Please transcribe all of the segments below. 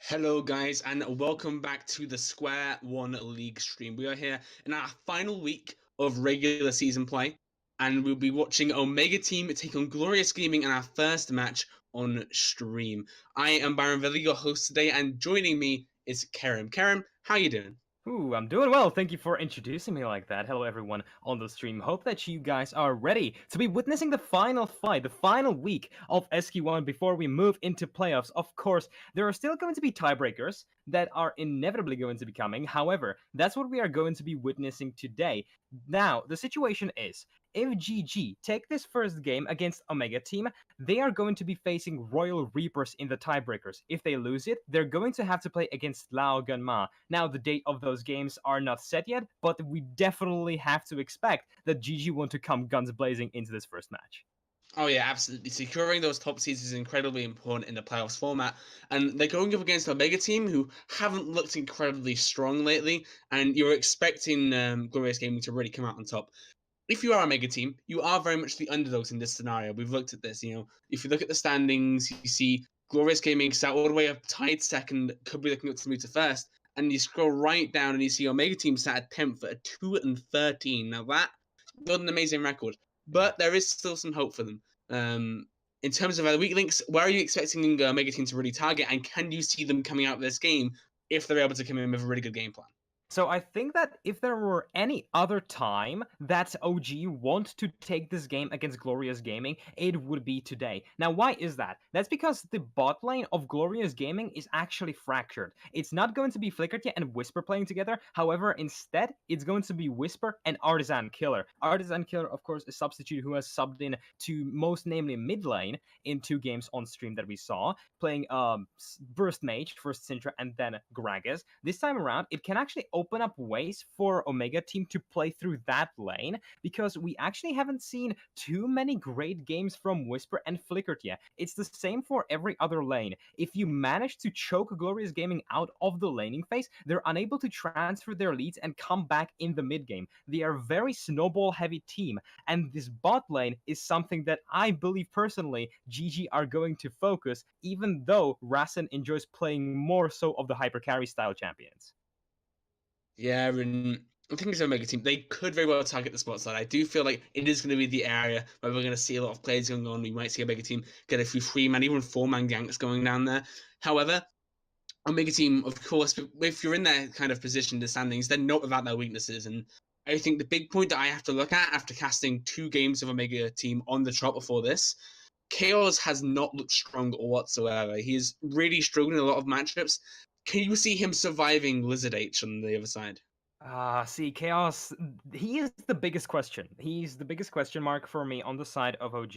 Hello, guys, and welcome back to the Square One League stream. We are here in our final week of regular season play, and we'll be watching Omega Team take on Glorious Gaming in our first match on stream. I am Byron Villa, your host today, and joining me is Kerem. Kerem, how you doing? Ooh, I'm doing well. Thank you for introducing me like that. Hello, everyone on the stream. Hope that you guys are ready to be witnessing the final fight, the final week of SQ1 before we move into playoffs. Of course, there are still going to be tiebreakers that are inevitably going to be coming. However, that's what we are going to be witnessing today. Now, the situation is, if GG take this first game against Omega Team, they are going to be facing Royal Reapers in the tiebreakers. If they lose it, they're going to have to play against Lao Gunma. Now, the date of those games are not set yet, but we definitely have to expect that GG want to come guns blazing into this first match. Oh yeah, absolutely. Securing those top seeds is incredibly important in the playoffs format, and they're going up against a Omega team who haven't looked incredibly strong lately, and you're expecting Glorious Gaming to really come out on top. If you are a Mega team, you are very much the underdogs in this scenario. We've looked at this. If you look at the standings, you see Glorious Gaming sat all the way up tied second, could be looking up to move to first, and you scroll right down and you see Omega team sat at 10th at 2-13. Now that not an amazing record, but there is still some hope for them. In terms of other weak links, where are you expecting Omega team to really target, and can you see them coming out of this game if they're able to come in with a really good game plan? So I think that if there were any other time that OG want to take this game against Glorious Gaming, it would be today. Now, why is that? That's because the bot lane of Glorious Gaming is actually fractured. It's not going to be Flickerty and Whisper playing together. However, instead, it's going to be Whisper and Artisan Killer. Artisan Killer, of course, a substitute who has subbed in to most namely mid lane in 2 games on stream that we saw, playing Burst Mage, first Syndra, and then Gragas. This time around, it can actually open up ways for Omega team to play through that lane, because we actually haven't seen too many great games from Whisper and Flickered yet. It's the same for every other lane. If you manage to choke Glorious Gaming out of the laning phase, they're unable to transfer their leads and come back in the mid game. They are a very snowball heavy team, and this bot lane is something that I believe personally GG are going to focus, even though Rasen enjoys playing more so of the hyper carry style champions. Yeah, and I think it's Omega team. They could very well target the spot side. I do feel like it is going to be the area where we're going to see a lot of plays going on. We might see Omega team get a few 3-man, even 4-man ganks going down there. However, Omega team, of course, if you're in that kind of position, the standings, they're not without their weaknesses. And I think the big point that I have to look at after casting 2 games of Omega team on the trot before this, Chaos has not looked strong whatsoever. He's really struggled in a lot of matchups. Can you see him surviving Lizard H on the other side? See, Chaos, he is the biggest question. He's the biggest question mark for me on the side of OG.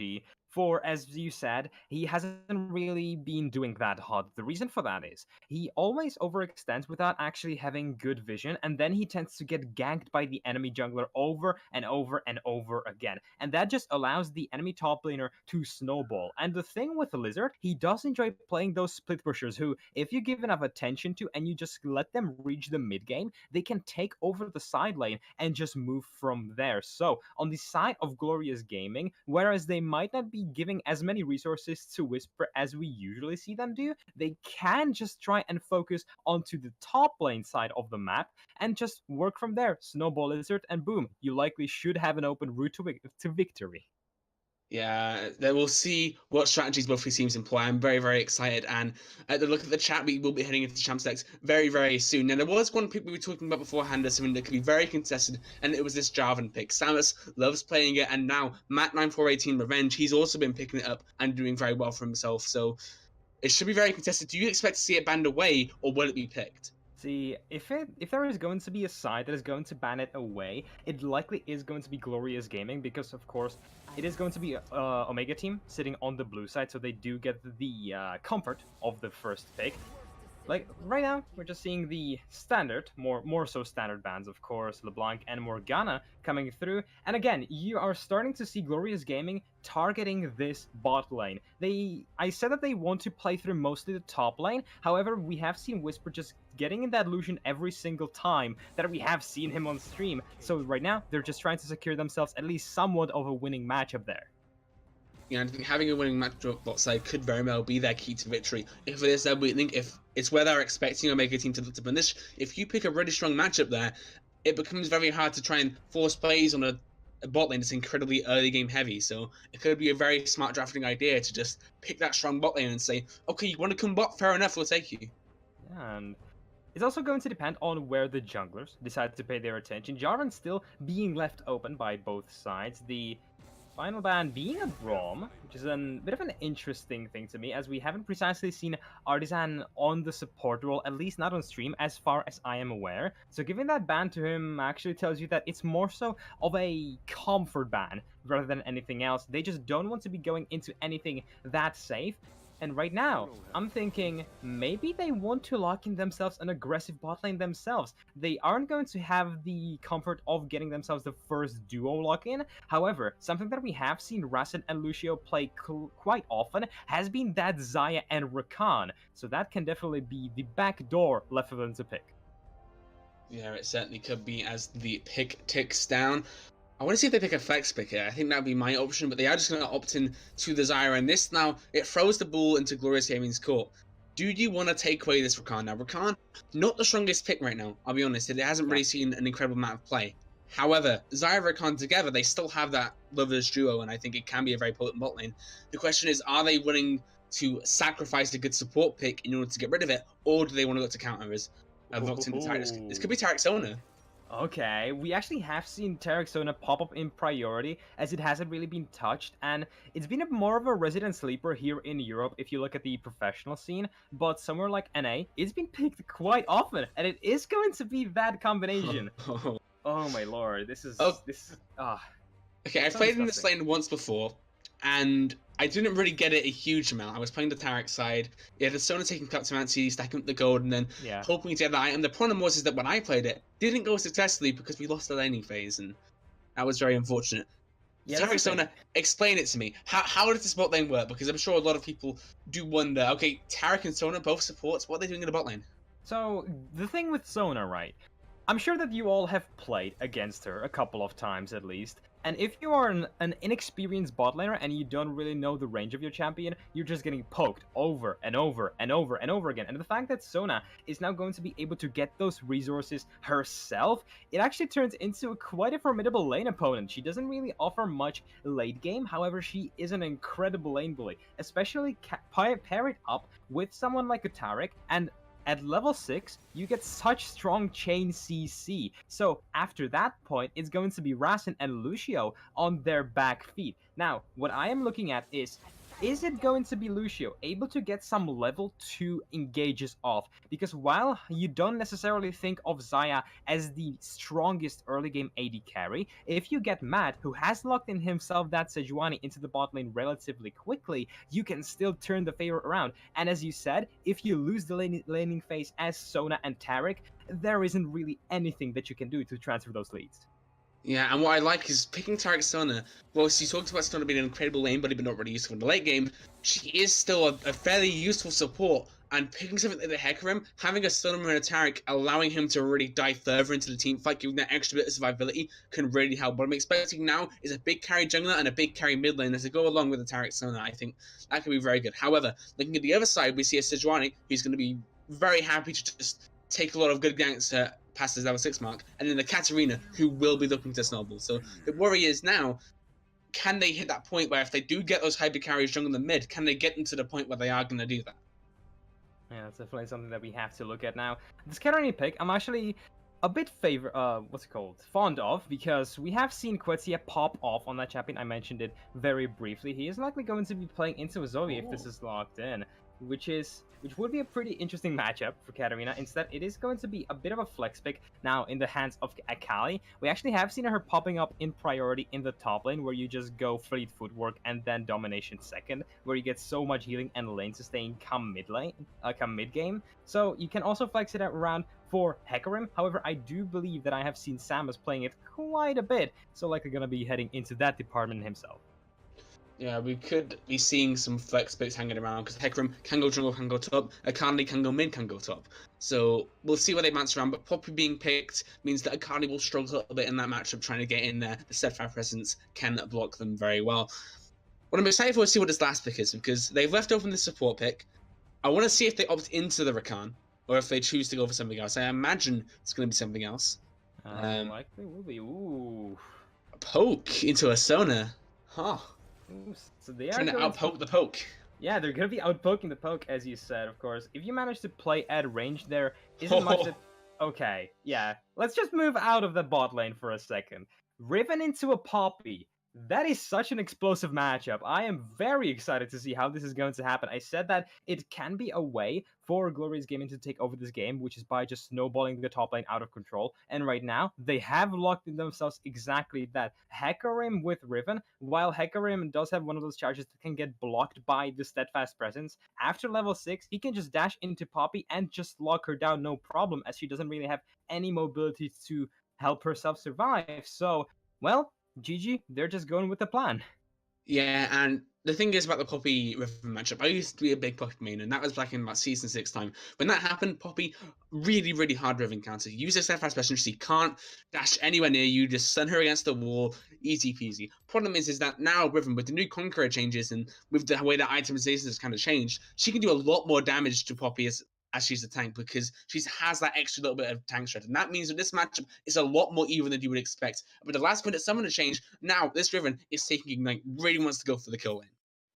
For, as you said, he hasn't really been doing that hot. The reason for that is he always overextends without actually having good vision, and then he tends to get ganked by the enemy jungler over and over and over again. And that just allows the enemy top laner to snowball. And the thing with the Lizard, he does enjoy playing those split pushers who, if you give enough attention to and you just let them reach the mid game, they can take over the side lane and just move from there. So, on the side of Glorious Gaming, whereas they might not be giving as many resources to Whisper as we usually see them do, they can just try and focus onto the top lane side of the map and just work from there. Snowball Lizard, and boom, you likely should have an open route to victory. Yeah, then we'll see what strategies both these teams employ. I'm very, very excited. And at the look at the chat, we will be heading into Champs Decks very, very soon. Now, there was one pick we were talking about beforehand, something that could be very contested, and it was this Jarvan pick. Samus loves playing it, and now Matt9418 Revenge, he's also been picking it up and doing very well for himself. So it should be very contested. Do you expect to see it banned away, or will it be picked? See, if there is going to be a side that is going to ban it away, it likely is going to be Glorious Gaming, because of course it is going to be Omega team sitting on the blue side, so they do get the comfort of the first pick. Like, right now, we're just seeing the standard, more so standard bans, of course, LeBlanc and Morgana coming through. And again, you are starting to see Glorious Gaming targeting this bot lane. I said that they want to play through mostly the top lane, however, we have seen Whisper just getting in that illusion every single time that we have seen him on stream. So right now, they're just trying to secure themselves at least somewhat of a winning matchup there. I think having a winning matchup bot side could very well be their key to victory. If it is their weak link, if it's where they're expecting Omega team to finish, if you pick a really strong matchup there, it becomes very hard to try and force plays on a bot lane that's incredibly early game heavy. So it could be a very smart drafting idea to just pick that strong bot lane and say, okay, you want to come bot? Fair enough, we'll take you. Yeah, and it's also going to depend on where the junglers decide to pay their attention. Jarvan's still being left open by both sides. The final ban being a Braum, which is a bit of an interesting thing to me, as we haven't precisely seen Artisan on the support role, at least not on stream, as far as I am aware. So giving that ban to him actually tells you that it's more so of a comfort ban rather than anything else. They just don't want to be going into anything that safe. And right now, I'm thinking maybe they want to lock in themselves an aggressive bot lane themselves. They aren't going to have the comfort of getting themselves the first duo lock-in. However, something that we have seen Rasen and Lucio play quite often has been that Xayah and Rakan. So that can definitely be the back door left for them to pick. Yeah, it certainly could be as the pick ticks down. I want to see if they pick a flex picker. I think that would be my option, but they are just going to opt in to the Xayah, and this now, it throws the ball into Glorious Gaming's court. Do you want to take away this Rakan? Now, Rakan, not the strongest pick right now, I'll be honest. It hasn't really seen an incredible amount of play. However, Xayah and Rakan together, they still have that lovers duo, and I think it can be a very potent bot lane. The question is, are they willing to sacrifice a good support pick in order to get rid of it, or do they want to look to counters? I've looked into Taric. This could be Taric Sona. Okay, we actually have seen Taric Sona pop up in priority, as it hasn't really been touched, and it's been more of a resident sleeper here in Europe if you look at the professional scene, but somewhere like NA, it's been picked quite often, and it is going to be that combination. Oh my lord, this is... Okay, I've played in this lane once before, and I didn't really get it a huge amount. I was playing the Taric side. Yeah, the Sona taking Captimancy, stacking up the gold, and then hoping to get the item. The problem was that when I played it, didn't go successfully because we lost the laning phase, and that was very unfortunate. Yeah, Taric Sona, explain it to me. How does this bot lane work? Because I'm sure a lot of people do wonder, okay, Taric and Sona, both supports, what are they doing in the bot lane? So, the thing with Sona, right? I'm sure that you all have played against her a couple of times at least, and if you are an inexperienced bot laner and you don't really know the range of your champion, you're just getting poked over and over and over and over again. And the fact that Sona is now going to be able to get those resources herself, it actually turns into quite a formidable lane opponent. She doesn't really offer much late game, however, she is an incredible lane bully, especially pair it up with someone like a Taric, and at level 6, you get such strong chain CC. So after that point, it's going to be Rasen and Lucio on their back feet. Now, what I am looking at is it going to be Lucio able to get some level 2 engages off? Because while you don't necessarily think of Xayah as the strongest early game AD carry, if you get Matt, who has locked in himself that Sejuani into the bot lane relatively quickly, you can still turn the favor around. And as you said, if you lose the laning phase as Sona and Taric, there isn't really anything that you can do to transfer those leads. Yeah, and what I like is picking Taric Sona. Well, she talks about Sona being an incredible lane buddy, but not really useful in the late game. She is still a fairly useful support, and picking something like the Hecarim, having a Sona and a Taric, allowing him to really dive further into the team fight, giving that extra bit of survivability, can really help. What I'm expecting now is a big carry jungler and a big carry mid laner to go along with the Taric Sona. I think that could be very good. However, looking at the other side, we see a Sejuani who's going to be very happy to just take a lot of good ganks past his level 6 mark, and then the Katarina, who will be looking to snowball. So the worry is now, can they hit that point where if they do get those hybrid carries jungle in the mid, can they get them to the point where they are going to do that? Yeah, that's definitely something that we have to look at now. This Katarina pick, I'm actually a bit fond of, because we have seen Quetzia pop off on that champion. I mentioned it very briefly. He is likely going to be playing into a Zoe if this is locked in, which would be a pretty interesting matchup for Katarina. Instead, it is going to be a bit of a flex pick now in the hands of Akali. We actually have seen her popping up in priority in the top lane, where you just go fleet footwork and then domination second, where you get so much healing and lane sustain come mid game. So you can also flex it around for Hecarim. However, I do believe that I have seen Samus playing it quite a bit, so likely gonna be heading into that department himself. Yeah, we could be seeing some flex picks hanging around, because Hecarim can go jungle, can go top, Akali can go mid, can go top. So we'll see where they bounce around, but Poppy being picked means that Akali will struggle a little bit in that matchup trying to get in there. The Steadfast presence can block them very well. What I'm excited for is to see what this last pick is, because they've left open the support pick. I want to see if they opt into the Rakan, or if they choose to go for something else. I imagine it's going to be something else. Likely will be. Ooh. Poke into a Sona. Huh. Ooh, so they are Trying to going to. outpoke the poke. Yeah, they're gonna be outpoking the poke, as you said, of course. If you manage to play at range, there isn't much that. Oh, Okay, yeah. Let's just move out of the bot lane for a second. Riven into a Poppy. That is such an explosive matchup. I am very excited to see how this is going to happen. I said that it can be a way for Glorious Gaming to take over this game, which is by just snowballing the top lane out of control. And right now, they have locked in themselves exactly that. Hecarim with Riven, while Hecarim does have one of those charges that can get blocked by the Steadfast Presence, after level 6, he can just dash into Poppy and just lock her down no problem, as she doesn't really have any mobility to help herself survive. So, well, GG, they're just going with the plan. yeah, and the thing is about the Poppy Riven matchup, I used to be a big Poppy main, and that was back in about Season 6 time. When that happened, Poppy, really, really hard Riven counter. Use her steadfast special, she can't dash anywhere near you, just send her against the wall, easy peasy. Problem is that now Riven, with the new Conqueror changes, and with the way that itemization has kind of changed, she can do a lot more damage to Poppy as she's a tank, because she has that extra little bit of tank strength. And that means that this matchup is a lot more even than you would expect. But the last minute summon to change, now this Riven is taking Ignite, really wants to go for the kill lane.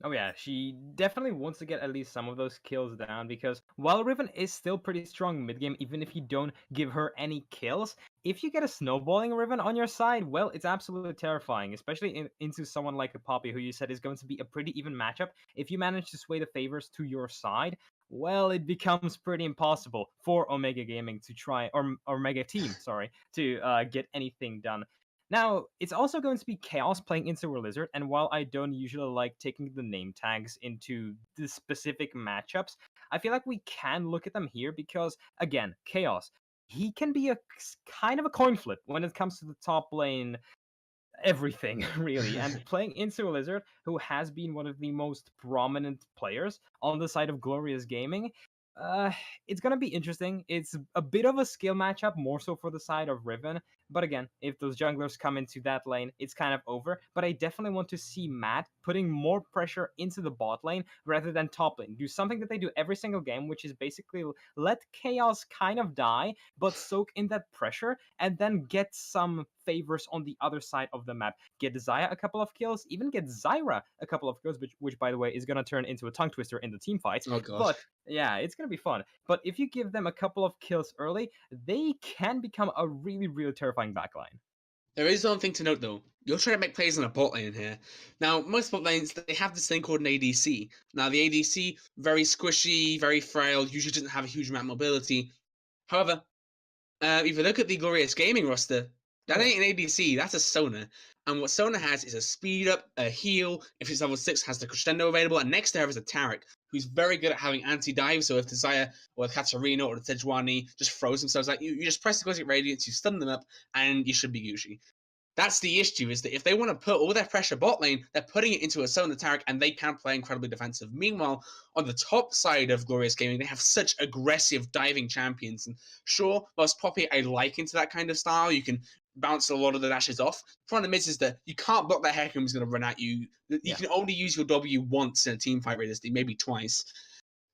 Oh yeah, she definitely wants to get at least some of those kills down, because while Riven is still pretty strong mid game, even if you don't give her any kills, if you get a snowballing Riven on your side, well, it's absolutely terrifying, especially into someone like a Poppy, who you said is going to be a pretty even matchup. If you manage to sway the favors to your side, well, it becomes pretty impossible for Omega Gaming to try, or Omega Team, sorry, to get anything done. Now, it's also going to be Chaos playing into a Lizard, and while I don't usually like taking the name tags into the specific matchups, I feel like we can look at them here because, again, Chaos, he can be a kind of a coin flip when it comes to the top lane everything, really. And playing into a Lizard, who has been one of the most prominent players on the side of Glorious Gaming, uh, it's gonna be interesting. It's a bit of a skill matchup, more so for the side of Riven. But again, if those junglers come into that lane, it's kind of over. But I definitely want to see Matt putting more pressure into the bot lane rather than top lane. Do something that they do every single game, which is basically let Chaos kind of die, but soak in that pressure and then get some favors on the other side of the map. Get Xayah a couple of kills, even get Zyra a couple of kills, which by the way is going to turn into a tongue twister in the team fights. Oh god. But yeah, it's going to be fun. But if you give them a couple of kills early, they can become a really, really terrifying backline. There is one thing to note though. You're trying to make plays in a bot lane here. Now, most bot lanes, they have this thing called an ADC. Now, the ADC, very squishy, very frail, usually doesn't have a huge amount of mobility. However, if you look at the Glorious Gaming roster, that ain't an ADC, that's a Sona. And what Sona has is a speed up, a heal. If it's level 6, has the crescendo available. And next to her is a Taric, who's very good at having anti-dive. So if the Xayah or the Katarina or the Sejuani just throws themselves at you, you just press the Cosmic Radiance, you stun them up, and you should be Gucci. That's the issue, is that if they want to put all their pressure bot lane, they're putting it into a Sona Taric, and they can play incredibly defensive. Meanwhile, on the top side of Glorious Gaming, they have such aggressive diving champions. And sure, whilst Poppy, I like into that kind of style, you can bounce a lot of the dashes off. The problem is that you can't block that Hecarim who's going to run at you. You Yeah. can only use your W once in a team fight, realistically, maybe twice.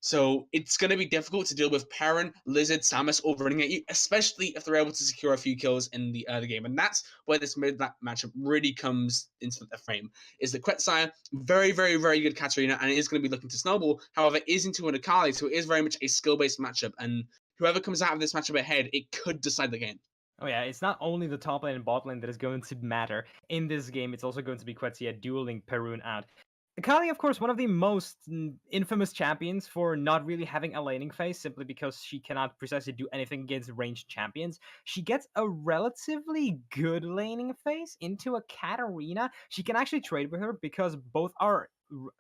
So it's going to be difficult to deal with Perrin, Lizard, Samus all running at you, especially if they're able to secure a few kills in the early game. And that's where this matchup really comes into the frame. Is that Quetzal, very, very, very good Katarina, and it is going to be looking to snowball. However, it is into an Akali, so it is very much a skill-based matchup. And whoever comes out of this matchup ahead, it could decide the game. Oh yeah, it's not only the top lane and bot lane that is going to matter in this game, it's also going to be Quetzia dueling Perun out. Akali, of course, one of the most infamous champions for not really having a laning phase, simply because she cannot precisely do anything against ranged champions. She gets a relatively good laning phase into a Katarina. She can actually trade with her because both are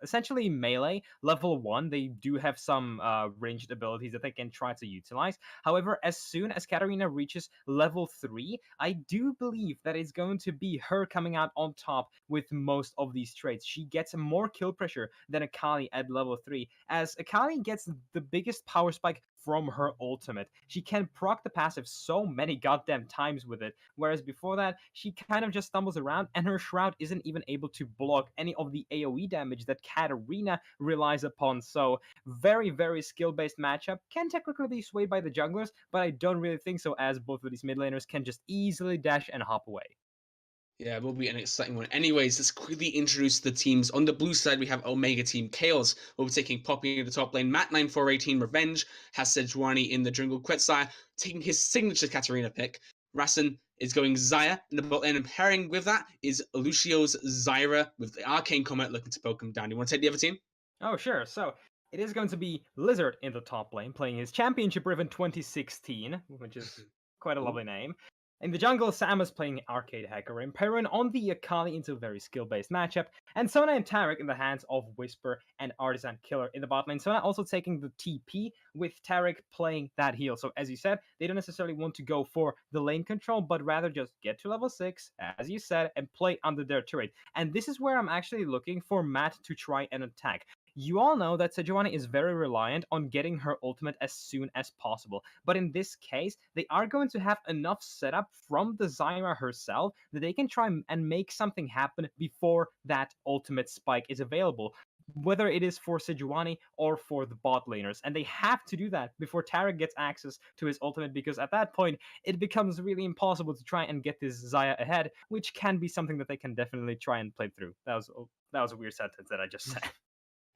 essentially melee level 1. They do have some ranged abilities that they can try to utilize. However, as soon as Katarina reaches level 3, I do believe that it's going to be her coming out on top with most of these traits. She gets more kill pressure than Akali at level 3, as Akali gets the biggest power spike from her ultimate. She can proc the passive so many goddamn times with it, whereas before that, she kind of just stumbles around, and her Shroud isn't even able to block any of the AoE damage that Katarina relies upon. So, very, very skill-based matchup. Can technically be swayed by the junglers, but I don't really think so, as both of these mid laners can just easily dash and hop away. Yeah, it will be an exciting one. Anyways, let's quickly introduce the teams. On the blue side, we have Omega Team Chaos. We'll be taking Poppy in the top lane. Matt9418 Revenge has Sejuani in the jungle. Quetzal taking his signature Katarina pick. Rasen is going Xayah in the bot lane. And pairing with that is Lucio's Zyra with the Arcane Comet looking to poke him down. You want to take the other team? Oh, sure. So it is going to be Lizard in the top lane, playing his Championship Riven 2016, which is quite a lovely name. In the jungle, Sam is playing Arcade Hacker and Perrin on the Akali into a very skill-based matchup, and Sona and Tarek in the hands of Whisper and Artisan Killer in the bot lane. Sona also taking the TP, with Tarek playing that heal. So as you said, they don't necessarily want to go for the lane control, but rather just get to level 6, as you said, and play under their turret. And this is where I'm actually looking for Matt to try and attack. You all know that Sejuani is very reliant on getting her ultimate as soon as possible, but in this case, they are going to have enough setup from the Zyra herself that they can try and make something happen before that ultimate spike is available, whether it is for Sejuani or for the bot laners. And they have to do that before Tarek gets access to his ultimate, because at that point, it becomes really impossible to try and get this Xayah ahead, which can be something that they can definitely try and play through. That was a weird sentence that I just said.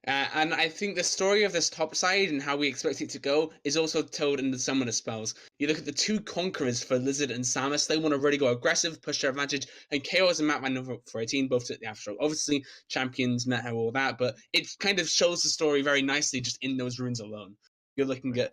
And I think the story of this top side and how we expect it to go is also told in the Summoner spells. You look at the two conquerors for Lizard and Samus, they want to really go aggressive, push their advantage, and Chaos and Matt for 18 both took the aftershock. Obviously, champions, Meta, all that, but it kind of shows the story very nicely just in those runes alone. You're looking at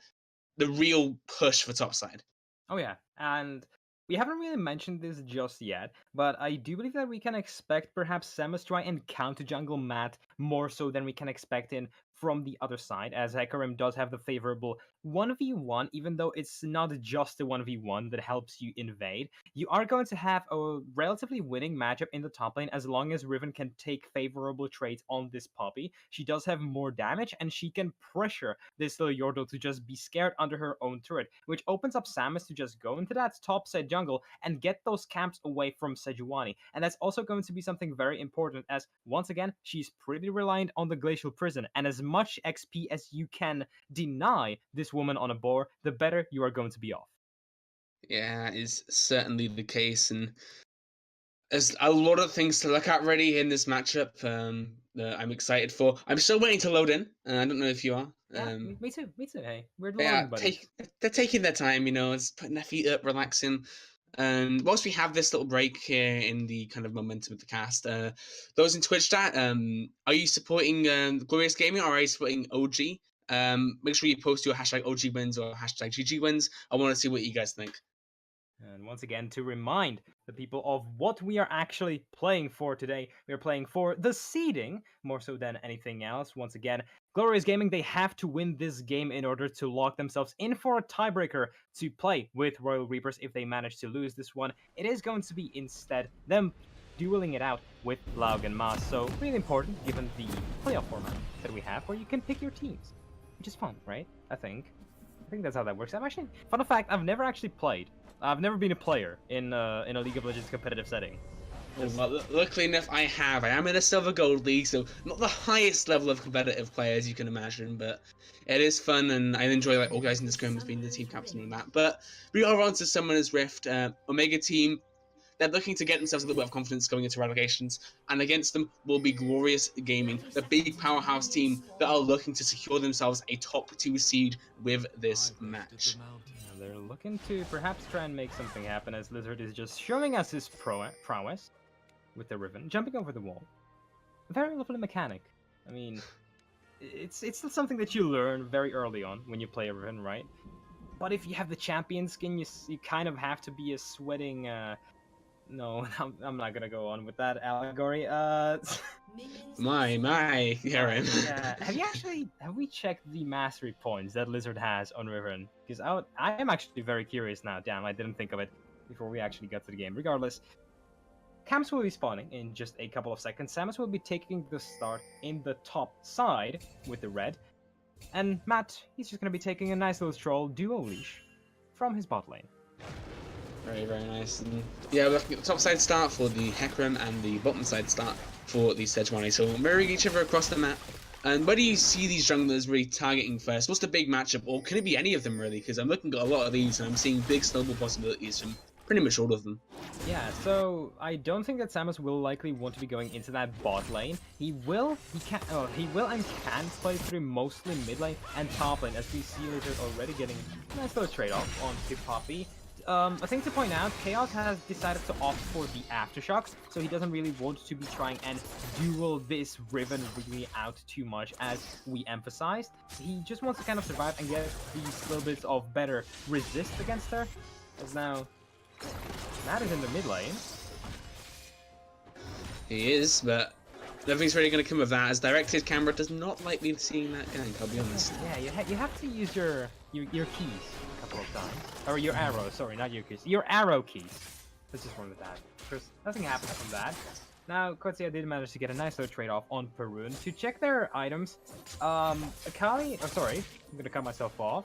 the real push for top side. Oh yeah, and we haven't really mentioned this just yet, but I do believe that we can expect perhaps Samus try and counter jungle Matt more so than we can expect in from the other side, as Hecarim does have the favorable 1v1, even though it's not just the 1v1 that helps you invade. You are going to have a relatively winning matchup in the top lane as long as Riven can take favorable traits on this Poppy. She does have more damage, and she can pressure this little Yordle to just be scared under her own turret, which opens up Samus to just go into that top side jungle and get those camps away from Sejuani. And that's also going to be something very important, as once again, she's pretty reliant on the Glacial Prison, and as much XP as you can deny this woman on a boar, the better you are going to be off. Yeah, is certainly the case, and there's a lot of things to look at really in this matchup that I'm excited for. I'm still waiting to load in. I don't know if you are. Yeah, me too. Me too. Hey, we're the Yeah, loading buddies. they're taking their time, it's putting their feet up, relaxing. And whilst we have this little break here in the kind of momentum of the cast, those in Twitch chat, are you supporting Glorious Gaming or are you supporting OG? Make sure you post your hashtag OG wins or hashtag GG wins. I want to see what you guys think. And once again, to remind the people of what we are actually playing for today, we are playing for the seeding, more so than anything else. Once again, Glorious Gaming, they have to win this game in order to lock themselves in for a tiebreaker to play with Royal Reapers if they manage to lose this one. It is going to be instead them dueling it out with Laug and Mas. So really important given the playoff format that we have, where you can pick your teams, which is fun, right? I think that's how that works. Fun fact, I've never actually played. I've never been a player in a League of Legends competitive setting. Well, luckily enough, I have. I am in a Silver Gold League, so not the highest level of competitive play as you can imagine, but it is fun, and I enjoy organising the scrims, being the team captain and that. But we are on to Summoner's Rift. Omega team, they're looking to get themselves a little bit of confidence going into relegations, and against them will be Glorious Gaming, the big powerhouse team that are looking to secure themselves a top 2 seed with this match. They're looking to perhaps try and make something happen, as Lizard is just showing us his prowess with the Riven, jumping over the wall. A very lovely mechanic. I mean, it's something that you learn very early on when you play a Riven, right? But if you have the champion skin, you kind of have to be a sweating No, I'm not gonna go on with that allegory. My, Karen. Yeah. Have we checked the mastery points that Lizard has on Riven? Because I am actually very curious now. Damn, I didn't think of it before we actually got to the game. Regardless, camps will be spawning in just a couple of seconds. Samus will be taking the start in the top side with the red. And Matt, he's just gonna be taking a nice little stroll duo leash from his bot lane. Very, very nice. And yeah, we're looking at the top side start for the Hecarim and the bottom side start for the Sejuani. So mirroring each other across the map. And where do you see these junglers really targeting first? What's the big matchup? Or can it be any of them really? Because I'm looking at a lot of these and I'm seeing big snowball possibilities from pretty much all of them. Yeah, so I don't think that Samus will likely want to be going into that bot lane. He will and can play through mostly mid lane and top lane, as we see Lizard already getting a nice little trade-off on Poppy. A thing to point out, Chaos has decided to opt for the Aftershocks, so he doesn't really want to be trying and duel this Riven really out too much, as we emphasized. He just wants to kind of survive and get these little bits of better resist against her. As now, Matt is in the mid lane. He is, but nothing's really going to come of that, as directed camera does not like me seeing that gank, I'll be honest. Yeah, you have to use your keys a couple of times. Or your arrows, sorry, not your keys. Your arrow keys. Let's just run with that. Because nothing happens from that. Now, Quetzia did manage to get a nice little trade-off on Perun. To check their items, Akali... Oh, sorry. I'm going to cut myself off.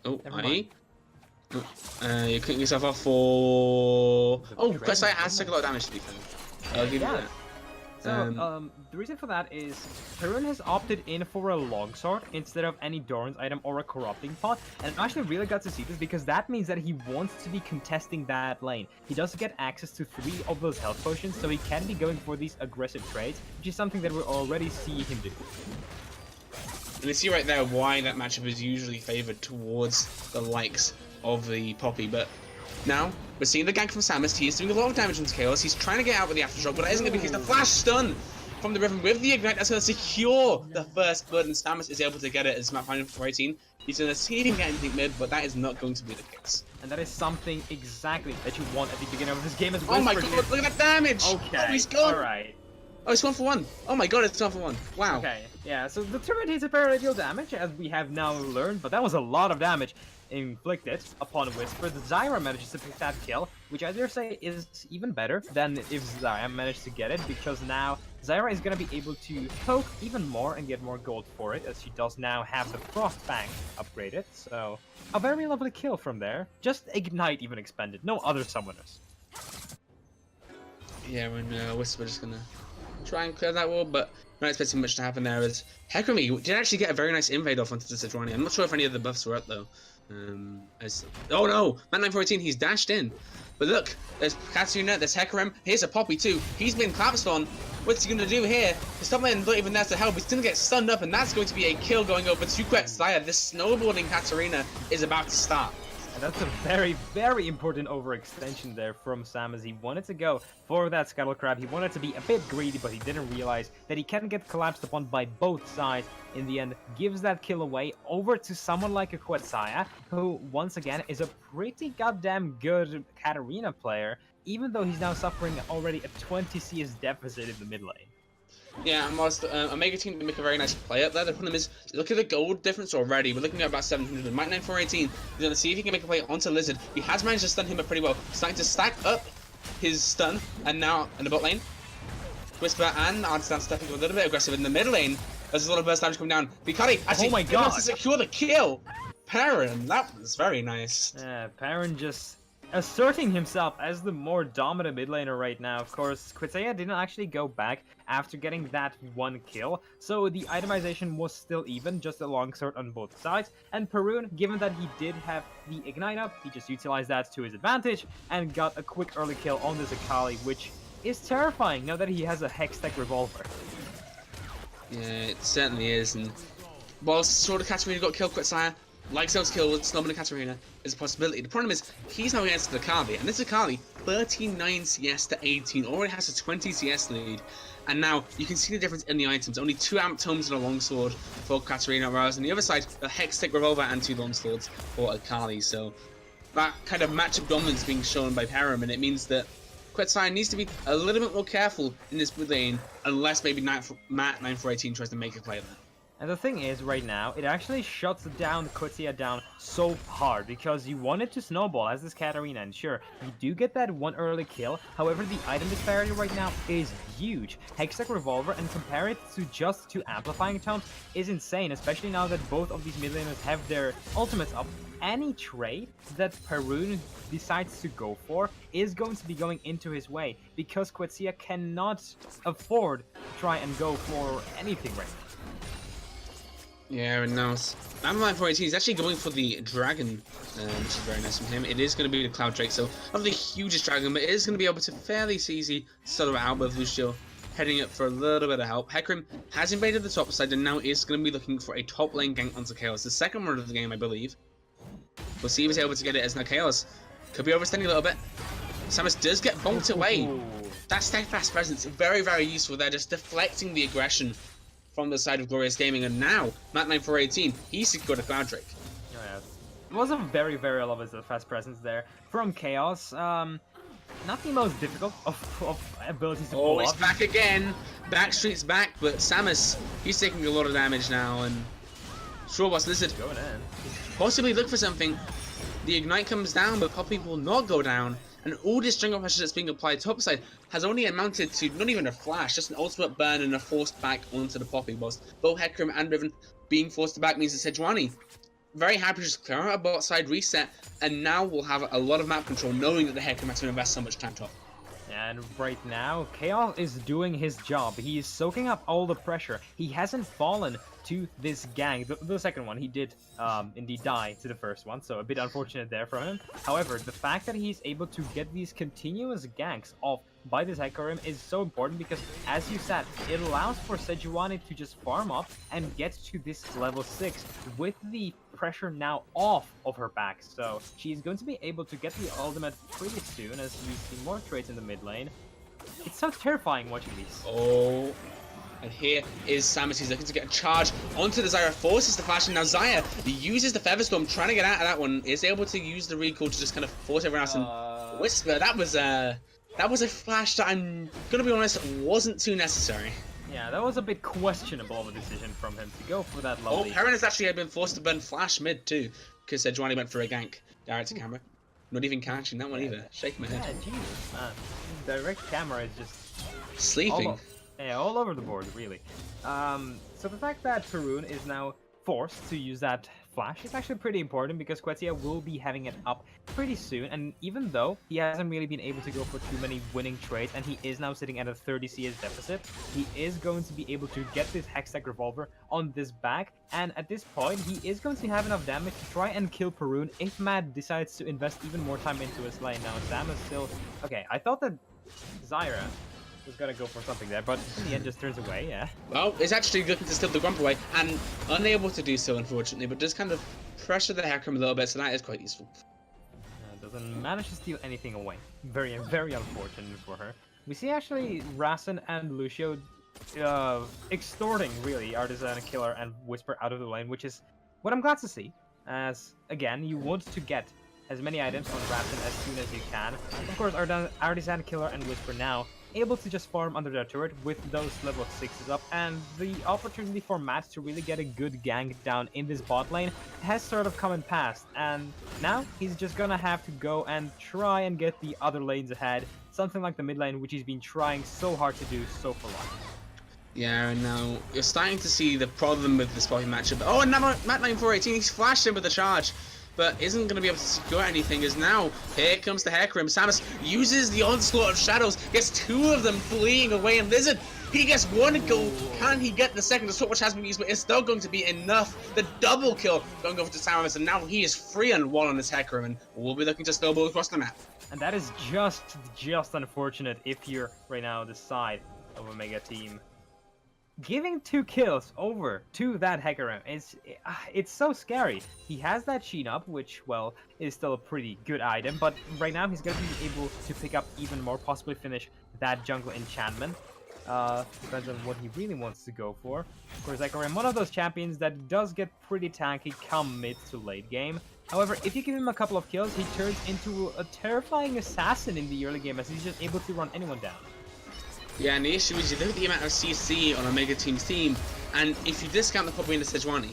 Oh, IE? You're cutting yourself off for... Oh, Quetzia has taken a lot of damage to be fair. I'll give you that. So, the reason for that is Perun has opted in for a longsword instead of any Doran's item or a corrupting pot, and I'm actually really glad to see this because that means that he wants to be contesting that lane. He does get access to 3 of those health potions, so he can be going for these aggressive trades, which is something that we already see him do. And you see right there why that matchup is usually favoured towards the likes of the Poppy, but now we're seeing the gank from Samus. He is doing a lot of damage into Chaos. He's trying to get out with the Aftershock, but that isn't going to be because the flash stun from the Riven with the Ignite that's going to secure the first blood, and Samus is able to get it as Map Final for 18. He's going to see if he can get anything mid, but that is not going to be the case. And that is something exactly that you want at the beginning of this game as well. Oh my god, look at that damage! Okay, oh, he's gone! Alright. Oh, it's 1 for 1. Oh my god, it's 1 for 1. Wow. Okay, yeah, so the turret hits a fair deal damage, as we have now learned, but that was a lot of damage inflicted upon Whisper. The Zyra manages to pick that kill, which I dare say is even better than if Zyra managed to get it, because now Zyra is going to be able to poke even more and get more gold for it, as she does now have the Frost Fang upgraded. So, a very lovely kill from there. Just Ignite even expended, no other summoners. Yeah, when Whisper's just gonna try and clear that wall, but not expecting much to happen there, as Hecarim did actually get a very nice invade off onto the Sejuani. I'm not sure if any of the buffs were up though. Oh no! Man 914, he's dashed in. But look, there's Katarina, there's Hecarim, here's a Poppy too. He's been clap on. What's he gonna do here? His top lane not even there to help. He's gonna get stunned up, and that's going to be a kill going over to Quetzia. This snowboarding Katarina is about to start. And that's a very, very important overextension there from Samus. He wanted to go for that Scuttle Crab. He wanted to be a bit greedy, but he didn't realize that he can get collapsed upon by both sides. In the end, gives that kill away over to someone like a Quetzia, who, once again, is a pretty goddamn good Katarina player, even though he's now suffering already a 20 CS deficit in the mid lane. Yeah, and whilst Omega Team can make a very nice play up there, the problem is, look at the gold difference already. We're looking at about 700. Mike 9418, he's going to see if he can make a play onto Lizard. He has managed to stun him up pretty well. Starting to stack up his stun, and now in the bot lane, Whisper and Ardstan stepping a little bit aggressive in the mid lane. There's a lot of burst damage coming down. Bikari actually able to secure the kill. Perrin, that was very nice. Yeah, Perrin just asserting himself as the more dominant mid laner right now. Of course, Quetzia didn't actually go back after getting that 1 kill, so the itemization was still even, just a longsword on both sides. And Perun, given that he did have the Ignite up, he just utilized that to his advantage and got a quick early kill on this Akali, which is terrifying now that he has a Hextech Revolver. Yeah, it certainly is. And whilst Sword of Katarina got killed, Quetzia, like Zel's kill with Snowman Katarina, is a possibility. The problem is, he's now against the Akali, and this Akali, 39 CS to 18, already has a 20 CS lead. And now, you can see the difference in the items. Only 2 Amp Tomes and a Longsword for Katarina, whereas on the other side, a Hextech Revolver and 2 Longswords for Akali. So, that kind of matchup dominance being shown by Param, and it means that Quetzal needs to be a little bit more careful in this mid lane, unless maybe Matt 9418 tries to make a play there. And the thing is, right now, it actually shuts down Quetzal down so hard because you want it to snowball as this Katarina, and sure, you do get that one early kill. However, the item disparity right now is huge. Hextech Revolver, and compare it to just 2 amplifying tomes, is insane, especially now that both of these mid laners have their ultimates up. Any trade that Perun decides to go for is going to be going into his way because Quetzal cannot afford to try and go for anything right now. Yeah, and now Amberline 418 is actually going for the dragon, which is very nice from him. It is going to be the Cloud Drake, so not the hugest dragon, but it is going to be able to fairly easy solo out with Lucio heading up for a little bit of help. Hecarim has invaded the top side and now is going to be looking for a top lane gank onto Chaos. The second one of the game, I believe. We'll see if he's able to get it as now Chaos could be overstanding a little bit. Samus does get bonked away. That steadfast presence, very, very useful there, just deflecting the aggression from the side of Glorious Gaming, and now Matt9418, he's secured a Cloud Drake. Oh, yeah. It was a very, very lovely fast presence there from Chaos. Not the most difficult of abilities to pull Oh, he's off. back again. Backstreet's back, but Samus, he's taking a lot of damage now, and Strawboss Lizard Going in. possibly look for something. The Ignite comes down, but Poppy will not go down, and all this jungle pressure that's being applied topside has only amounted to not even a flash, just an ultimate burn and a forced back onto the Poppy, whilst both Hecarim and Riven being forced back means that Sejuani very happy to just clear out a bot side reset, and now we'll have a lot of map control knowing that the Hecarim has to invest so much time top. And right now, Chaos is doing his job. He is soaking up all the pressure. He hasn't fallen to this gang. The second one, he did indeed die to the first one, so a bit unfortunate there for him. However, the fact that he's able to get these continuous ganks off by this Hecarim is so important because, as you said, it allows for Sejuani to just farm up and get to this level 6 with the pressure now off of her back. So she's going to be able to get the ultimate pretty soon as we see more trades in the mid lane. It's so terrifying watching these. Oh, and here is Samus. He's looking to get a charge onto the Zyra, forces the flash, and now Zyra uses the Featherstorm, trying to get out of that one, is able to use the recall to just kind of force everyone else and Whisper. That was a flash that I'm gonna be honest wasn't too necessary. Yeah, that was a bit questionable of a decision from him to go for that lovely... Oh, Perrin has actually been forced to burn flash mid too, because Sejuani went for a gank. Direct to camera. Not even catching that one either. Shaking my head. Yeah, Jesus, man. Direct camera is just... Sleeping. all over the board, really. So the fact that Perun is now forced to use that flash is actually pretty important because Quetzal will be having it up pretty soon, and even though he hasn't really been able to go for too many winning trades and he is now sitting at a 30 CS deficit, he is going to be able to get this Hextech Revolver on this back, and at this point he is going to have enough damage to try and kill Perun if Matt decides to invest even more time into his lane. Now Sam is still... Okay, I thought that Zyra was gonna go for something there, but in the end just turns away, yeah. Well, it's actually looking to steal the Grump away, and unable to do so, unfortunately, but does kind of pressure the Hecarim a little bit, so that is quite useful. Doesn't manage to steal anything away. Very, very unfortunate for her. We see actually Rasen and Lucio extorting, really, Artisan, Killer, and Whisper out of the lane, which is what I'm glad to see, as, again, you want to get as many items on Rasen as soon as you can. Of course, Artisan, Killer, and Whisper now able to just farm under their turret with those level 6s up, and the opportunity for Matt to really get a good gank down in this bot lane has sort of come and passed, and now he's just gonna have to go and try and get the other lanes ahead, something like the mid lane, which he's been trying so hard to do so for long. Yeah, and now you're starting to see the problem with this Poppy matchup. Oh, and now Matt9418, he's flashed in with the charge, but isn't going to be able to secure anything, as now, here comes the Hecarim. Samus uses the onslaught of shadows, gets 2 of them fleeing away, and Lizard, he gets 1 goal. Can he get the second? The sword which has been used, but it's still going to be enough. The double kill going over to Samus, and now he is free and 1 on this Hecarim, and we'll be looking to snowball across the map. And that is just unfortunate if you're right now the side of a mega team. Giving 2 kills over to that Hecarim it's so scary. He has that Sheen up, which, well, is still a pretty good item, but right now he's going to be able to pick up even more, possibly finish that jungle enchantment. Depends on what he really wants to go for. Of course, I'm one of those champions that does get pretty tanky come mid to late game. However, if you give him a couple of kills, he turns into a terrifying assassin in the early game as he's just able to run anyone down. Yeah, and the issue is you look at the amount of CC on Omega Team's team, and if you discount the Poppy and the Sejuani,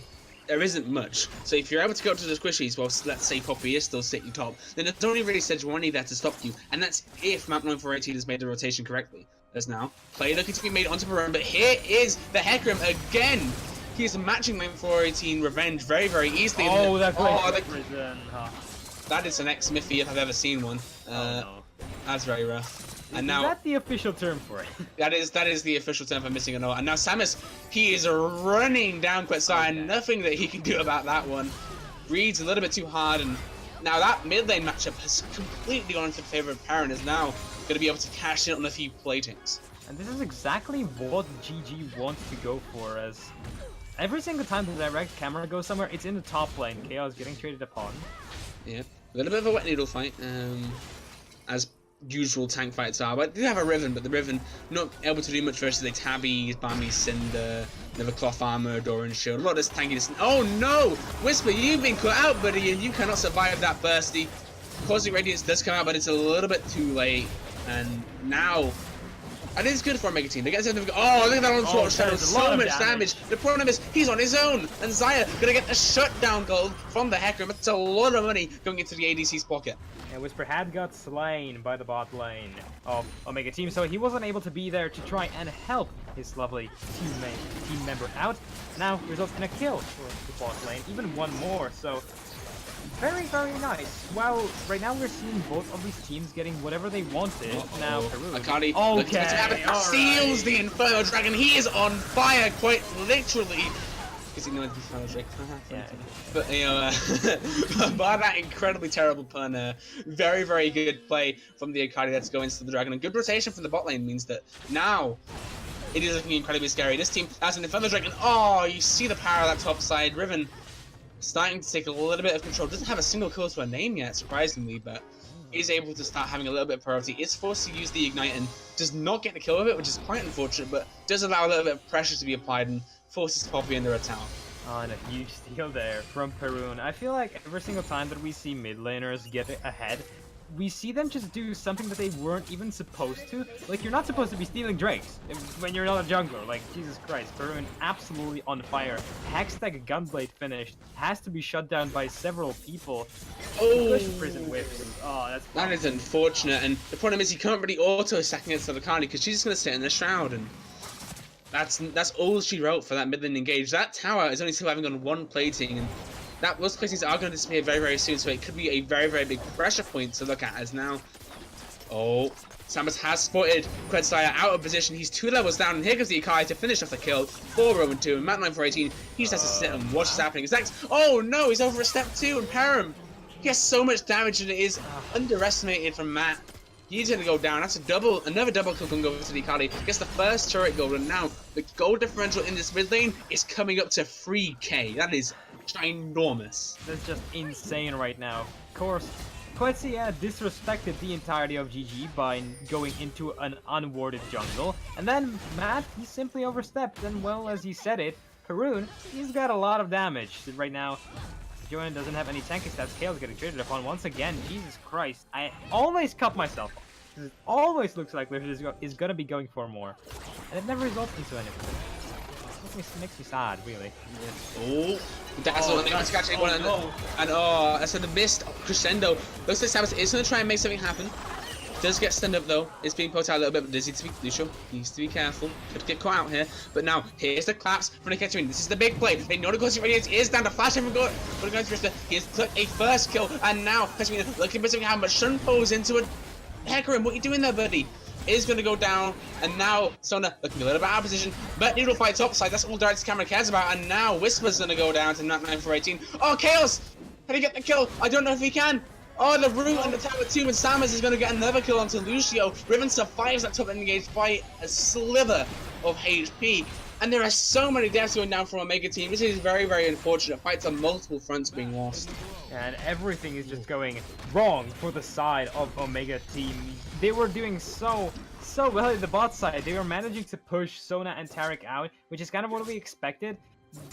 there isn't much. So if you're able to go to the squishies, well, let's say Poppy is still sitting top, then there's only really Sejuani there to stop you, and that's if Map 9418 has made the rotation correctly. There's now play looking to be made onto Perun, but here is the Hecarim again. He is matching 9418 Revenge very, very easily. Oh, that that is an ex-Miffy if I've ever seen one. No. That's very rough. And Is now that the official term for it? that is the official term for missing a note. And now Samus, he is running down Quetzal, and nothing that he can do about that one. Reed's a little bit too hard, and now that mid lane matchup has completely gone into favor of Perrin, is now going to be able to cash in on a few platings. And this is exactly what GG wants to go for, as every single time the direct camera goes somewhere, it's in the top lane. Chaos getting traded upon. Yeah, a little bit of a wet noodle fight, as usual tank fights are. But they do have a Riven, but the Riven not able to do much versus a Tabby, Bambi, Cinder, another cloth armor, Doran shield. A lot of this tankiness. Oh no! Whisper, you've been cut out, buddy, and you cannot survive that bursty. Cosmic Radiance does come out, but it's a little bit too late. And now, and it's good for a Mega Team. They get something. Oh, look at that onslaught shadow. So much damage. The problem is he's on his own, and Xayah gonna get the shutdown gold from the Hecarim. It's a lot of money going into the ADC's pocket. And Whisper had got slain by the bot lane of Omega Team, so he wasn't able to be there to try and help his lovely team member out. Now results in a kill for the bot lane, even one more. So very, very nice. Well, right now we're seeing both of these teams getting whatever they wanted. Now, Akali seals the Inferno Dragon. He is on fire, quite literally. Because he knows the Inferno Dragon. Yeah. But, you know, by that incredibly terrible pun, very, very good play from the Akali that's going to the Dragon. And good rotation from the bot lane means that now it is looking incredibly scary. This team has an Inferno Dragon. Oh, you see the power of that top side. Riven starting to take a little bit of control. Doesn't have a single kill to a name yet, surprisingly, but is able to start having a little bit of priority. Is forced to use the Ignite and does not get the kill with it, which is quite unfortunate, but does allow a little bit of pressure to be applied and forces Poppy into a tower. Oh, and a huge steal there from Perun. I feel like every single time that we see mid laners get ahead, we see them just do something that they weren't even supposed to. Like, you're not supposed to be stealing Drakes when you're not a jungler. Like, Jesus Christ, Perun absolutely on fire. Hextech Gunblade finished. Has to be shut down by several people. Oh, prison whips. Oh, that is unfortunate. And the problem is you can't really auto-sack against the Akali because she's just going to sit in the shroud, and that's all she wrote for that mid lane engage. That tower is only surviving on one plating, and those platings are going to disappear very, very soon, so it could be a very, very big pressure point to look at as now. Oh, Samus has spotted Quetzal out of position. He's 2 levels down, and here comes the Akali to finish off the kill for Roman 2. And Matt 9418, he just has to sit and watch what's happening. It's next. Oh no, he's over a step 2, and Perrin, he has so much damage, and it is underestimated from Matt. He's going to go down. That's another double kill can go to the Akali. Gets the first turret gold, and now the gold differential in this mid lane is coming up to 3k. That is ginormous. That's just insane right now. Of course, Quetzal disrespected the entirety of GG by going into an unwarded jungle, and then Matt, he simply overstepped, and well, as he said it, Perun, he's got a lot of damage. Right now, Joanne doesn't have any tanky stats. Kale's getting traded upon once again. Jesus Christ, I always cut myself off. It always looks like Liz is gonna be going for more, and it never results into anything. Makes me sad, really. Oh, that's one thing. That's actually one. And oh, that's the missed crescendo. Looks like Samus is going to try and make something happen. Does get stunned up though. It's being poked out a little bit, but does need to be Lucio. Needs to be careful. Could get caught out here. But now here's the collapse from the Kettering. This is the big play. They know the Cosmic Radiance is down to flash him from going. But going through he has took a first kill, and now Kettering looking for something to happen. But Shunpo's into a Hecarim. What are you doing there, buddy? Is going to go down, and now Sona looking a little bit out of position, but Noodle fight topside, that's all direct camera cares about, and now Whisper's going to go down to 9-4-18. Oh, Chaos! Can he get the kill? I don't know if he can. Oh, the root and the tower 2, and Samus is going to get another kill onto Lucio. Riven survives that top engage by a sliver of HP, and there are so many deaths going down from Omega Team. This is very, very unfortunate. Fights on multiple fronts being lost. And everything is just going wrong for the side of Omega Team. They were doing so so well in the bot side. They were managing to push Sona and Tarek out, which is kind of what we expected.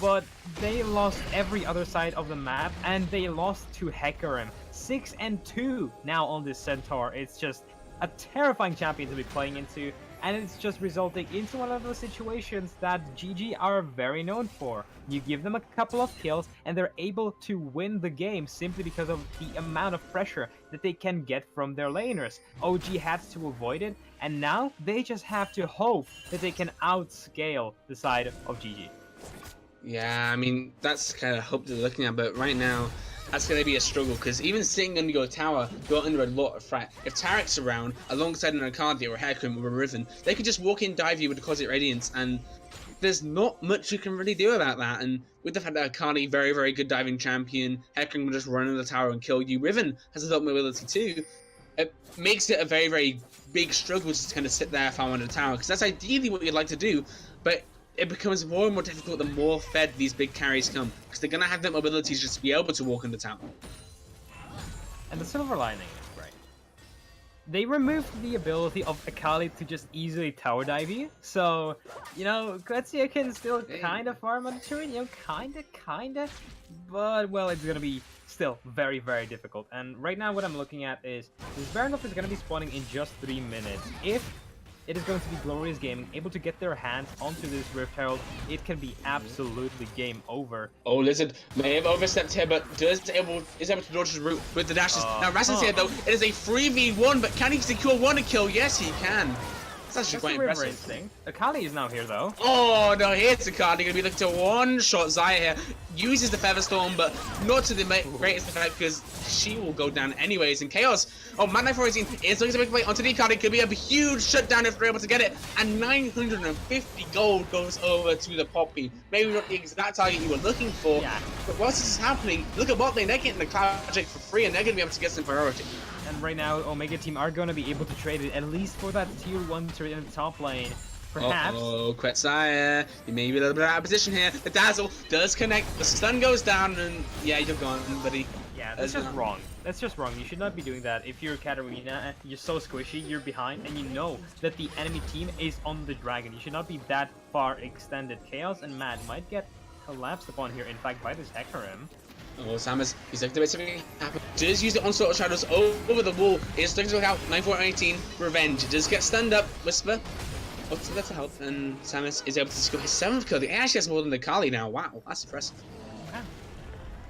But they lost every other side of the map, and they lost to Hecarim. 6-2 now on this Centaur. It's just a terrifying champion to be playing into, and it's just resulting into one of those situations that GG are very known for. You give them a couple of kills, and they're able to win the game simply because of the amount of pressure that they can get from their laners. OG had to avoid it, and now they just have to hope that they can outscale the side of GG. Yeah, I mean, that's kind of hope they're looking at, but right now, that's going to be a struggle, because even sitting under your tower, you're under a lot of threat. If Tarek's around, alongside an Arcadia or a Hecarim or a Riven, they could just walk in, dive you with the Cosmic Radiance, and there's not much you can really do about that. And with the fact that Arcadia, very, very good diving champion, Hecarim will just run in the tower and kill you. Riven has a lot of mobility too. It makes it a very, very big struggle to kind of sit there farm on the tower, because that's ideally what you'd like to do, but it becomes more and more difficult the more fed these big carries come, because they're going to have that mobility just to be able to walk in the tower. And the silver lining is great. They removed the ability of Akali to just easily tower dive you, so, you know, Grazia can still kind of farm on the turret, you know, kinda, but, well, it's gonna be still very, very difficult. And right now what I'm looking at is, this Baronov is gonna be spawning in just 3 minutes. If it is going to be Glorious Gaming able to get their hands onto this Rift Herald, it can be absolutely game over. Oh, Lizard may have overstepped here, but is able to dodge the route with the dashes. Now, Rassen's here, though. It is a 3v1, but can he secure one kill? Yes, he can. That's actually quite impressive. Akali is now here, though. Oh, no, here's Akali. Going to be looking to one-shot Xayah here. Uses the Featherstorm, but not to the greatest effect, because she will go down anyways. And Chaos, oh, Mad Knight 418 is looking to make a play onto the Akali. Could be a huge shutdown if they're able to get it. And 950 gold goes over to the Poppy. Maybe not the exact target you were looking for, but whilst this is happening, look at bot lane. They're getting the Cloud Magic for free, and they're going to be able to get some priority. And right now, Omega Team are going to be able to trade it, at least for that tier 1 turret in the top lane. Perhaps. Oh, Quetzaya, you may be a little bit out of position here. The Dazzle does connect, the stun goes down, and yeah, you're gone, buddy. Yeah, that's just wrong. That's just wrong. You should not be doing that. If you're Katarina, you're so squishy, you're behind, and you know that the enemy team is on the dragon. You should not be that far extended. Chaos and Mad might get collapsed upon here, in fact, by this Hecarim. Oh, Samus, he's like, something happen. Does use the onslaught of shadows over the wall. It's looking to look out. 9-4-18, Revenge. Does get stunned up. Whisper. Oh, so that's a help. And Samus is able to score his 7th kill. He actually has more than the Kali now. Wow, that's impressive. Yeah.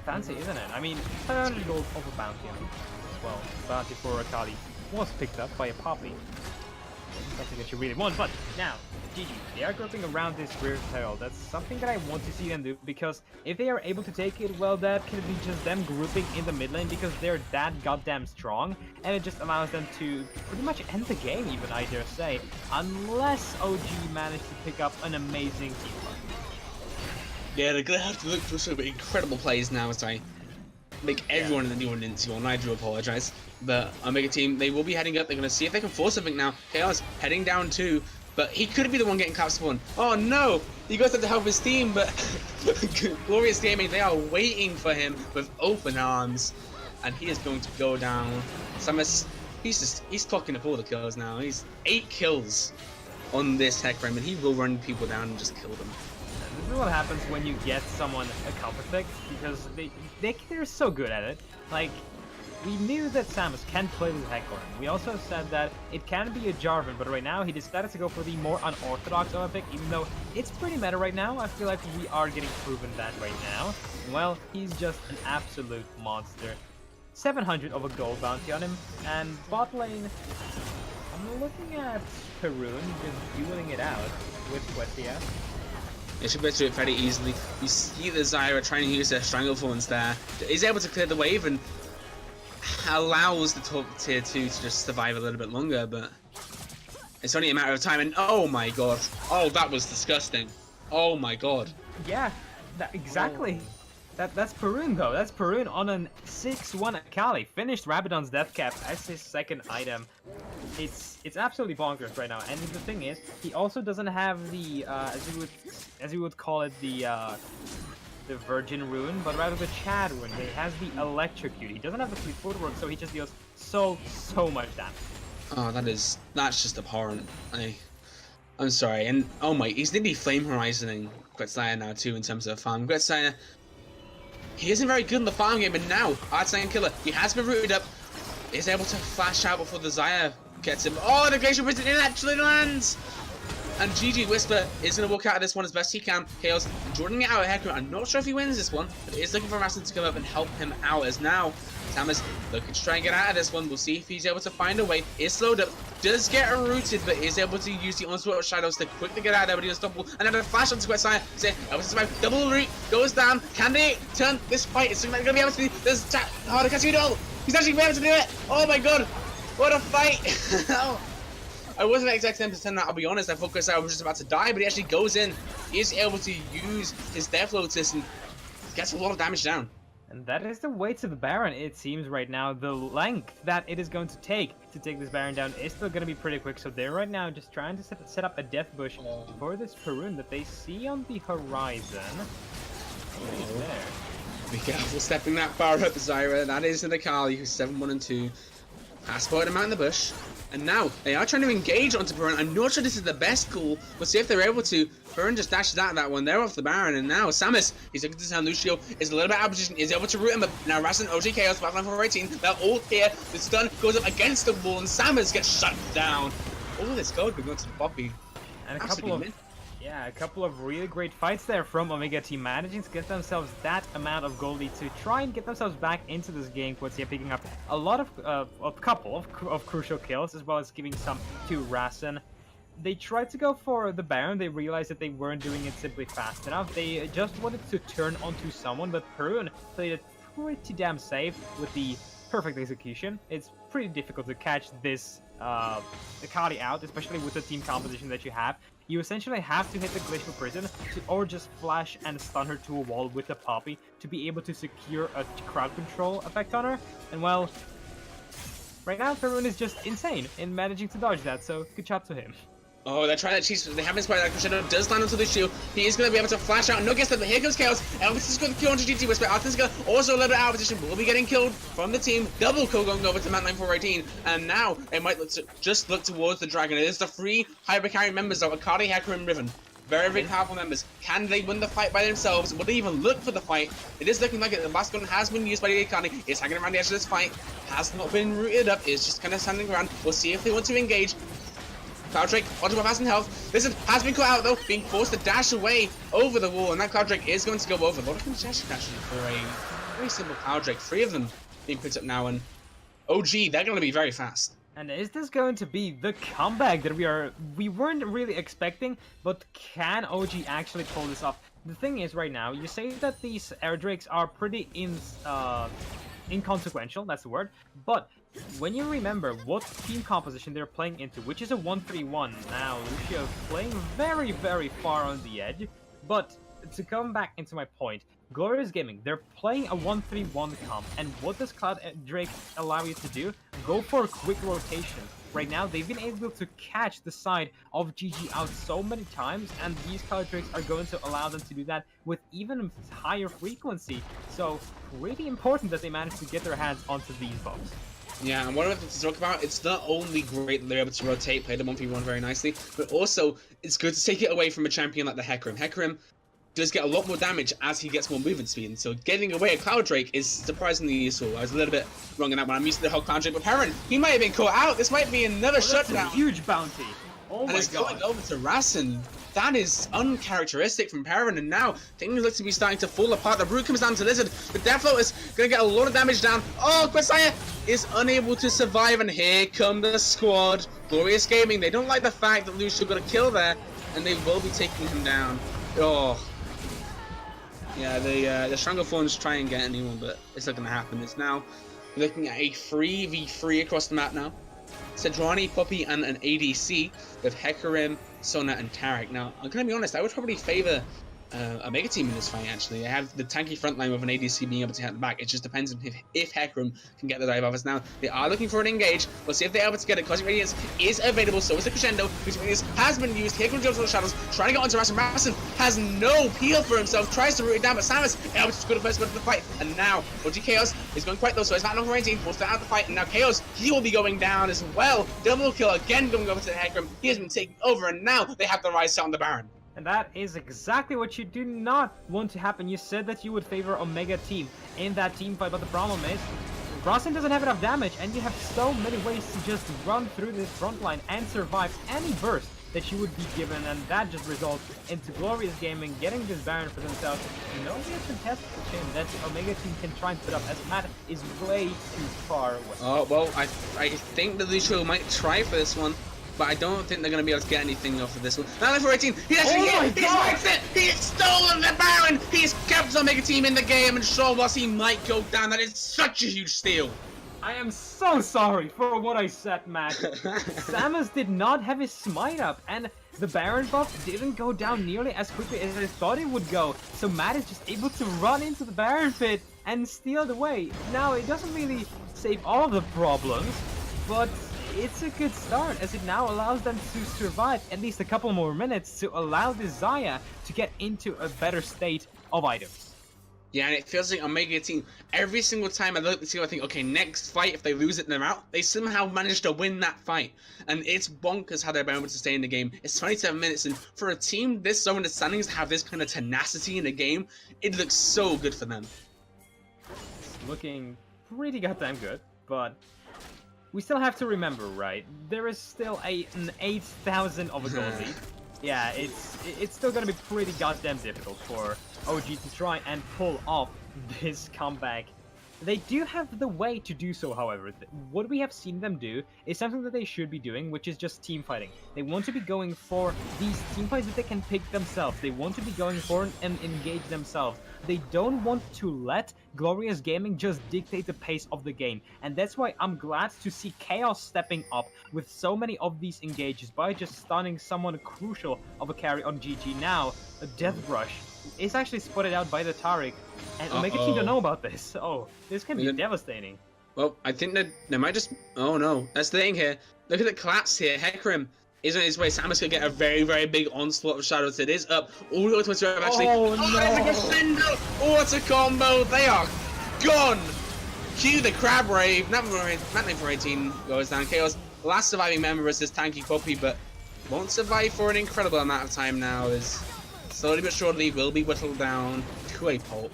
Fancy, isn't it? I mean, 500 gold of a bounty as well. Bounty for Akali was picked up by a Poppy. Something that you really want, but now, GG, they are grouping around this Rift Herald. That's something that I want to see them do, because if they are able to take it, well, that can be just them grouping in the mid lane, because they're that goddamn strong, and it just allows them to pretty much end the game, even, I dare say, unless OG managed to pick up an amazing team fight. Yeah, they're gonna have to look for some incredible plays now as I make everyone in the new one into, and I do apologize. But Omega Team, they will be heading up. They're going to see if they can force something now. Chaos heading down too, but he could be the one getting cap spawn. Oh no! He goes up to help his team, but Glorious Gaming, they are waiting for him with open arms, and he is going to go down. Samus, he's clocking up all the kills now. He's 8 kills on this Hecarim, and he will run people down and just kill them. This is what happens when you get someone a comfort pick, because they're so good at it. Like, we knew that Samus can play with Hecarim. We also said that it can be a Jarvan, but right now he decided to go for the more unorthodox of a pick, even though it's pretty meta right now. I feel like we are getting proven that right now. Well, he's just an absolute monster. 700 of a gold bounty on him, and bot lane, I'm looking at Perun just dueling it out with Questia. They should be able to do it very easily. You see the Zyra trying to use their Stranglethorns there. He's able to clear the wave and allows the top tier 2 to just survive a little bit longer, but it's only a matter of time. And oh my god. Oh, that was disgusting. Oh my god. Yeah, exactly. That's Perun though. That's Perun on a 6-1 Akali. Finished Rabadon's death cap as his second item. It's absolutely bonkers right now. And the thing is, he also doesn't have the as you would call it, the Virgin Rune, but rather the Chad Rune. He has the Electrocute. He doesn't have the Fleet Footwork, so he just deals so much damage. Oh, that's just abhorrent. I'm sorry, and oh my, he's nearly flame horizoning Quetzalcoatl now too in terms of farm. Quetzalcoatl, he isn't very good in the farm game, but now Artisan Killer, he has been rooted up, is able to flash out before the Zaya gets him. Oh, the Glacial Wizard, it actually lands! And GG Whisper is going to walk out of this one as best he can. Chaos joining it out of Hecarim. I'm not sure if he wins this one, but he is looking for Rastin to come up and help him out as now Samus looking to try and get out of this one. We'll see if he's able to find a way. Is slowed up, does get rooted, but is able to use the onslaught of shadows to quickly get out of there, but he does double. And then a flash onto Quetzalcoatl. Say, able to survive. Double root goes down. Can they turn this fight? It's going to be able to be. There's oh, the Casino. He's actually going to be able to do it. Oh my god. What a fight. I wasn't expecting him to turn that, I'll be honest. I thought Quetzalcoatl was just about to die, but he actually goes in. He is able to use his Death Lotus and gets a lot of damage down. And that is the way to the Baron, it seems right now. The length that it is going to take this Baron down is still going to be pretty quick. So they're right now just trying to set up a death bush for this Perun that they see on the horizon. Right there. Be careful stepping that far up, Zyra. That is in the Kali, who's 7-1 and 2. Has spotted him out in the bush. And now, they are trying to engage onto Perun. I'm not sure this is the best call. We'll see if they're able to. Perun just dashes out of that one. They're off the Baron. And now, Samus, he's looking to sound Lucio, is a little bit out of position. Is able to root him up. Now, Rastin, OG Chaos, Battleline for 18. They're all here. The stun goes up against the wall. And Samus gets shut down. All this gold will go to the Poppy. And a couple of really great fights there from Omega Team, managing to get themselves that amount of gold lead to try and get themselves back into this game. Quetzalcoatl picking up a lot of a couple of crucial kills, as well as giving some to Rastin. They tried to go for the Baron. They realized that they weren't doing it simply fast enough. They just wanted to turn onto someone, but Perun played it pretty damn safe with the perfect execution. It's pretty difficult to catch this Akali out, especially with the team composition that you have. You essentially have to hit the Glacial Prison or just flash and stun her to a wall with the Poppy to be able to secure a crowd control effect on her. And well, right now Perun is just insane in managing to dodge that, so good job to him. Oh, they're trying to cheese. They haven't inspired that Crescendo. Does land onto the shield. He is going to be able to flash out. No guess that, but here comes Chaos. Elvis is going to kill onto GT Whisper. Artinska also a little bit out of position. Will be getting killed from the team. Double kill going over to Mount 9418. And now they might look towards the Dragon. It is the three Hyper Carry members of Akali, Hecarim, Riven. Very, very powerful members. Can they win the fight by themselves? Will they even look for the fight? It is looking like it. The last gun has been used by the Akali. It's hanging around the edge of this fight. Has not been rooted up. It's just kind of standing around. We'll see if they want to engage. Cloud Drake, onto 1,000 health. Listen, has been caught out though, being forced to dash away over the wall, and that Cloud Drake is going to go over. A lot of congestion actually for a very simple Cloud Drake. 3 of them being picked up now, and OG, they're going to be very fast. And is this going to be the comeback that we weren't really expecting, but can OG actually pull this off? The thing is, right now, you say that these air drakes are pretty inconsequential, that's the word, but when you remember what team composition they're playing into, which is a 1-3-1, now Lucio playing very, very far on the edge, but to come back into my point, Glorious Gaming, they're playing a 1-3-1 comp, and what does Cloud Drake allow you to do? Go for a quick rotation. Right now, they've been able to catch the side of GG out so many times, and these Cloud Drakes are going to allow them to do that with even higher frequency. So, pretty important that they manage to get their hands onto these bombs. Yeah, and what I wanted to talk about, it's not only great that they're able to rotate, play the 1v1 very nicely, but also it's good to take it away from a champion like the Hecarim. Hecarim does get a lot more damage as he gets more movement speed, and so getting away a Cloud Drake is surprisingly useful. I was a little bit wrong in that one. I'm used to the whole Cloud Drake, but Perun, he might have been caught out. This might be another shutdown. That's a huge bounty. Oh and my it's god. going over to Rastin. That is uncharacteristic from Perun, and now things look to be starting to fall apart. The root comes down to Lizard. The Deathflow is going to get a lot of damage down. Oh, Quetzalcoatl is unable to survive, and here come the squad. Glorious Gaming, they don't like the fact that Lucio got a kill there, and they will be taking him down. Oh. Yeah, the Stronger Forms try and get anyone, but it's not going to happen. It's now looking at a 3v3 across the map now. Sedrani, Poppy, and an ADC with Hecarim, Sona, and Tarek. Now, I'm going to be honest, I would probably favor Omega team in this fight, actually. They have the tanky front line with an ADC being able to hit the back. It just depends on if Hecarim can get the dive off us. Now, they are looking for an engage. We'll see if they're able to get it. Cosmic Radiance is available, so is the Crescendo. Cosmic Radiance has been used. Hecarim jumps on the shadows, trying to get onto Rassen. Rassen has no peel for himself, tries to root it down, but Samus able to score the first blood of the fight. And now, OG Chaos is going quite low, so it's back number 18, forced out of the fight. And now Chaos, he will be going down as well. Double kill again going over to the Hecarim. He has been taken over, and now they have the rise on the Baron. And that is exactly what you do not want to happen. You said that you would favor Omega team in that team fight, but the problem is Rassen doesn't have enough damage, and you have so many ways to just run through this front line and survive any burst that you would be given, and that just results into Glorious Gaming getting this Baron for themselves. No real contested chain that Omega team can try and put up, as Matt is way too far away. Oh, well, I think that Lucio might try for this one, but I don't think they're going to be able to get anything off of this one. Now for 18, he's actually hit, he's wiped it, he's stolen the Baron, he's kept Omega team in the game, and Shawboss, he might go down. That is such a huge steal. I am so sorry for what I said, Matt. Samus did not have his smite up, and the Baron buff didn't go down nearly as quickly as I thought it would go. So Matt is just able to run into the Baron pit and steal it away. Now, it doesn't really save all of the problems, but it's a good start, as it now allows them to survive at least a couple more minutes to allow the Xayah to get into a better state of items. Yeah, and it feels like Omega team, every single time I look at the team, I think, okay, next fight, if they lose it and they're out, they somehow manage to win that fight. And it's bonkers how they're able to stay in the game. It's 27 minutes, and for a team this low in the standings to have this kind of tenacity in the game, it looks so good for them. It's looking pretty goddamn good, but we still have to remember, right? There is still an 8,000 of a goal lead. Yeah, it's still gonna be pretty goddamn difficult for OG to try and pull off this comeback. They do have the way to do so, however. What we have seen them do is something that they should be doing, which is just team fighting. They want to be going for these team fights that they can pick themselves. They want to be going for and engage themselves. They don't want to let Glorious Gaming just dictate the pace of the game. And that's why I'm glad to see Chaos stepping up with so many of these engages by just stunning someone crucial of a carry on GG. Now, a Death Brush is actually spotted out by the Taric. And Omega Team don't know about this. Oh, this can be devastating. Well, I think that they might just... Oh no, that's the thing here. Look at the collapse here. Hecarim is on his way. Samus gonna get a very, very big onslaught of shadows. It is up all the way to its rev, actually. Oh no! There's a crescendo! Oh, what a combo! They are gone! Cue the crab rave. Not for 18 goes down. Chaos, last surviving member is this tanky puppy, but won't survive for an incredible amount of time now. Is slowly but surely will be whittled down to a pulp.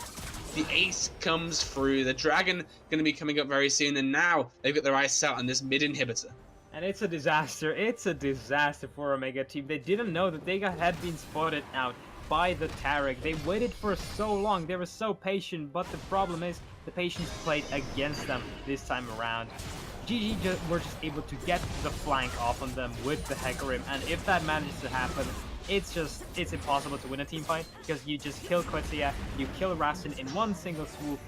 The ace comes through. The dragon going to be coming up very soon, and now they've got their eyes set on this mid inhibitor. And it's a disaster. It's a disaster for Omega Team. They didn't know that they had been spotted out by the Taric. They waited for so long. They were so patient, but the problem is the patience played against them this time around. GG were just able to get the flank off on them with the Hecarim, and if that manages to happen, it's impossible to win a team fight, because you just kill Quetzia, you kill Rassen in one single swoop,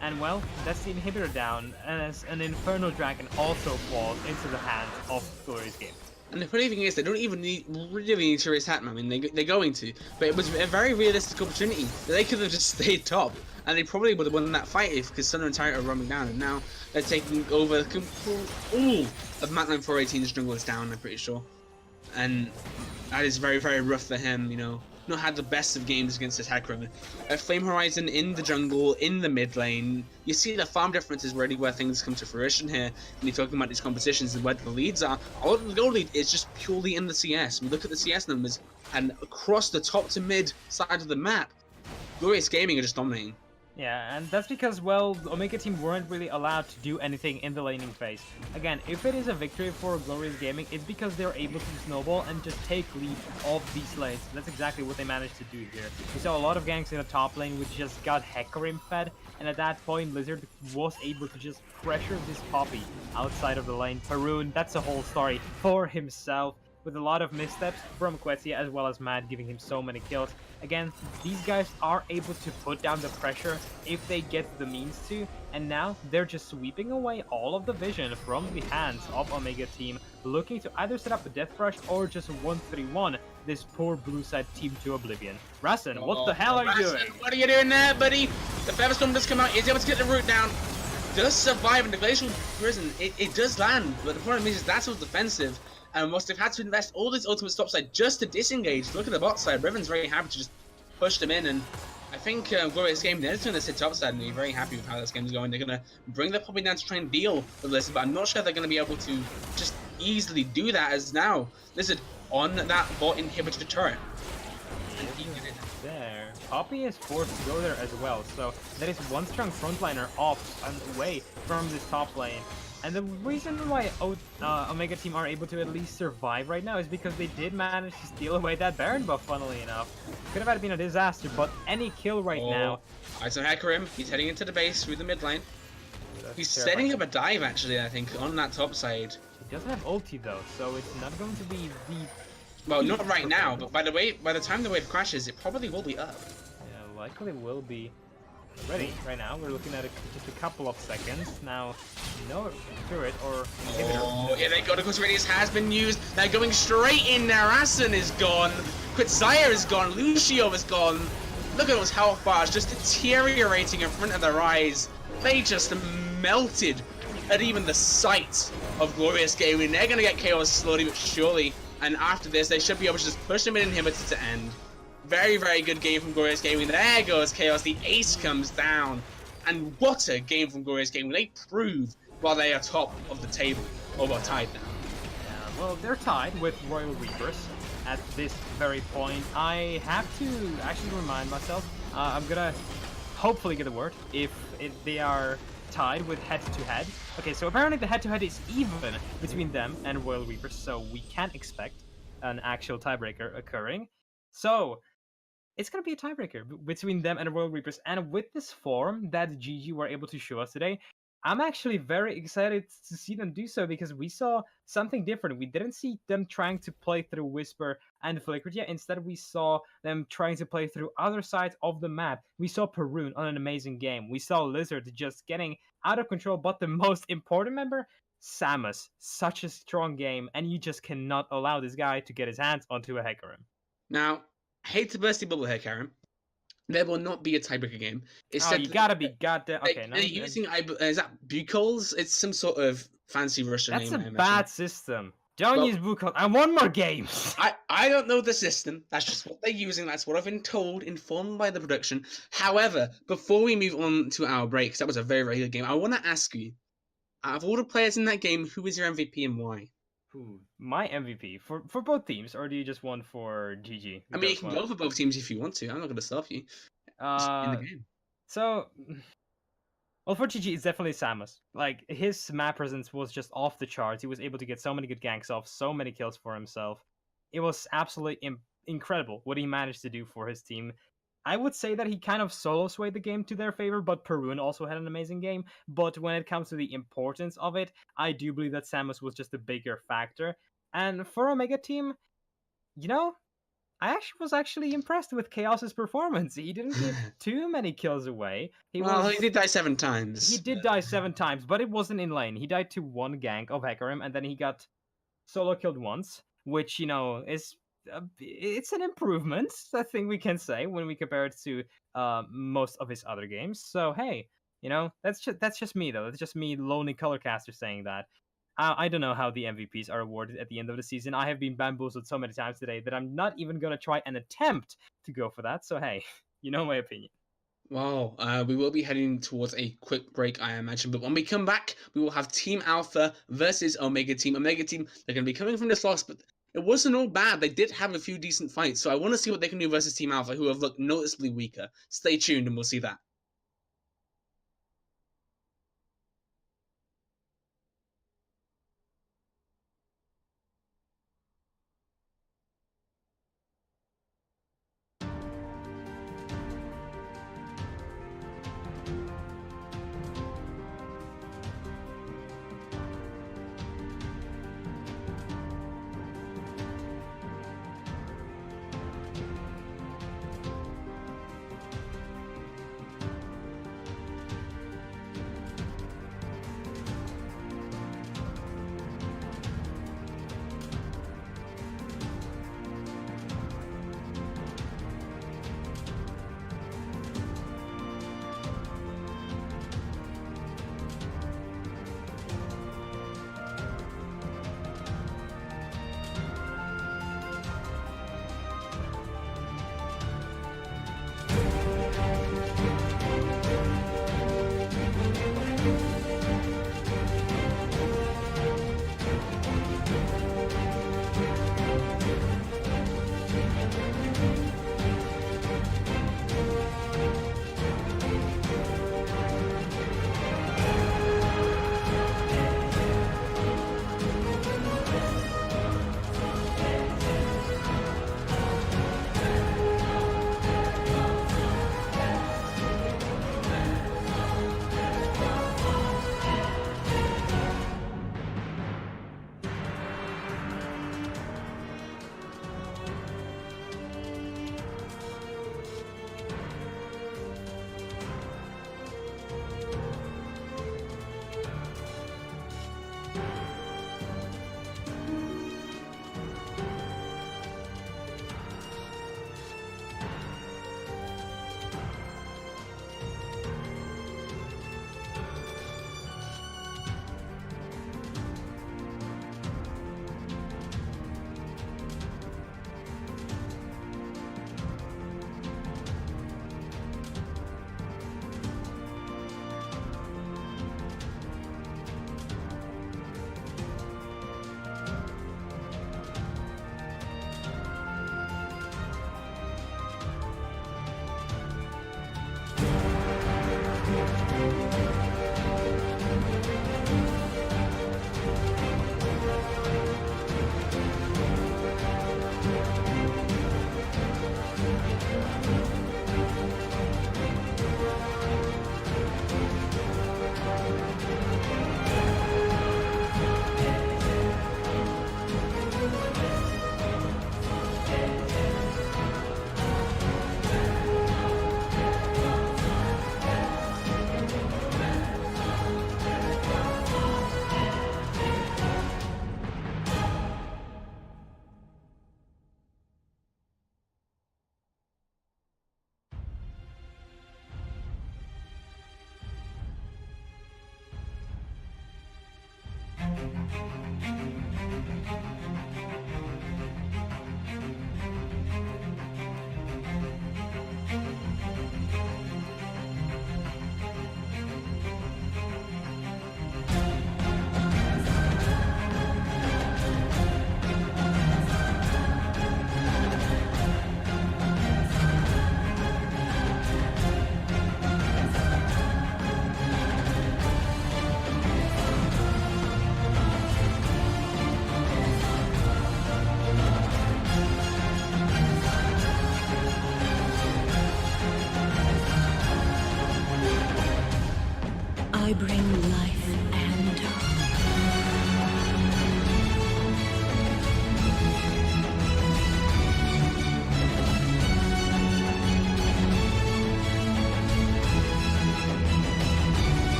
and well, that's the inhibitor down, as an Inferno Dragon also falls into the hands of Glorious Game. And the funny thing is, they don't even really need to raise Hatman. I mean, they're going to, but it was a very realistic opportunity. They could have just stayed top, and they probably would have won that fight if, because Thunder and Tyrant are roaming down, and now they're taking over all of Matline 418's jungle is down, I'm pretty sure. And that is very, very rough for him, you know. Not had the best of games against this Hecarim. Flame Horizon in the jungle, in the mid lane. You see the farm difference is really where things come to fruition here. When you're talking about these competitions and where the leads are. A lot of the goal lead is just purely in the CS. We look at the CS numbers, and across the top to mid side of the map, Glorious Gaming are just dominating. Yeah, and that's because, well, the Omega Team weren't really allowed to do anything in the laning phase. Again, if it is a victory for Glorious Gaming, it's because they're able to snowball and just take lead of these lanes. That's exactly what they managed to do here. We saw a lot of ganks in the top lane which just got Hecarim fed, and at that point Lizard was able to just pressure this Poppy outside of the lane. Parun, that's a whole story for himself, with a lot of missteps from Quetzia as well as Mad giving him so many kills. Again, these guys are able to put down the pressure if they get the means to, and now they're just sweeping away all of the vision from the hands of Omega Team, looking to either set up a Death Rush or just 1-3-1 this poor blue side team to oblivion. Rasen, what the Oh, hell are you Rasen, doing? what are you doing there, buddy? The Featherstorm does come out. He's able to get the root down. Does survive in the Glacial Prison. It does land, but the problem is that's all defensive. And must have had to invest all this ultimate stop side just to disengage. Look at the bot side. Riven's very happy to just push them in, and I think Glorious Game, they're just going to sit top side and be very happy with how this game's going. They're going to bring the Poppy down to try and deal with Lizard, but I'm not sure they're going to be able to just easily do that, as now Lizard on that bot inhibitor turret. There. Poppy is forced to go there as well, so that is one strong frontliner off and away from this top lane. And the reason why Omega Team are able to at least survive right now is because they did manage to steal away that Baron buff, funnily enough. Could have been a disaster, but any kill right now... Alright, so Hecarim, he's heading into the base through the mid lane. He's setting up a dive, actually, I think, on that top side. He doesn't have ulti, though, so it's not going to be the... Well, not right now, but by the time the wave crashes, it probably will be up. Yeah, likely will be ready right now. We're looking at just a couple of seconds. Now, no turret or inhibitor. Oh, yeah, they got to go Radius has been used. They're going straight in there. Assen is gone. Quitsire is gone. Lucio is gone. Look at those health bars just deteriorating in front of their eyes. They just melted at even the sight of Glorious Gaming. They're going to get KO'd slowly but surely. And after this, they should be able to just push them in inhibitor to end. Very, very good game from Glorious Gaming. There goes Chaos. The ace comes down. And what a game from Glorious Gaming. They prove while they are top of the table. Or well, tied now. Yeah, well, they're tied with Royal Reapers at this very point. I have to actually remind myself. I'm gonna hopefully get a word if they are tied with head-to-head. Okay, so apparently the head-to-head is even between them and Royal Reapers, so we can't expect an actual tiebreaker occurring. So it's gonna be a tiebreaker between them and Royal Reapers, and with this form that GG were able to show us today, I'm actually very excited to see them do so, because we saw something different. We didn't see them trying to play through Whisper and Flickered yet. Instead, we saw them trying to play through other sides of the map. We saw Perun on an amazing game. We saw Lizard just getting out of control, but the most important member, Samus. Such a strong game, and you just cannot allow this guy to get his hands onto a Hecarim. Now, I hate to burst your bubble here, Karen. There will not be a tiebreaker game. It's you gotta be goddamn. Okay, they're using is that Buchholz? It's some sort of fancy Russian name. That's a bad system. Don't use Buchholz. I want more games. I don't know the system. That's just what they're using. That's what I've been told, informed by the production. However, before we move on to our breaks, that was a very, very good game. I want to ask you, out of all the players in that game, who is your MVP and why? My MVP for both teams, or do you just want for GG? I mean, you can go for both teams if you want to. I'm not going to stop you. In the game. So, well, for GG, it's definitely Samus. Like, his map presence was just off the charts. He was able to get so many good ganks off, so many kills for himself. It was absolutely incredible what he managed to do for his team. I would say that he kind of solo swayed the game to their favor, but Perun also had an amazing game. But when it comes to the importance of it, I do believe that Samus was just a bigger factor. And for Omega Team, you know, I was actually impressed with Chaos's performance. He didn't give too many kills away. He did die 7 times. He did die 7 times, but it wasn't in lane. He died to 1 gank of Hecarim, and then he got solo killed once, which, you know, is... it's an improvement, I think we can say, when we compare it to most of his other games. So hey, you know, that's just me though. That's just me, lonely colorcaster, saying that. I don't know how the MVPs are awarded at the end of the season. I have been bamboozled so many times today that I'm not even gonna try an attempt to go for that. So hey, you know my opinion. Wow, we will be heading towards a quick break, I imagine. But when we come back, we will have Team Alpha versus Omega Team. Omega Team, they're going to be coming from this loss, but it wasn't all bad. They did have a few decent fights. So I want to see what they can do versus Team Alpha, who have looked noticeably weaker. Stay tuned and we'll see that.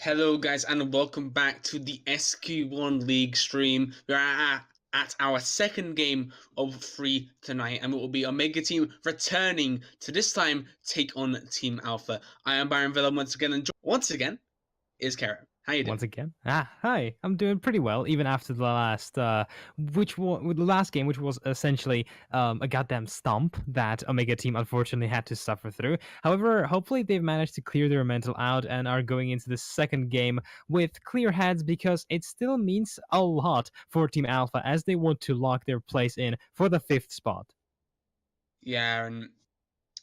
Hello, guys, and welcome back to the SQ1 League stream. We're at our second game of three tonight, and it will be Omega Team returning to this time take on Team Alpha. I am Byron Villa once again, and once again is Karen. How you Once doing? again. Hi. I'm doing pretty well, even after the last, with the last game, which was essentially a goddamn stomp that Omega Team unfortunately had to suffer through. However, hopefully they've managed to clear their mental out and are going into the second game with clear heads because it still means a lot for Team Alpha as they want to lock their place in for the fifth spot. Yeah, and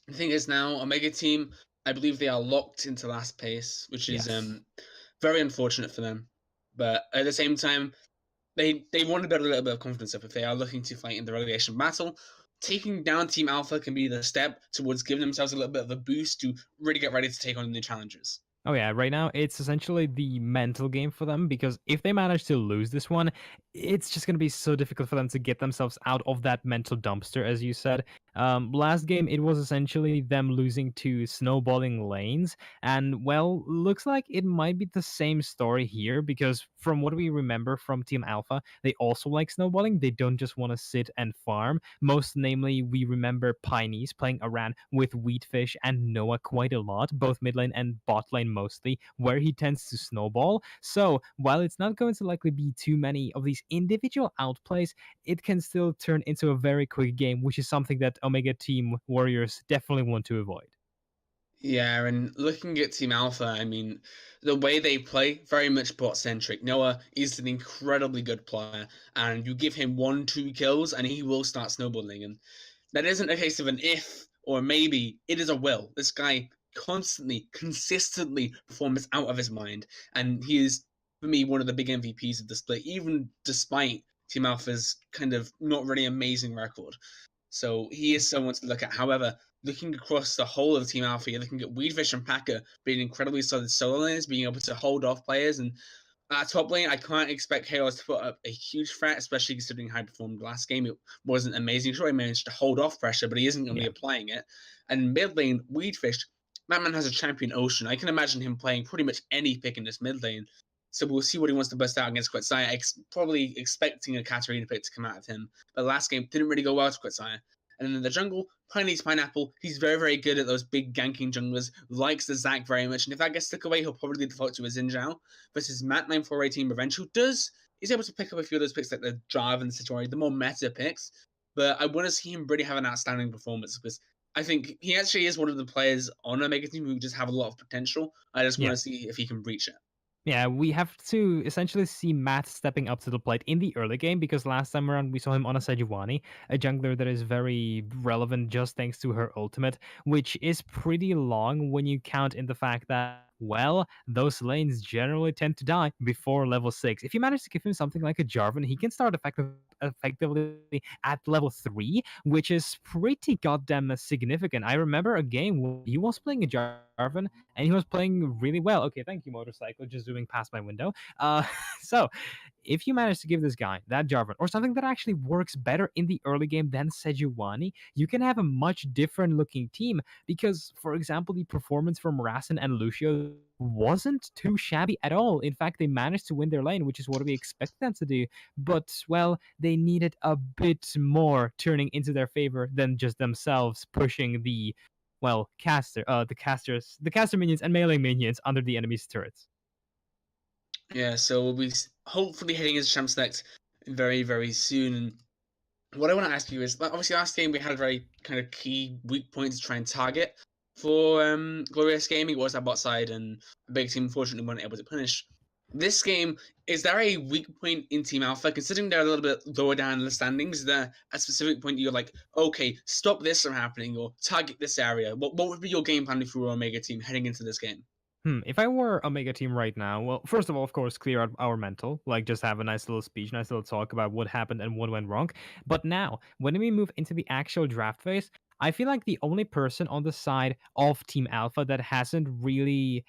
the thing is now Omega Team, I believe they are locked into last place, which is Yes. very unfortunate for them. But at the same time, they want to build a little bit of confidence up if they are looking to fight in the relegation battle. Taking down Team Alpha can be the step towards giving themselves a little bit of a boost to really get ready to take on new challenges. Oh yeah, right now it's essentially the mental game for them because if they manage to lose this one, it's just going to be so difficult for them to get themselves out of that mental dumpster, as you said. Last game it was essentially them losing to snowballing lanes, and well, looks like it might be the same story here because from what we remember from Team Alpha, they also like snowballing. They don't just want to sit and farm. Most namely, we remember Pineys playing around with Wheatfish and Noah quite a lot, both mid lane and bot lane mostly, where he tends to snowball. So while it's not going to likely be too many of these individual outplays, it can still turn into a very quick game, which is something that Omega Team Warriors definitely want to avoid. Yeah, and looking at Team Alpha, I mean, the way they play, very much bot centric. Noah is an incredibly good player, and you give him 1, 2 kills, and he will start snowballing. And that isn't a case of an if or maybe, it is a will. This guy constantly, consistently performs out of his mind, and he is, for me, one of the big MVPs of the split, even despite Team Alpha's kind of not really amazing record. So he is someone to look at. However, looking across the whole of Team Alpha, you're looking at Weedfish and Packer being incredibly solid solo lanes, being able to hold off players. And at top lane, I can't expect Chaos to put up a huge threat, especially considering how he performed last game. It wasn't amazing. Sure, he managed to hold off pressure, but he isn't going to be Yeah. applying it. And mid lane, Weedfish, that man has a champion Ocean. I can imagine him playing pretty much any pick in this mid lane. So we'll see what he wants to bust out against Quetzaya. Probably expecting a Katarina pick to come out of him. But last game didn't really go well to Quetzaya. And then in the jungle, Piney's Pineapple. He's very, very good at those big ganking junglers. Likes the Zac very much. And if that gets stuck away, he'll probably default to a Xin Zhao. Versus Matt 9418 Revenge, who is able to pick up a few of those picks like the Jarvan and Satori, the more meta picks. But I want to see him really have an outstanding performance because I think he actually is one of the players on Omega Team who just have a lot of potential. I just want Yeah. to see if he can reach it. Yeah, we have to essentially see Matt stepping up to the plate in the early game because last time around we saw him on a Sejuani, a jungler that is very relevant just thanks to her ultimate, which is pretty long when you count in the fact that, well, those lanes generally tend to die before level 6. If you manage to give him something like a Jarvan, he can start effectively at level 3, which is pretty goddamn significant. I remember a game where he was playing a Jarvan and he was playing really well. Okay, thank you, motorcycle, just zooming past my window. So if you manage to give this guy that Jarvan or something that actually works better in the early game than Sejuani, you can have a much different looking team because, for example, the performance from Rasen and Lucio wasn't too shabby at all. In fact, they managed to win their lane, which is what we expect them to do. But, well, they needed a bit more turning into their favor than just themselves pushing the the caster minions and melee minions under the enemy's turrets. Yeah, so we'll be hopefully hitting his champ select very, very soon. And what I want to ask you is, obviously last game we had a very kind of key weak point to try and target for Glorious Gaming. It was our bot side, and a big team unfortunately weren't able to punish. This game, is there a weak point in Team Alpha? Considering they're a little bit lower down in the standings, is there a specific point you're like, okay, stop this from happening, or target this area? What would be your game plan if you were Omega Team heading into this game? If I were Omega Team right now, well, first of all, of course, clear out our mental, like just have a nice little speech, nice little talk about what happened and what went wrong. But now, when we move into the actual draft phase, I feel like the only person on the side of Team Alpha that hasn't really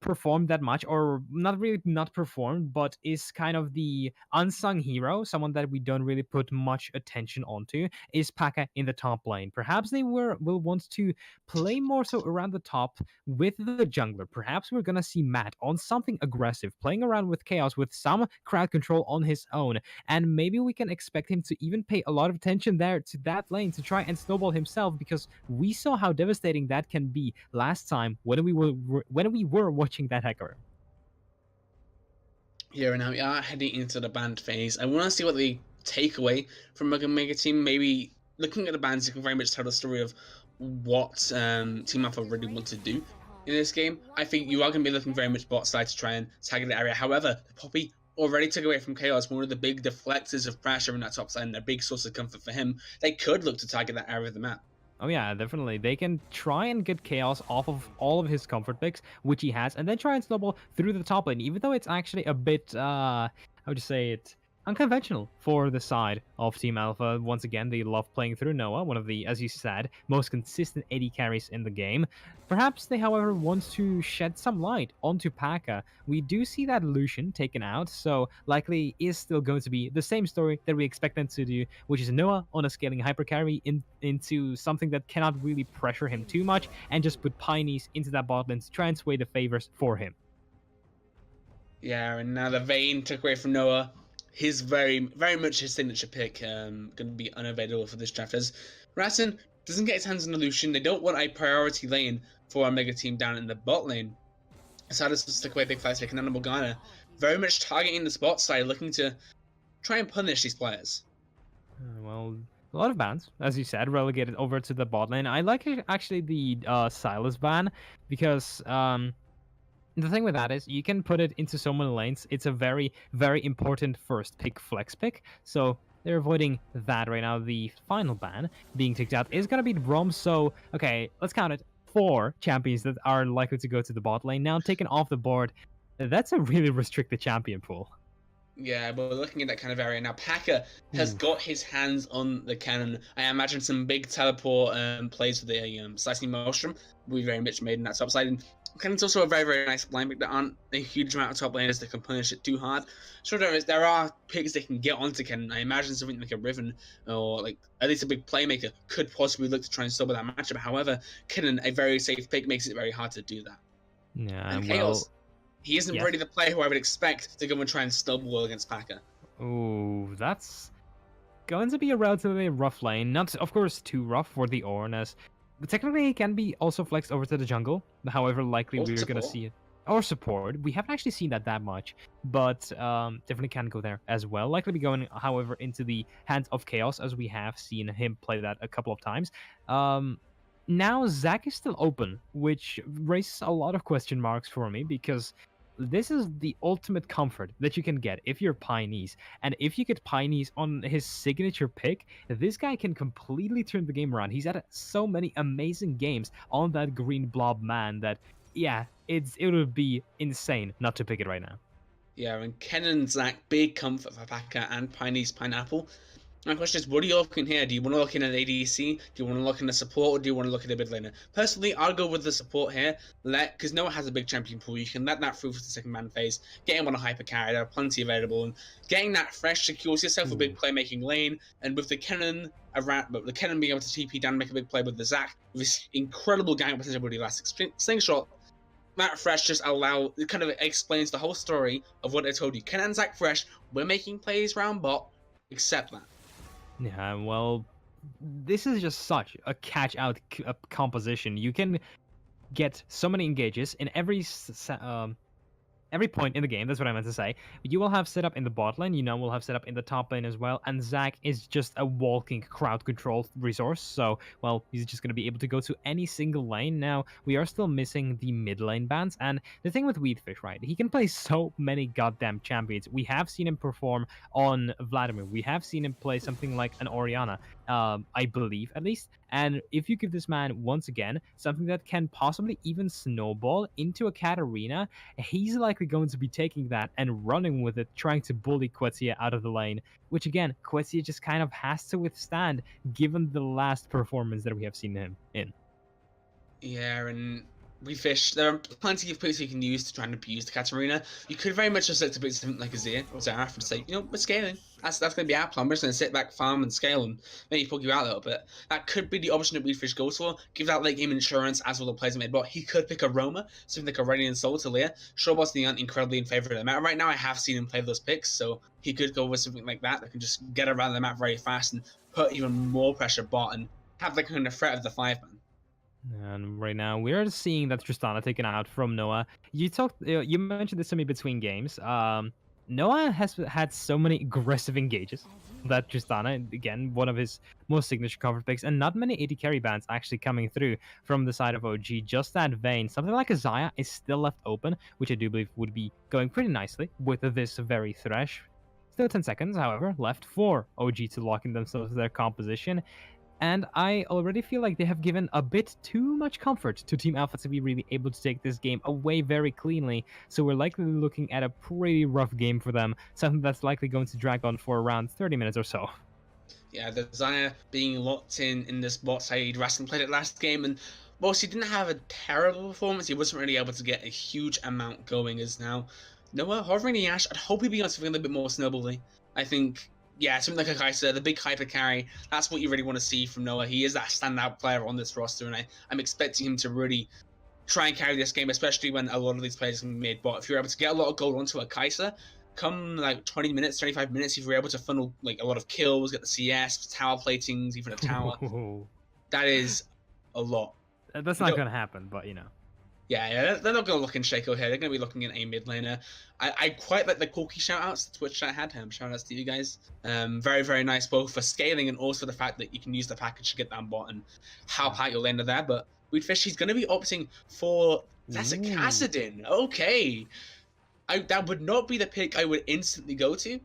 performed that much, or not really not performed, but is kind of the unsung hero, someone that we don't really put much attention onto, is Paka in the top lane. Perhaps they will want to play more so around the top with the jungler. Perhaps we're gonna see Matt on something aggressive, playing around with chaos with some crowd control on his own, and maybe we can expect him to even pay a lot of attention there to that lane to try and snowball himself, because we saw how devastating that can be last time when we were watching that hacker. Yeah, and now we are heading into the band phase. I want to see what they take away from Mega Team. Maybe looking at the bands, you can very much tell the story of what Team Alpha really want to do in this game. I think you are going to be looking very much bot side to try and target the area. However, the Poppy already took away from Chaos one of the big deflectors of pressure in that top side and a big source of comfort for him. They could look to target that area of the map. Oh yeah, definitely. They can try and get Chaos off of all of his comfort picks, which he has, and then try and snowball through the top lane, even though it's actually a bit, how would you say it, unconventional for the side of Team Alpha. Once again, they love playing through Noah, one of the, as you said, most consistent AD carries in the game. Perhaps they, however, want to shed some light onto Paka. We do see that Lucian taken out, so likely is still going to be the same story that we expect them to do, which is Noah on a scaling hyper carry into something that cannot really pressure him too much, and just put Pineys into that bot lane to try and sway the favors for him. Yeah, and now the Vayne took away from Noah. His very much his signature pick, going to be unavailable for this draft, as Ratten doesn't get his hands on the Lucian. They don't want a priority lane for our Mega Team down in the bot lane. Seadogs will stick away big flash pick, and Nana Morgana very much targeting the spot side, looking to try and punish these players. Well, a lot of bans, as you said, relegated over to the bot lane. I like actually the Silas ban, because the thing with that is you can put it into so many lanes. It's a very, very important first pick flex pick. So they're avoiding that right now. The final ban being kicked out is going to be Rom. So, okay, let's count it. 4 champions that are likely to go to the bot lane now taken off the board. That's a really restricted champion pool. Yeah, but looking at that kind of area now, Paka has got his hands on the cannon. I imagine some big teleport plays with the slicing motion will be very much made in that top side. And Cannon's also a very, very nice blind pick. There aren't a huge amount of top laners that can punish it too hard. Sure, there are picks that can get onto Cannon. I imagine something like a Riven or like at least a big playmaker could possibly look to try and stop that matchup. However, Cannon, a very safe pick, makes it very hard to do that. Yeah, and Chaos, he isn't yes. really the player who I would expect to go and try and snowball against Paka. Oh, that's going to be a relatively rough lane. Not, of course, too rough for the Ornn, as technically it can be also flexed over to the jungle. However, likely we're going to see it. Or support. We haven't actually seen that much, but definitely can go there as well. Likely be going, however, into the hands of Chaos, as we have seen him play that a couple of times. Now Zac is still open, which raises a lot of question marks for me, because this is the ultimate comfort that you can get if you're Pineys. And if you get Pineys on his signature pick, this guy can completely turn the game around. He's had so many amazing games on that green blob man that, yeah, it would be insane not to pick it right now. Yeah, and Ken and Zac, big comfort for Paka and Pineys Pineapple. My question is, what are you looking here? Do you want to look in an ADC? Do you want to look in a support? Or do you want to look at a mid laner? Personally, I'll go with the support here. Because Noah has a big champion pool. You can let that through for the second man phase. Get him on a hyper carry. There are plenty available. And getting that fresh secures yourself a big playmaking lane. And with the Kennen around, but the Kennen being able to TP down and make a big play with the Zac, with this incredible gang potential with the elastic slingshot, that Fresh just it kind of explains the whole story of what I told you. Ken and Zac Fresh, we're making plays round bot. Accept that. Yeah, well, this is just such a catch-out composition. You can get so many engages in every point in the game. That's what I meant to say. You will have set up in the bot lane. We'll have set up in the top lane as well. And Zac is just a walking crowd control resource. So, well, he's just going to be able to go to any single lane. Now, we are still missing the mid lane bans. And the thing with Weedfish, right? He can play so many goddamn champions. We have seen him perform on Vladimir. We have seen him play something like an Orianna, I believe, at least. And if you give this man, once again, something that can possibly even snowball into a Katarina, he's likely going to be taking that and running with it, trying to bully Quetzia out of the lane, which again, Quetzia just kind of has to withstand, given the last performance that we have seen him in. Yeah, and We fish. There are plenty of picks you can use to try and abuse the Katarina. You could very much just look to pick something like a Zia or Zaraf and say, we're scaling. That's going to be our plan. We're just going to sit back, farm, and scale, and maybe poke you out a little bit. That could be the option that Weedfish goes for. Give that late game insurance as well the players made. But he could pick a Roma, something like a Radiant Soul to Leah. Showbots the aren't incredibly in favor of the meta right now. I have seen him play those picks, so he could go with something like that can just get around the map very fast and put even more pressure bot and have the kind of threat of the 5-man. And right now we're seeing that Tristana taken out from Noah. You mentioned this to me between games. Noah has had so many aggressive engages that Tristana, again, one of his most signature cover picks, and not many AD carry bans actually coming through from the side of OG. Just that vein, something like a Xayah is still left open, which I do believe would be going pretty nicely with this very Thresh. Still 10 seconds, however, left for OG to lock in themselves their composition. And I already feel like they have given a bit too much comfort to Team Alpha to be really able to take this game away very cleanly. So we're likely looking at a pretty rough game for them, something that's likely going to drag on for around 30 minutes or so. Yeah, the Xayah being locked in this bot side, Rastin played it last game, and whilst he didn't have a terrible performance, he wasn't really able to get a huge amount going as now. Noah, hovering the Ash, I'd hope he'd be on something a little bit more snowbally. I think, yeah, something like a Kaiser, the big hyper carry, that's what you really want to see from Noah. He is that standout player on this roster, and I'm expecting him to really try and carry this game, especially when a lot of these players can be made bot. If you're able to get a lot of gold onto a Kaiser, come like 20 minutes, 25 minutes, if you're able to funnel like a lot of kills, get the CS, tower platings, even a tower, that is a lot. That's not going to happen, but Yeah, they're not going to look in Shaco here. They're going to be looking in a mid laner. I quite like the Corky shoutouts the Twitch chat had. Shoutouts to you guys. Very, very nice, both for scaling and also the fact that you can use the package to get down bot and how high your laner there. But Weedfish, he's going to be opting for that's a Kassadin. Okay. That would not be the pick I would instantly go to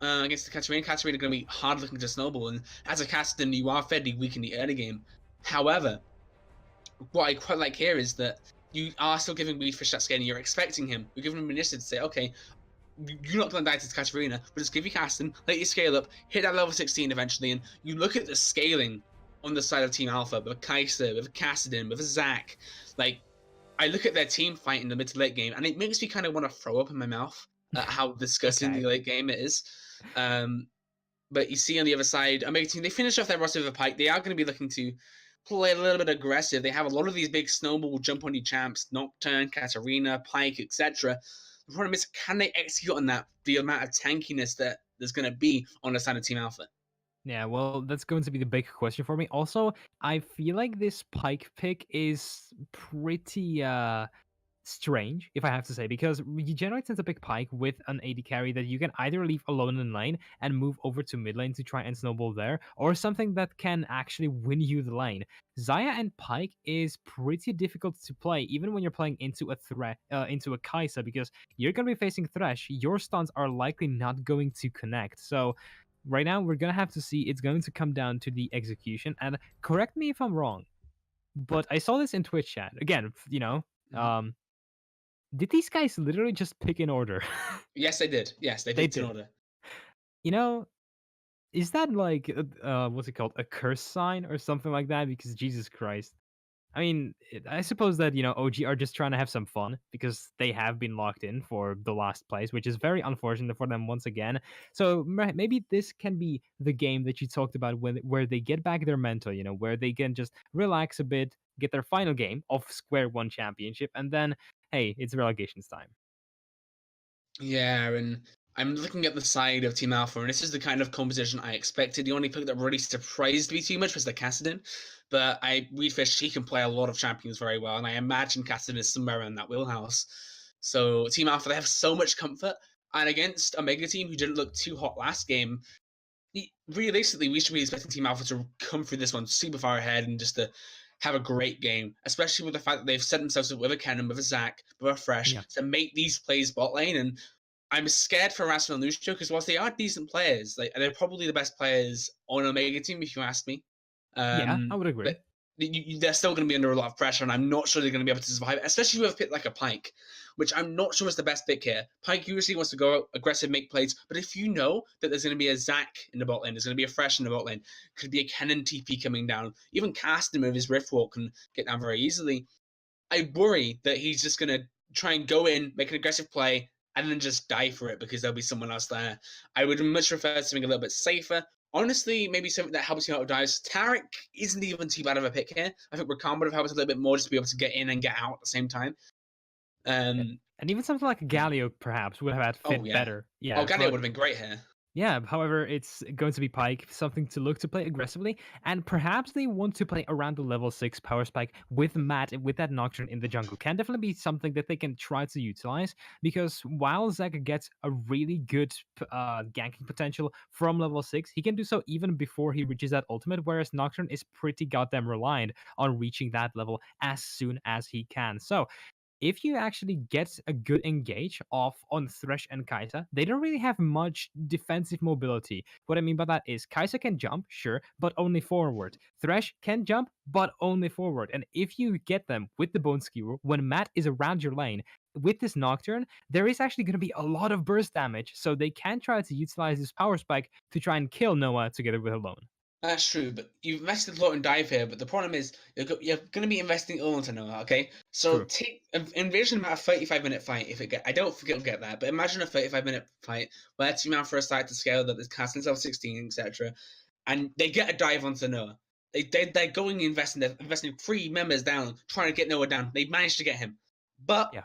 against the Katarina. Katarina going to be hard looking to snowball, and as a Kassadin, you are fairly weak in the early game. However, what I quite like here is that you are still giving Weedfish that scaling. You're expecting him. You're giving him an initiative to say, okay, you're not going to die to Katarina, but just give you Kassadin, let you scale up, hit that level 16 eventually, and you look at the scaling on the side of Team Alpha with a Kaiser, with a Kassadin, with a Zac. Like, I look at their team fight in the mid to late game, and it makes me kind of want to throw up in my mouth at how disgusting the late game it is. But you see on the other side, Omega Team, they finish off their roster with a Pike. They are going to be looking to play a little bit aggressive. They have a lot of these big snowball jump on you champs, Nocturne, Katarina, Pike, etc. The problem is, can they execute on that, the amount of tankiness that there's going to be on the side of Team Alpha? Yeah, well, that's going to be the big question for me. Also, I feel like this Pike pick is pretty strange, if I have to say, because you generally tend to pick Pike with an AD carry that you can either leave alone in lane and move over to mid lane to try and snowball there, or something that can actually win you the lane. Xayah and Pike is pretty difficult to play, even when you're playing into a Kai'Sa, because you're going to be facing Thresh. Your stuns are likely not going to connect. So right now, we're going to have to see. It's going to come down to the execution. And correct me if I'm wrong, but I saw this in Twitch chat. Again, did these guys literally just pick in order? Yes, they did. Yes, they picked in order. Is that like, what's it called? A curse sign or something like that? Because Jesus Christ. I mean, I suppose that, OG are just trying to have some fun because they have been locked in for the last place, which is very unfortunate for them once again. So maybe this can be the game that you talked about where they get back their mental, where they can just relax a bit, get their final game of Square One Championship, and then, hey, it's relegations time. Yeah, and I'm looking at the side of Team Alpha, and this is the kind of composition I expected. The only pick that really surprised me too much was the Kassadin, but Weedfish, he can play a lot of champions very well, and I imagine Kassadin is somewhere in that wheelhouse. So Team Alpha, they have so much comfort, and against a Mega Team who didn't look too hot last game, realistically, we should be expecting Team Alpha to come through this one super far ahead and just to have a great game, especially with the fact that they've set themselves up with a Cannon, with a Zac, with a Fresh, to make these plays bot lane. And I'm scared for Rasmus and Lucio because whilst they are decent players, they're probably the best players on Omega Team, if you ask me. Yeah, I would agree. But they're still going to be under a lot of pressure, and I'm not sure they're going to be able to survive, especially with a pick like a Pike, which I'm not sure is the best pick here. Pike usually wants to go out aggressive, make plays, but if you know that there's going to be a Zac in the bot lane, there's going to be a Fresh in the bot lane, could be a Cannon TP coming down, even Casting with his Riftwalk can get down very easily. I worry that he's just gonna try and go in, make an aggressive play, and then just die for it because there'll be someone else there. I would much prefer something a little bit safer. Honestly, maybe something that helps you out of dives. Tarek isn't even too bad of a pick here. I think Rakan would have helped us a little bit more just to be able to get in and get out at the same time. Yeah. And even something like Galio perhaps would have had Oh fit yeah. better. Oh, Yeah, Galio but would have been great here. yeah, however, it's going to be Pike, something to look to play aggressively, and perhaps they want to play around the level 6 power spike with Matt, with that Nocturne in the jungle. Can definitely be something that they can try to utilize, because while Zach gets a really good ganking potential from level 6, he can do so even before he reaches that ultimate, whereas Nocturne is pretty goddamn reliant on reaching that level as soon as he can. So if you actually get a good engage off on Thresh and Kai'Sa, they don't really have much defensive mobility. What I mean by that is Kai'Sa can jump, sure, but only forward. Thresh can jump, but only forward. And if you get them with the Bone Skewer, when Matt is around your lane, with this Nocturne, there is actually going to be a lot of burst damage, so they can try to utilize this power spike to try and kill Noah together with Alone. That's true, but you've invested a lot in dive here. But the problem is you're going to be investing all into Noah. Okay, so True. take envision about a 35-minute fight. If it get, I don't think it'll get that, but imagine a 35-minute fight where Team Alpha start to scale that there's casting level 16, etc., and they get a dive onto Noah. They're going investing 3 members down, trying to get Noah down. They managed to get him, but Yeah.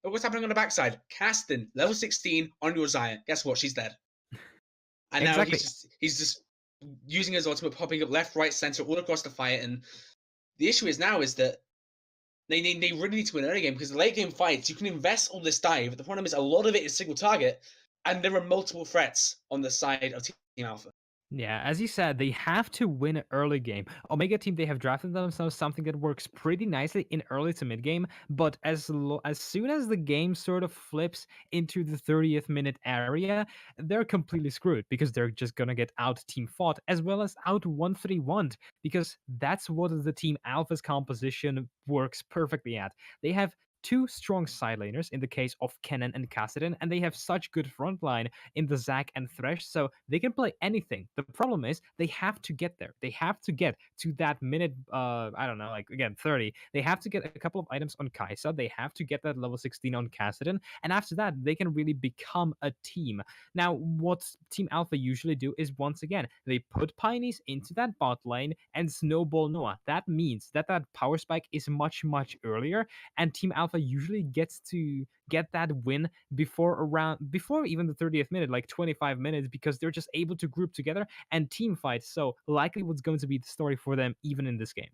what's happening on the backside? Casting level 16 on your Xayah. Guess what? She's dead. And now Exactly. he's just using his ultimate, popping up left, right, center, all across the fight. And the issue is now is that they really need to win early game, because the late game fights you can invest all this dive. But the problem is a lot of it is single target, and there are multiple threats on the side of Team Alpha. Yeah, as you said, they have to win early game. Omega Team, they have drafted themselves something that works pretty nicely in early to mid game, but as soon as the game sort of flips into the 30th minute area, they're completely screwed, because they're just gonna get out team fought as well as out 1-3-1, because that's what the Team Alpha's composition works perfectly at. They have two strong side laners in the case of Kennen and Kassadin, and they have such good front line in the Zac and Thresh, so they can play anything. The problem is they have to get there. They have to get to that minute, I don't know, like again, 30. They have to get a couple of items on Kai'Sa. They have to get that level 16 on Kassadin, and after that, they can really become a team. Now, what Team Alpha usually do is, once again, they put Pineys into that bot lane and snowball Noah. That means that power spike is much, much earlier, and Team Alpha usually gets to get that win before even the 30th minute, like 25 minutes, because they're just able to group together and team fight. So likely what's going to be the story for them even in this game.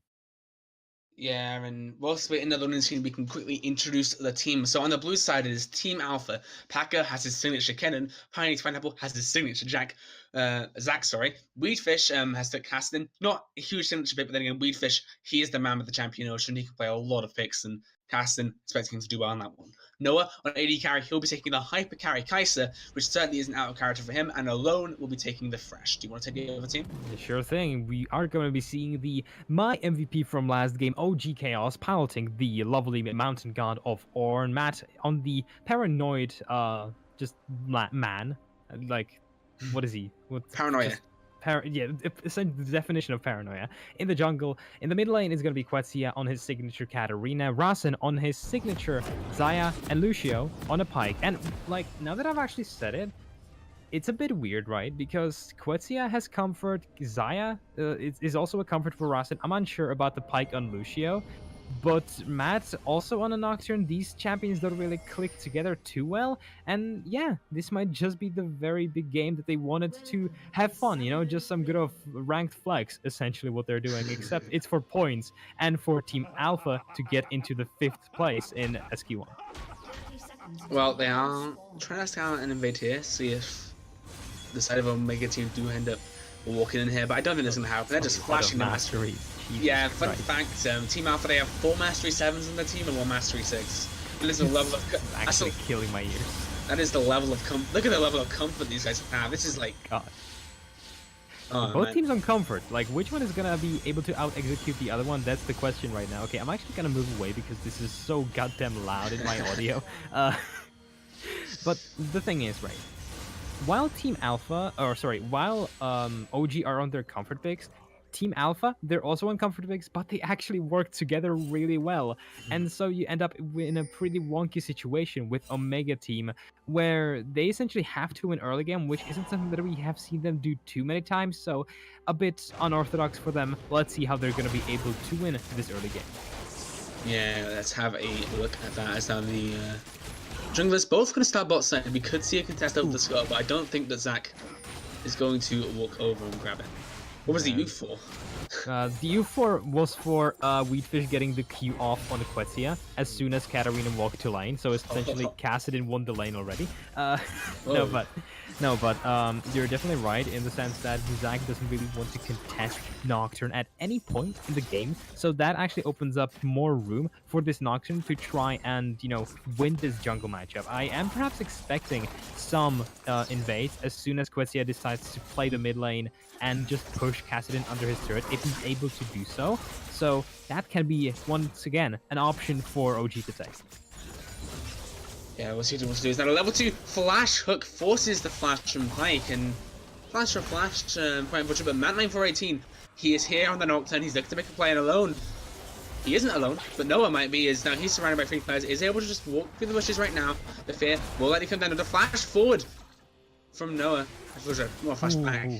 Yeah, and whilst we're in the loading screen, we can quickly introduce the team. So on the blue side, it is Team Alpha. Packer has his signature Kennen. Pioneer Pineapple has his signature Zac. Weedfish has the Caston. Not a huge signature pick, but then again, Weedfish, he is the man with the champion ocean. He can play a lot of picks, and Caston, expecting him to do well on that one. Noah, on AD carry, he'll be taking the Hyper Carry Kai'Sa, which certainly isn't out of character for him, and Alone will be taking the Thresh. Do you want to take the other team? Sure thing. We are going to be seeing my MVP from last game, OG Chaos, piloting the lovely Mountain God of Ornn, Matt, on the Paranoid, man. Like, what is he? Paranoia. Essentially the definition of paranoia. In the jungle, in the mid lane is going to be Quetzia on his signature Katarina, Rasen on his signature Xayah, and Lucio on a Pike. And, like, now that I've actually said it, it's a bit weird, right? Because Quetzia has comfort, Xayah is also a comfort for Rasen. I'm unsure about the Pike on Lucio, but Matt also on a Nocturne. These champions don't really click together too well, and yeah, this might just be the very big game that they wanted to have fun, you know, just some good of ranked flex, essentially what they're doing, except it's for points and for Team Alpha to get into the 5th place in SQ1. Well, they are trying to scout and invade here, see if the side of Omega team do end up walking in here, but I don't think that's going to happen. They're just flashing the mastery. Yeah, fun fact, Team Alpha, they have 4 Mastery 7s in the team and 1 Mastery 6. That is the level of... actually killing my ears. That is the level of comfort. Look at the level of comfort these guys have. This is like... God. Oh, both man. teams on comfort. Like, which one is gonna be able to out-execute the other one? That's the question right now. Okay, I'm actually gonna move away because this is so goddamn loud in my audio. But the thing is, right, while Team Alpha, while OG are on their comfort picks, Team Alpha, they're also on comfort picks, but they actually work together really well. And so you end up in a pretty wonky situation with Omega Team, where they essentially have to win early game, which isn't something that we have seen them do too many times. So a bit unorthodox for them. Let's see how they're going to be able to win this early game. Yeah, let's have a look at that as now the junglers both going to start bot side. We could see a contest over the Scott, but I don't think that Zach is going to walk over and grab it. What was the U for? The U4 was for Wheatfish getting the Q off on the Quetzia as soon as Katarina walked to lane. So essentially, Kassadin won the lane already. No, but you're definitely right in the sense that Zach doesn't really want to contest Nocturne at any point in the game. So that actually opens up more room for this Nocturne to try and, win this jungle matchup. I am perhaps expecting some invades as soon as Quetzia decides to play the mid lane and just push Kassadin under his turret if he's able to do so. So that can be, once again, an option for OG to take. Yeah, what Seadogs wants to do is now a level 2 flash hook forces the flash from Pike, and flash or flash, quite unfortunate, but Mantline 418, he is here on the Nocturne, he's looking to make a play alone. He isn't alone, but Noah might be, as now he's surrounded by 3 players, is able to just walk through the bushes right now. The fear will likely come down, and the flash forward from Noah. More flash back.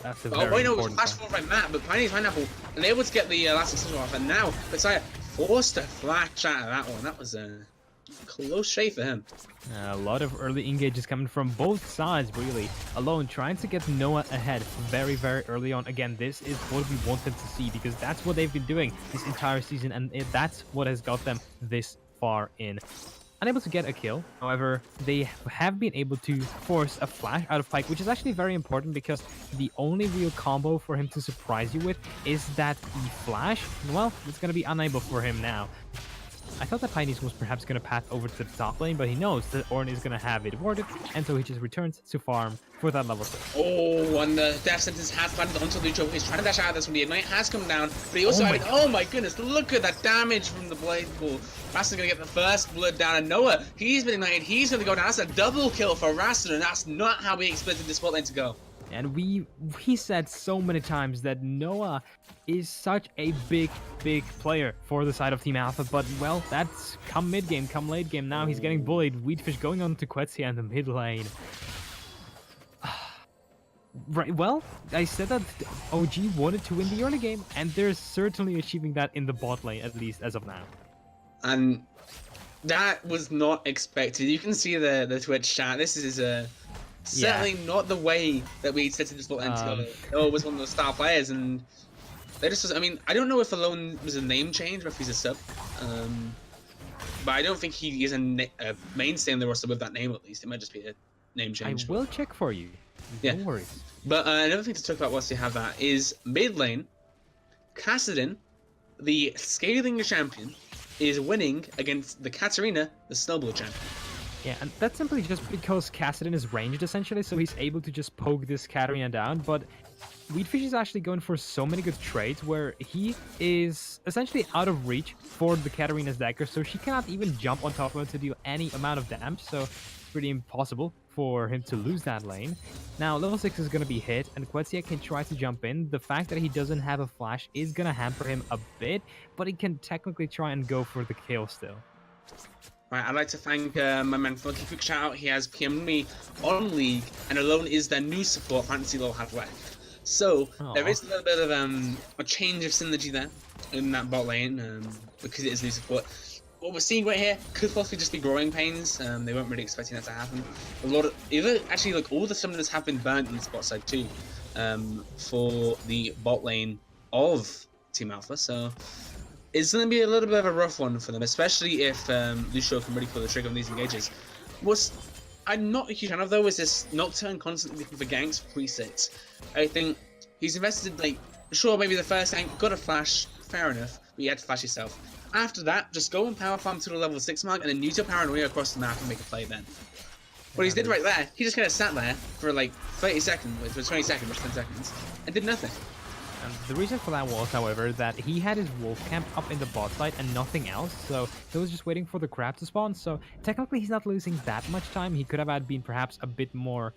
That's a very wait, no, it was important flash forward by Matt, but Pioneer's Pineapple, and able to get the last decision off, and now Messiah forced a flash out of that one. That was a close shave for him. A lot of early engages coming from both sides, really. Alone, trying to get Noah ahead very, very early on. Again, this is what we want them to see, because that's what they've been doing this entire season, and that's what has got them this far in. Unable to get a kill. However, they have been able to force a flash out of Pike, which is actually very important because the only real combo for him to surprise you with is that E flash. Well, it's going to be unable for him now. I thought that Piney's was perhaps going to path over to the top lane, but he knows that Ornn is going to have it warded, and so he just returns to farm for that level 6. Oh, and the death sentence has landed onto Lucho. He's trying to dash out of this one. The Ignite has come down, but he also oh my goodness, look at that damage from the Blade Pool. Rastan going to get the first blood down, and Noah, he's been ignited, he's going to go down. That's a double kill for Rastan, and that's not how we expected this bot lane to go. And we said so many times that Noah is such a big player for the side of Team Alpha, but well, that's come mid game, come late game. Now he's getting bullied. Wheatfish going on to Quetzia in the mid lane. Right, well, I said that OG wanted to win the early game, and they're certainly achieving that in the bot lane, at least as of now. And that was not expected. You can see the Twitch chat. This is certainly not the way that we expected this bot lane to go. Noah was one of those star players, and they just, I mean, I don't know if Alone was a name change or if he's a sub, but I don't think he is a mainstay in the roster with that name, at least. It might just be a name change. I will check for you. Yeah. No worries. But another thing to talk about whilst you have that is mid lane, Kassadin, the scaling champion, is winning against the Katarina, the snowball champion. Yeah, and that's simply just because Kassadin is ranged, essentially, so he's able to just poke this Katarina down, but Wheatfish is actually going for so many good trades where he is essentially out of reach for the Katarina's dagger, so she cannot even jump on top of him to deal any amount of damage, so it's pretty impossible for him to lose that lane. Now, level 6 is going to be hit, and Quetzia can try to jump in. The fact that he doesn't have a flash is going to hamper him a bit, but he can technically try and go for the kill still. Right, I'd like to thank my man for a quick shout out. He has PM'd me on League, and Alone is their new support Fantasy Law have left. So, there is a little bit of a change of synergy there in that bot lane, because it is new support. What we're seeing right here could possibly just be growing pains. They weren't really expecting that to happen. A lot of, actually, like, all the summoners have been burnt in the bot side too, for the bot lane of Team Alpha, so it's going to be a little bit of a rough one for them, especially if Lucio can really pull the trigger on these engages. What I'm not a huge fan of, though, is this Nocturne constantly looking for ganks for presets. I think he's invested, like, sure, maybe the first gank, got a flash, fair enough, but you had to flash yourself. After that, just go and power farm to the level 6 mark and then use your paranoia across the map and make a play then. What he did right there, he just kind of sat there for like 30 seconds, for 20 seconds, or 10 seconds, and did nothing. And the reason for that was, however, that he had his wolf camp up in the bot side and nothing else, so he was just waiting for the crab to spawn, so technically he's not losing that much time. He could have been perhaps a bit more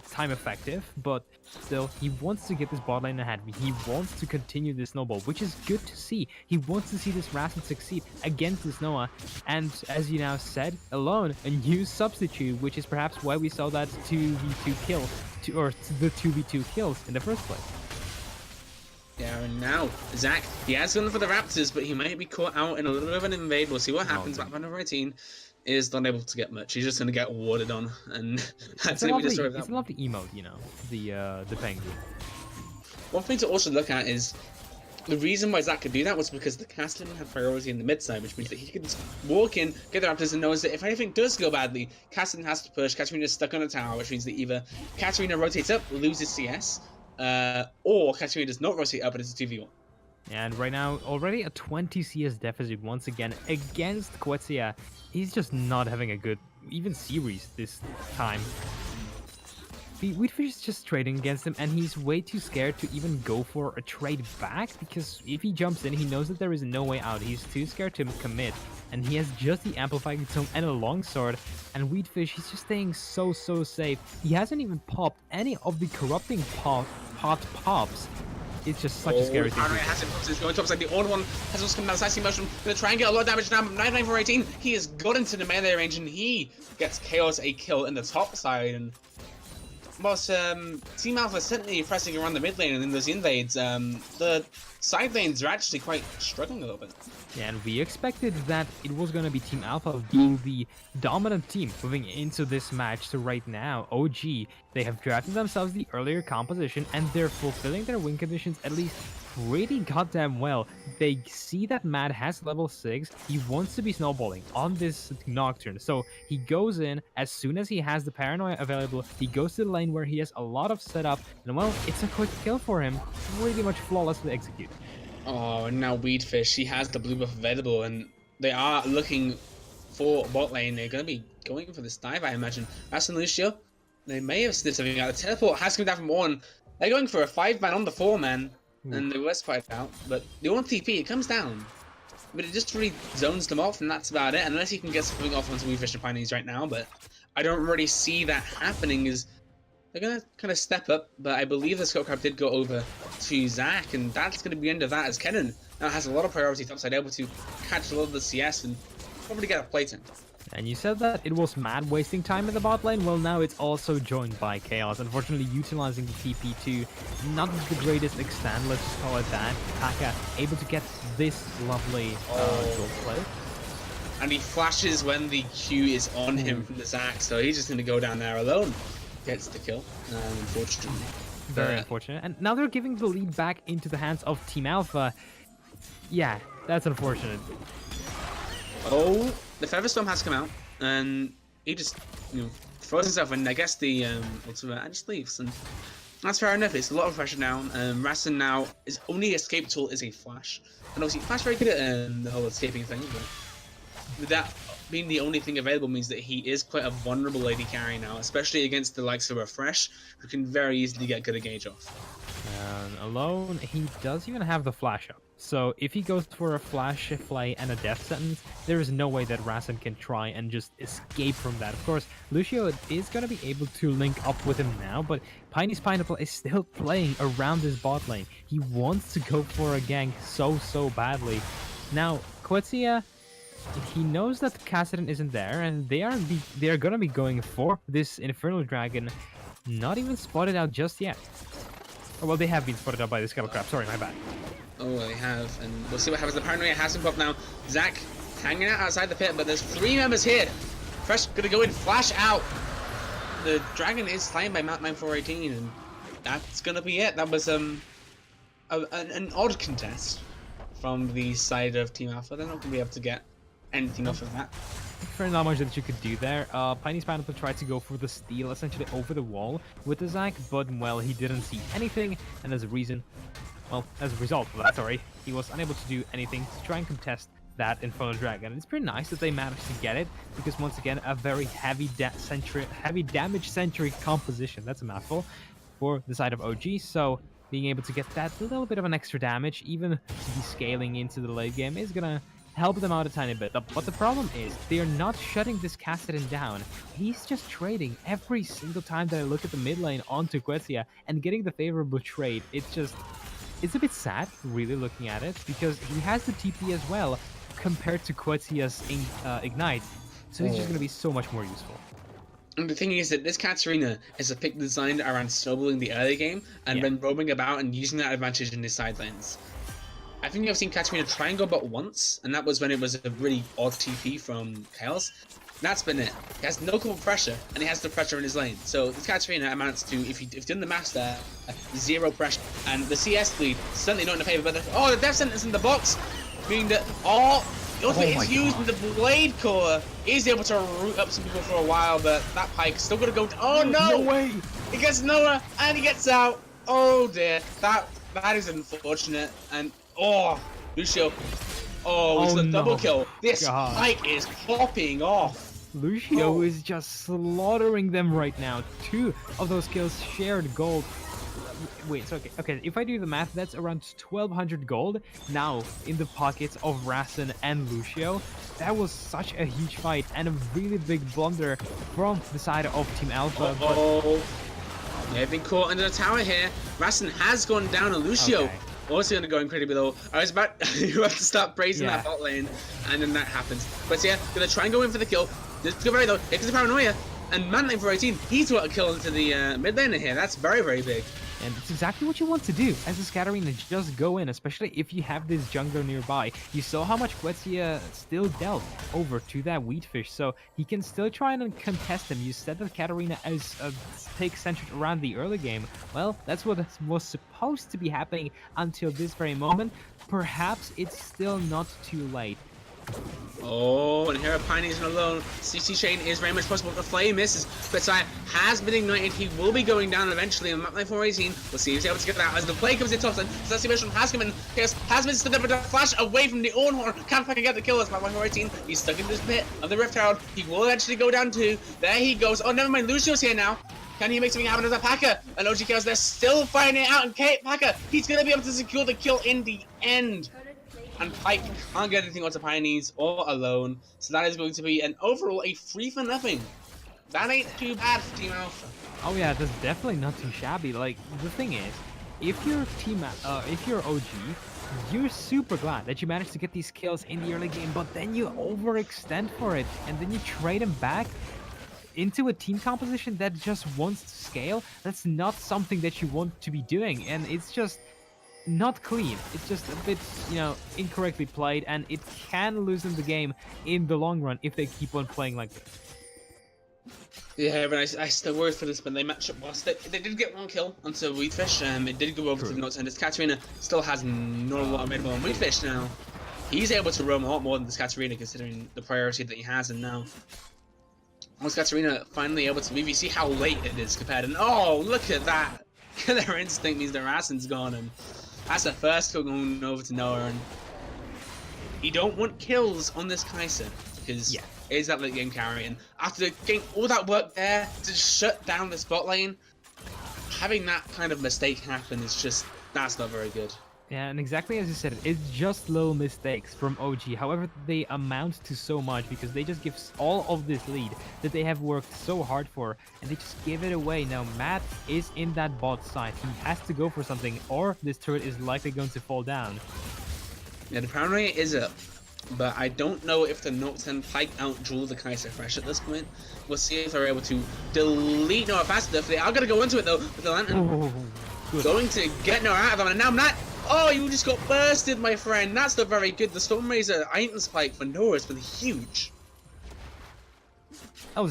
time effective, but still, he wants to get this bot lane ahead. He wants to continue this snowball, which is good to see. He wants to see this Rasen succeed against this Noah, and as you now said, alone, a new substitute, which is perhaps why we saw that 2v2 kill, or the 2v2 kills in the first place. Yeah, and now, Zach, he has gone for the Raptors, but he might be caught out in a little bit of an invade. We'll see what happens. Back number 18 is not able to get much. He's just going to get warded on, and that's going to be the story of that. It's a lovely emote, you know, the penguin. One thing to also look at is the reason why Zach could do that was because the Castellan had priority in the mid side, which means that he could just walk in, get the Raptors, and knows that if anything does go badly, Castellan has to push. Katarina's stuck on a tower, which means that either Katarina rotates up, loses CS, or Katarina does not rotate up, and it's a 2v1. And right now, already a 20 CS deficit once again against Quetzia. He's just not having a good, even series this time. Wheatfish is just trading against him, and he's way too scared to even go for a trade back, because if he jumps in, he knows that there is no way out. He's too scared to commit, and he has just the Amplifying Tome and a Longsword, and Wheatfish, he's just staying so safe. He hasn't even popped any of the Corrupting pot pops. It's just such a scary thing. He's going topside. The old one has also come down. Slicing motion. Gonna try and get a lot of damage now. 99 for 18. He has got into the melee range, and he gets Chaos a kill in the top side. And whilst Team Alpha certainly pressing around the mid lane and in those invades, the side lanes are actually quite struggling a little bit. Yeah, and we expected that it was going to be Team Alpha being the dominant team moving into this match. So right now, OG, they have drafted themselves the earlier composition, and they're fulfilling their win conditions at least pretty goddamn well. They see that Matt has level 6. He wants to be snowballing on this Nocturne. So he goes in as soon as he has the Paranoia available. He goes to the lane where he has a lot of setup. And well, it's a quick kill for him. Pretty much flawlessly executed. Oh, and now Weedfish, he has the blue buff available, and they are looking for bot lane. They're going to be going for this dive, I imagine. Ras and Lucio, they may have sniffed something out. The teleport has come down from 1. They're going for a 5-man on the 4-man, and they were spiked out. But the 1 TP, it comes down. But it just really zones them off, and that's about it. Unless he can get something off onto Weedfish and Pioneers right now, but I don't really see that happening, as they're going to kind of step up, but I believe the Scott Crab did go over to Zach, and that's going to be the end of that, as Kennen now has a lot of priority topside, able to catch a lot of the CS and probably get a plate in. And you said that it was Mad wasting time in the bot lane. Well, now it's also joined by Chaos, unfortunately utilizing the TP to not the greatest extent, let's just call it that. Taka able to get this lovely gold play. And he flashes when the Q is on him from the Zach, so he's just going to go down there alone. Gets the kill, unfortunately. Very unfortunate. And now they're giving the lead back into the hands of Team Alpha. Yeah, that's unfortunate. Oh, the Featherstorm has come out, and he just, throws himself in. I guess the ultimate and just leaves, and that's fair enough. It's a lot of pressure now. Rasen now, his only escape tool is a flash, and obviously Flash very good at the whole escaping thing, but with that being the only thing available means that he is quite a vulnerable lady carry now, especially against the likes of Refresh, who can very easily get good at gauge off. Alone, he does even have the flash up. So if he goes for a flash, flay, and a death sentence, there is no way that Rasen can try and just escape from that. Of course, Lucio is going to be able to link up with him now, but Piney's Pineapple is still playing around his bot lane. He wants to go for a gank so badly. Now, Quetzia, he knows that Kassadin isn't there, and they are gonna be going for this Infernal Dragon. Not even spotted out just yet. Oh, well, they have been spotted out by the Scuttle Crab. Sorry, my bad. Oh, they have, and we'll see what happens. The Paranoia has him up now. Zach hanging out outside the pit, but there's 3 members here. Fresh gonna go in, flash out. The dragon is slain by Mount 9418, and that's gonna be it. That was an odd contest from the side of Team Alpha. They're not gonna be able to get anything off of that. For not much that you could do there. Piney's Pineapple tried to go for the steal essentially over the wall with the Zac, but well, he didn't see anything, and as a result of that, sorry, he was unable to do anything to try and contest that Infernal Dragon. It's pretty nice that they managed to get it, because once again, a very heavy damage-centric composition, that's a mouthful, for the side of OG, so being able to get that little bit of an extra damage, even to be scaling into the late game, is gonna help them out a tiny bit. But the problem is, they are not shutting this Kassadin down. He's just trading every single time that I look at the mid lane onto Quetzia and getting the favorable trade. It's a bit sad, really, looking at it, because he has the TP as well, compared to Quetzia's Ignite. So he's just going to be so much more useful. And the thing is that this Katarina is a pick designed around snowballing the early game and then roaming about and using that advantage in his side lanes. I think I've seen Katarina try and go but once, and that was when it was a really odd TP from Chaos. That's been it. He has no cover pressure, and he has the pressure in his lane. So this Katarina amounts to, if you've done the maths there, 0 pressure. And the CS lead, certainly not in the favor, but the death sentence in the box, meaning that it's used in the Blade Core. He's able to root up some people for a while, but that Pike still gonna go. Oh no! No way! He gets Noah and he gets out. Oh dear, that is unfortunate. And Lucio. It's a double kill. This Pike is popping off. Lucio is just slaughtering them right now. 2 of those kills shared gold. Wait, so okay, if I do the math, that's around 1200 gold now in the pockets of Rasen and Lucio. That was such a huge fight and a really big blunder from the side of Team Alpha. They've been caught under the tower here. Rasen has gone down, and Lucio also going to go incredibly low. I was about you have to start praising that bot lane, and then that happens. But yeah, going to try and go in for the kill. Just go very low. It's a paranoia. And man lane for 18, he's got a kill into the mid laner here. That's very, very big. And it's exactly what you want to do as a Scatterina, just go in, especially if you have this jungler nearby. You saw how much Quetzia still dealt over to that Wheatfish, so he can still try and contest him. You said that Katarina takes centered around the early game. Well, that's what was supposed to be happening until this very moment. Perhaps it's still not too late. And here Piney isn't alone. CC Chain is very much possible. The flame misses. Quetzia has been ignited. He will be going down eventually on map line 418. We'll see if he's able to get that as the play comes in top side. Celestial Mission has come in. Chaos has been stood up with a flash away from the Ornhorn. Can't fucking get the kill as map line 418. He's stuck in this pit of the Rift Herald. He will eventually go down too. There he goes. Oh, never mind. Lucio's here now. Can he make something happen as a Packer? And OG Chaos, they're still fighting it out. And Kate Packer, he's going to be able to secure the kill in the end. And Pike can't get anything onto Pioneers or alone, so that is going to be an overall a 3-for-0. That ain't too bad for Team Alpha. Oh yeah, that's definitely not too shabby. Like, the thing is, if you're OG, you're super glad that you managed to get these kills in the early game, but then you overextend for it, and then you trade them back into a team composition that just wants to scale. That's not something that you want to be doing, and it's just not clean. It's just a bit, incorrectly played, and it can loosen the game in the long run if they keep on playing like this. Yeah, but I still worry for this, but they match up well. They did get 1 kill onto Wheatfish. It did go over to the Notes, and this Katarina still has not a lot of mid on Wheatfish now. He's able to roam a lot more than this Katarina, considering the priority that he has, and now once Katarina finally able to see how late it is compared, and look at that! Killer Instinct means the Rasen's gone, and that's the first kill going over to Noah, and you don't want kills on this Kai'Sa, because it is that late game carry, and after getting all that work there to shut down the spot lane, having that kind of mistake happen is just, that's not very good. Yeah, and exactly as you said, it's just little mistakes from OG. However, they amount to so much because they just give all of this lead that they have worked so hard for, and they just give it away. Now, Matt is in that bot side. He has to go for something, or this turret is likely going to fall down. Yeah, the paranoia is up, but I don't know if the Note 10 Pike out-jewel the Kai'Sa fresh at this point. We'll see if they're able to delete Noah fast enough. They are going to go into it, though, with the Lantern going to get Noah out of them, and now Matt... you just got bursted, my friend. That's not very good. The Stormrazor item spike for Noah has been huge. That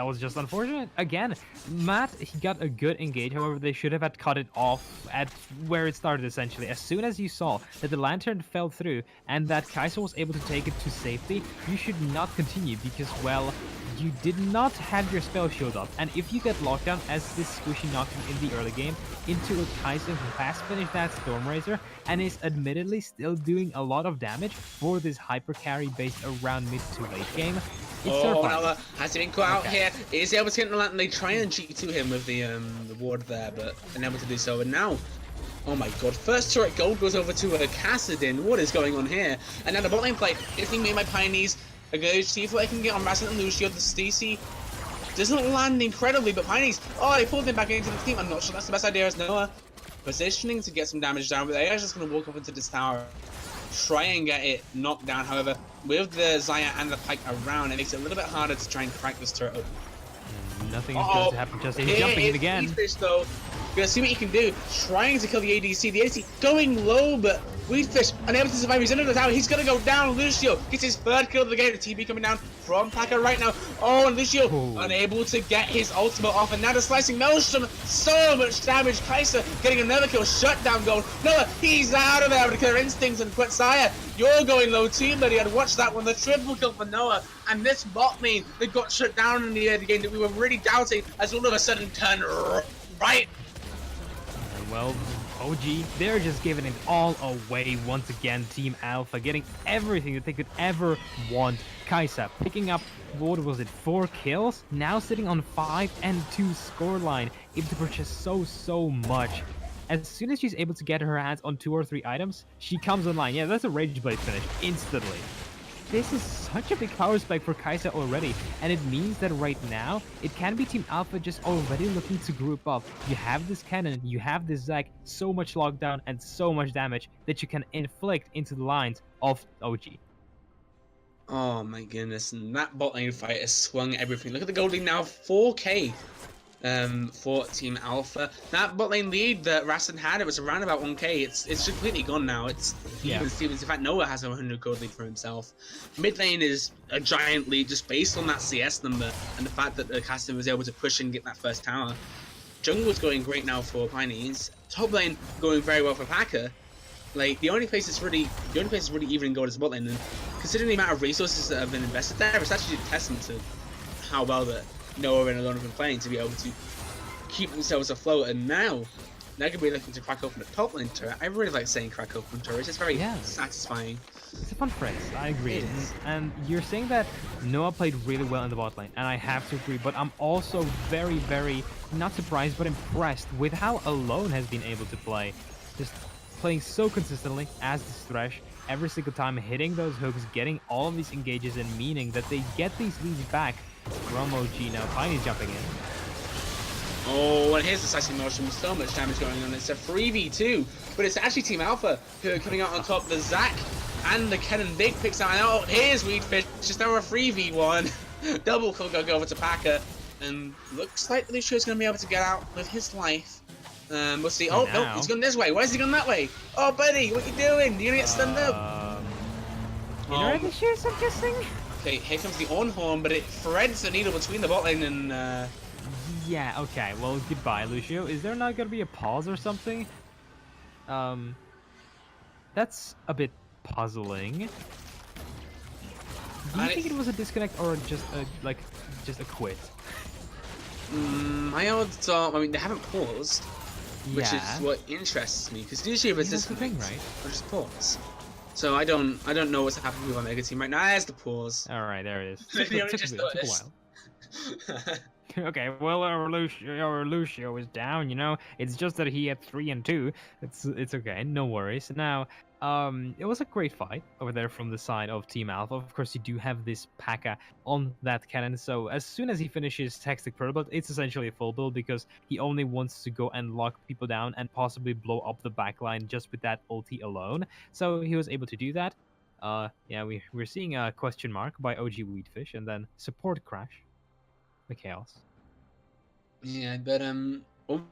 was just unfortunate. Again, Matt, he got a good engage. However, they should have had cut it off at where it started, essentially. As soon as you saw that the Lantern fell through and that Kai'Sa was able to take it to safety, you should not continue because, well, you did not have your spell shield up. And if you get lockdown as this squishy knocked him in the early game into a Kai'Sa who has finished that Stormrazor and is admittedly still doing a lot of damage for this hyper carry based around mid to late game, Nala has been caught out here. Is able to get the Lantern. They try and cheat to him with the ward there, but unable to do so. And now Oh my god, first turret gold goes over to Kassadin. What is going on here? And now the bot lane play is being made by Pioneers. I'm going to see if I can get on Rasset and Lucio. The Stacy doesn't land incredibly, but Pioneers, oh, they pulled him back into the team. I'm not sure that's the best idea as Noah positioning to get some damage down, but they are just going to walk up into this tower, try and get it knocked down. However, with the Zaya and the Pike around, it makes it a little bit harder to try and crack this turret open. Nothing is going to happen just he's jumping in again. Weedfish, though. Gonna see what he can do. Trying to kill the ADC. The ADC going low, but Weedfish unable to survive. He's under the tower. He's gonna go down. Lucio gets his third kill of the game. The TB coming down from Paka right now. Oh, and Lucio unable to get his ultimate off. And now the slicing Maelstrom. So much damage. Kai'Sa getting another kill. Shutdown gold. Noah, he's out of there with the killer instincts and quit Saya. You're going low too, buddy. I'd watch that one. The triple kill for Noah. And this bot lane that got shut down in the game that we were really doubting has all of a sudden turned right. Well, OG, they're just giving it all away once again. Team Alpha getting everything that they could ever want. Kai'Sa picking up, what was it, 4 kills? Now sitting on 5-2 scoreline, able to purchase so much. As soon as she's able to get her hands on 2 or 3 items, she comes online. Yeah, that's a Rage Blade finish instantly. This is such a big power spike for Kai'Sa already, and it means that right now, it can be Team Alpha just already looking to group up. You have this cannon, you have this Zac, so much lockdown and so much damage that you can inflict into the lines of OG. Oh my goodness, and that bot lane fight has swung everything. Look at the gold lead now, 4k. For Team Alpha. That bot lane lead that Rastan had, it was around about 1k. It's completely gone now. It's even Stevens. In fact, Noah has a 100 gold lead for himself. Mid lane is a giant lead just based on that CS number and the fact that the caster was able to push and get that first tower. Jungle's going great now for Pioneers. Top lane going very well for Paka. Like the only place it's really even in gold is bot lane, and considering the amount of resources that have been invested there, it's actually a testament to how well that Noah and Alone have been playing to be able to keep themselves afloat. And now they're going to be looking to crack open the top lane turret. I really like saying crack open turrets. It's very satisfying. It's a fun phrase. I agree. And you're saying that Noah played really well in the bot lane, and I have to agree. But I'm also very not surprised, but impressed with how Alone has been able to play. Just playing so consistently as this Thresh, every single time hitting those hooks, getting all of these engages, and meaning that they get these leads back from OG. Now Piney's jumping in. Oh, and here's the Slicing Motion with so much damage going on. It's a 3v2, but it's actually Team Alpha who are coming out on top. The Zac and the Kennen Big picks out. Oh, here's Weedfish, just now a 3v1. Double kill go over to Paka, and looks like Lucio's going to be able to get out with his life. We'll see. Oh, no, he's gone this way. Why is he gone that way? Oh, buddy, what are you doing? You're going to get stunned up. Internet issues, I'm guessing? Okay, here comes the on-horn, but it threads the needle between the bot lane and... Yeah, okay, well, goodbye, Lucio. Is there not gonna be a pause or something? That's a bit puzzling. Do you think it was a disconnect or just a quit? My odds are, I mean, they haven't paused, which is what interests me, because usually if it's disconnect, right? Or just pause. So I don't know what's happening with our Mega Team right now. There's the pause. All right, there it is. Took a while. Okay, well, our Lucio is down, you know. It's just that he had 3 and 2. It's okay, no worries. Now, it was a great fight over there from the side of Team Alpha. Of course, you do have this Paka on that cannon, so as soon as he finishes Hextech Pearl build, it's essentially a full build because he only wants to go and lock people down and possibly blow up the backline just with that ulti alone. So he was able to do that. Yeah, we're seeing a question mark by OG Weedfish, and then support crash. The chaos. Yeah, but one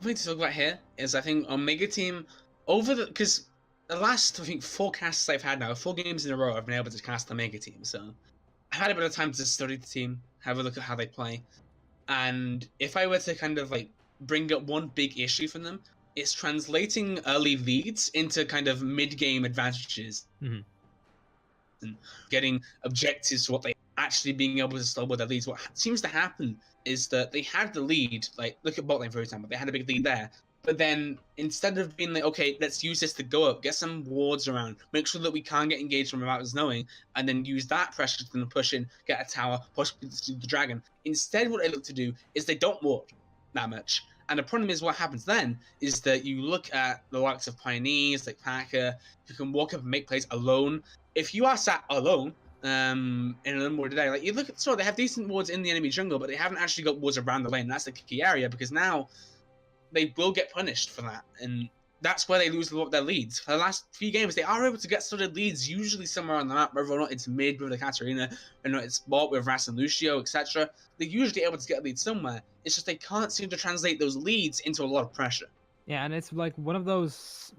thing to talk about here is I think Omega Team because the last I think 4 casts I've had now, 4 games in a row, I've been able to cast Omega Team. So I've had a bit of time to study the team, have a look at how they play, and if I were to kind of like bring up one big issue from them, it's translating early leads into kind of mid-game advantages. Mm-hmm. And getting objectives to what they actually being able to stall with their leads. What seems to happen is that they had the lead, like look at bot lane for example, they had a big lead there, but then instead of being like, okay, let's use this to go up, get some wards around, make sure that we can't get engaged from without us knowing, and then use that pressure to push in, get a tower, push the dragon. Instead, what they look to do is they don't ward that much, And the problem is, what happens then is that you look at the likes of Pioneers like Packer, who can walk up and make plays alone. If you are sat alone in a little more today, like you look at, they have decent wards in the enemy jungle, but they haven't actually got wards around the lane. That's the key area, because now they will get punished for that, and that's where they lose a lot of their leads. For the last few games, they are able to get solid leads, usually somewhere on the map, whether or not it's mid with the Katarina, or not it's bot with Ras and Lucio, etc. They're usually able to get a lead somewhere. It's just they can't seem to translate those leads into a lot of pressure. Yeah, and it's like one of those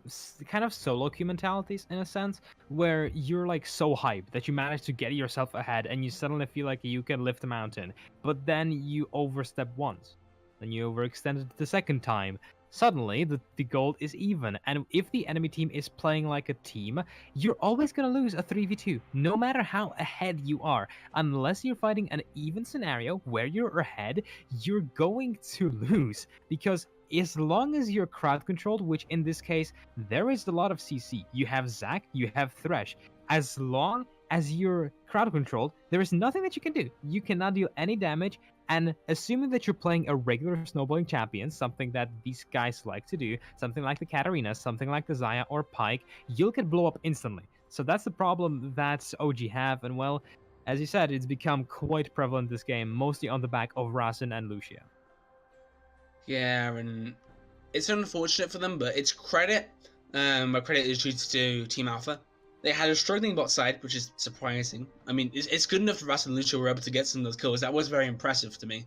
kind of solo queue mentalities in a sense, where you're like so hyped that you manage to get yourself ahead and you suddenly feel like you can lift a mountain, but then you overstep once, then you overextend it the second time. Suddenly, the goal is even, and if the enemy team is playing like a team, you're always going to lose a 3v2, no matter how ahead you are. Unless you're fighting an even scenario where you're ahead, you're going to lose, because as long as you're crowd controlled, which in this case, there is a lot of CC, you have Zac, you have Thresh, as long as you're crowd controlled, there is nothing that you can do. You cannot deal any damage, and assuming that you're playing a regular snowballing champion, something that these guys like to do, something like the Katarina, something like the Xayah or Pyke, you'll get blow up instantly. So that's the problem that OG have, and well, as you said, it's become quite prevalent this game, mostly on the back of Rasen and Lucio. Yeah, and it's unfortunate for them, but it's credit. My credit is due to Team Alpha. They had a struggling bot side, which is surprising. I mean, it's good enough for Ras and Lucio were able to get some of those kills. That was very impressive to me.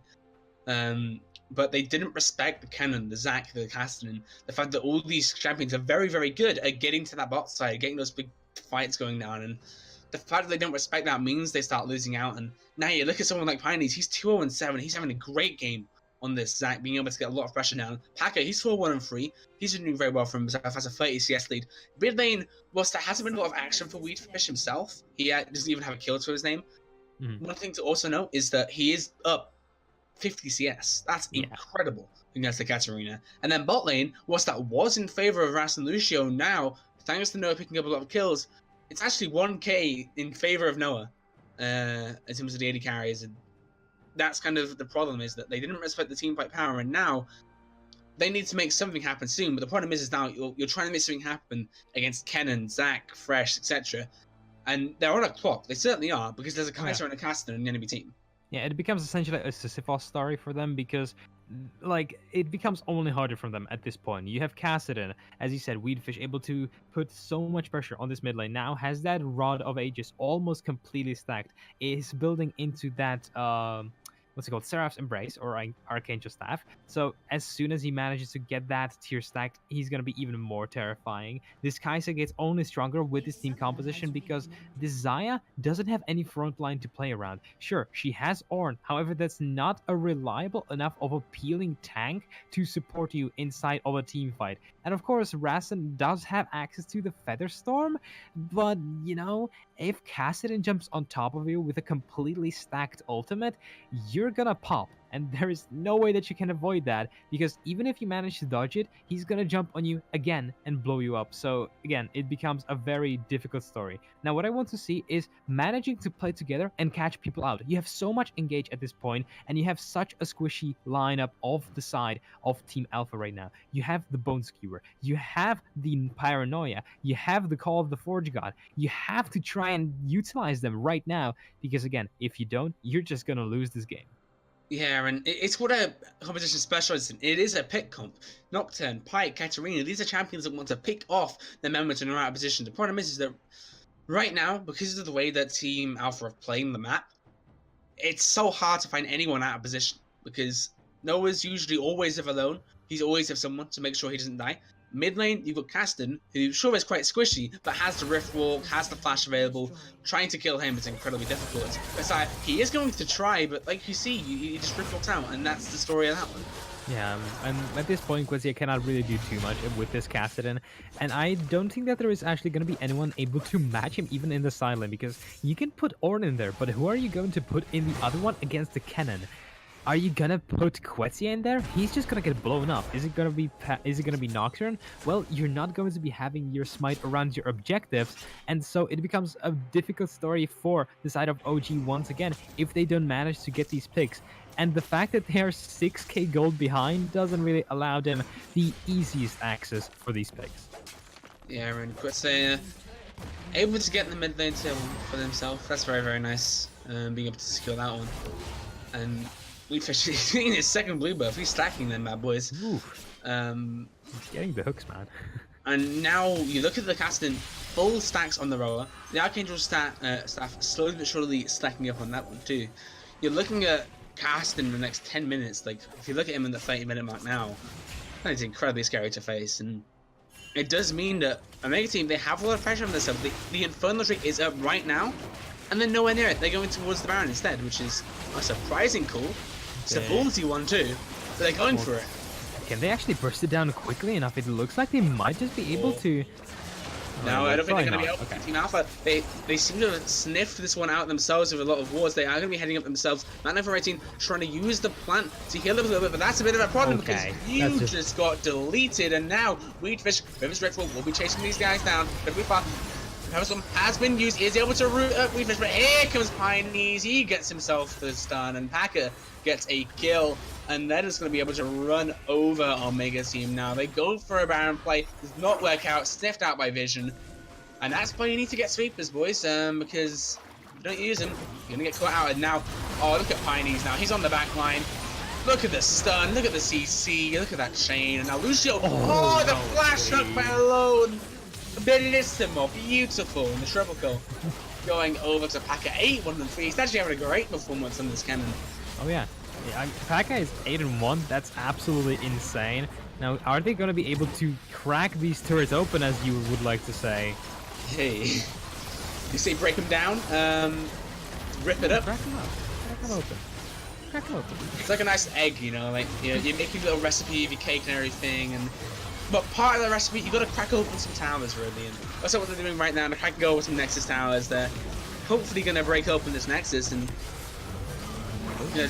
But they didn't respect the Kennen, the Zac, the Castellan, the fact that all these champions are very, very good at getting to that bot side, getting those big fights going down. And the fact that they don't respect that means they start losing out. And now you look at someone like Pioneers, he's 2-0-7. He's having a great game on this Zac, being able to get a lot of pressure down. Packer, he's 4-1-3. He's been doing very well for himself, has a 30 CS lead. Mid lane, whilst there hasn't been a lot of action for Weedfish himself, he doesn't even have a kill to his name. One thing to also note is that he is up 50 CS. That's incredible against the Katarina. And then bot lane, whilst that was in favor of Ras and Lucio, now, thanks to Noah picking up a lot of kills, it's actually 1k in favor of Noah in terms of the AD carries. And that's kind of the problem, is that they didn't respect the team fight power, and now they need to make something happen soon. But the problem is now you're trying to make something happen against Kennen, Zac, Fresh, etc. And they're on a clock. They certainly are, because there's a Kaiser and a Caster in the enemy team. Yeah, it becomes essentially a Sisyphus story for them, because like it becomes only harder for them at this point. You have Kassadin, as you said, Weedfish, able to put so much pressure on this mid lane. Now has that Rod of Ages almost completely stacked. Is building into that what's it called, Seraph's Embrace or Archangel Staff. So as soon as he manages to get that tier stacked, he's going to be even more terrifying. This Kai'Sa gets only stronger with his team composition, because this Xayah doesn't have any front line to play around. Sure, she has Ornn, however, that's not a reliable enough of appealing tank to support you inside of a team fight. And of course, Rasen does have access to the Featherstorm, but you know, if Kassadin jumps on top of you with a completely stacked ultimate, you're gonna pop, and there is no way that you can avoid that, because even if you manage to dodge it, he's gonna jump on you again and blow you up. So again, it becomes a very difficult story. Now what I want to see is managing to play together and catch people out. You have so much engage at this point, and you have such a squishy lineup of the side of Team Alpha right now. You have the Bone Skewer, you have the Paranoia, you have the Call of the Forge God. You have to try and utilize them right now, because again, if you don't, you're just gonna lose this game. Yeah, and it's what a competition specializes in. It is a pick comp. Nocturne, Pyke, Katarina, these are champions that want to pick off their members in the right position. The problem is that right now, because of the way that Team Alpha are playing the map, it's so hard to find anyone out of position, because Noah's usually always alone. He's always have someone to make sure he doesn't die. Mid lane, you've got Caston, who sure is quite squishy, but has the Rift Walk, has the Flash available. Trying to kill him is incredibly difficult. Besides, he is going to try, but like you see, he just Rift Walks out, and that's the story of that one. Yeah, and at this point, Quincy cannot really do too much with this Kassadin, and I don't think that there is actually going to be anyone able to match him even in the side lane, because you can put Ornn in there, but who are you going to put in the other one against the Kennen? Are you gonna put Quetzia in there? He's just gonna get blown up. Is it gonna be Nocturne? Well, you're not going to be having your smite around your objectives, and so it becomes a difficult story for the side of OG once again if they don't manage to get these picks. and the fact that they are 6k gold behind doesn't really allow them the easiest access for these picks. Yeah, and Quitz able to get the mid lane tail for themselves. That's very, very nice. Being able to secure that one. And Wheatfish is getting his second blue buff. He's stacking them, bad boys. Oof. He's getting the hooks, man. And now you look at the casting, full stacks on the roller. The Archangel staff slowly but surely stacking up on that one too. You're looking at casting in the next 10 minutes. Like, if you look at him in the 30-minute mark now, that is incredibly scary to face. And it does mean that Omega Team, they have a lot of pressure on themselves. The Infernal Streak is up right now, and they're nowhere near it. They're going towards the Baron instead, which is a surprising call. It's a ballsy one too, but they're going for it. Can they actually burst it down quickly enough? It looks like they might just be able to... No, I don't think they're going to be able to. Team Alpha. They seem to have sniffed this one out themselves with a lot of wards. They are going to be heading up themselves. Man over 18 trying to use the plant to heal them a little bit, but that's a bit of a problem because you just got deleted, and now Wheatfish, River's Dreadful, will be chasing these guys down. Very far. Storm has been used, is able to root up Wheatfish, but here comes Piney's. He gets himself the stun, and Packer gets a kill. And that is going to be able to run over Omega Team now. They go for a Baron play, does not work out, sniffed out by Vision. And that's why you need to get sweepers, boys, because if you don't use them, you're going to get caught out. And now, oh, look at Piney's now. He's on the back line. Look at the stun, look at the CC, look at that chain. And now Lucio, the flash hook by alone. Blitzed him off, beautiful. And the triple kill going over to Packer 8-1-3. He's actually having a great performance on this cannon. Oh, yeah. Paka is 8-1. That's absolutely insane. Now, are they going to be able to crack these turrets open, as you would like to say? Hey, you say break them down, rip it up. Crack them up. Crack them open. Crack them open. It's like a nice egg, you know, like you're making a little recipe of your cake and everything, but part of the recipe you got to crack open some towers, really, and that's what they're doing right now. They're cracking open some Nexus towers. They're hopefully going to break open this Nexus and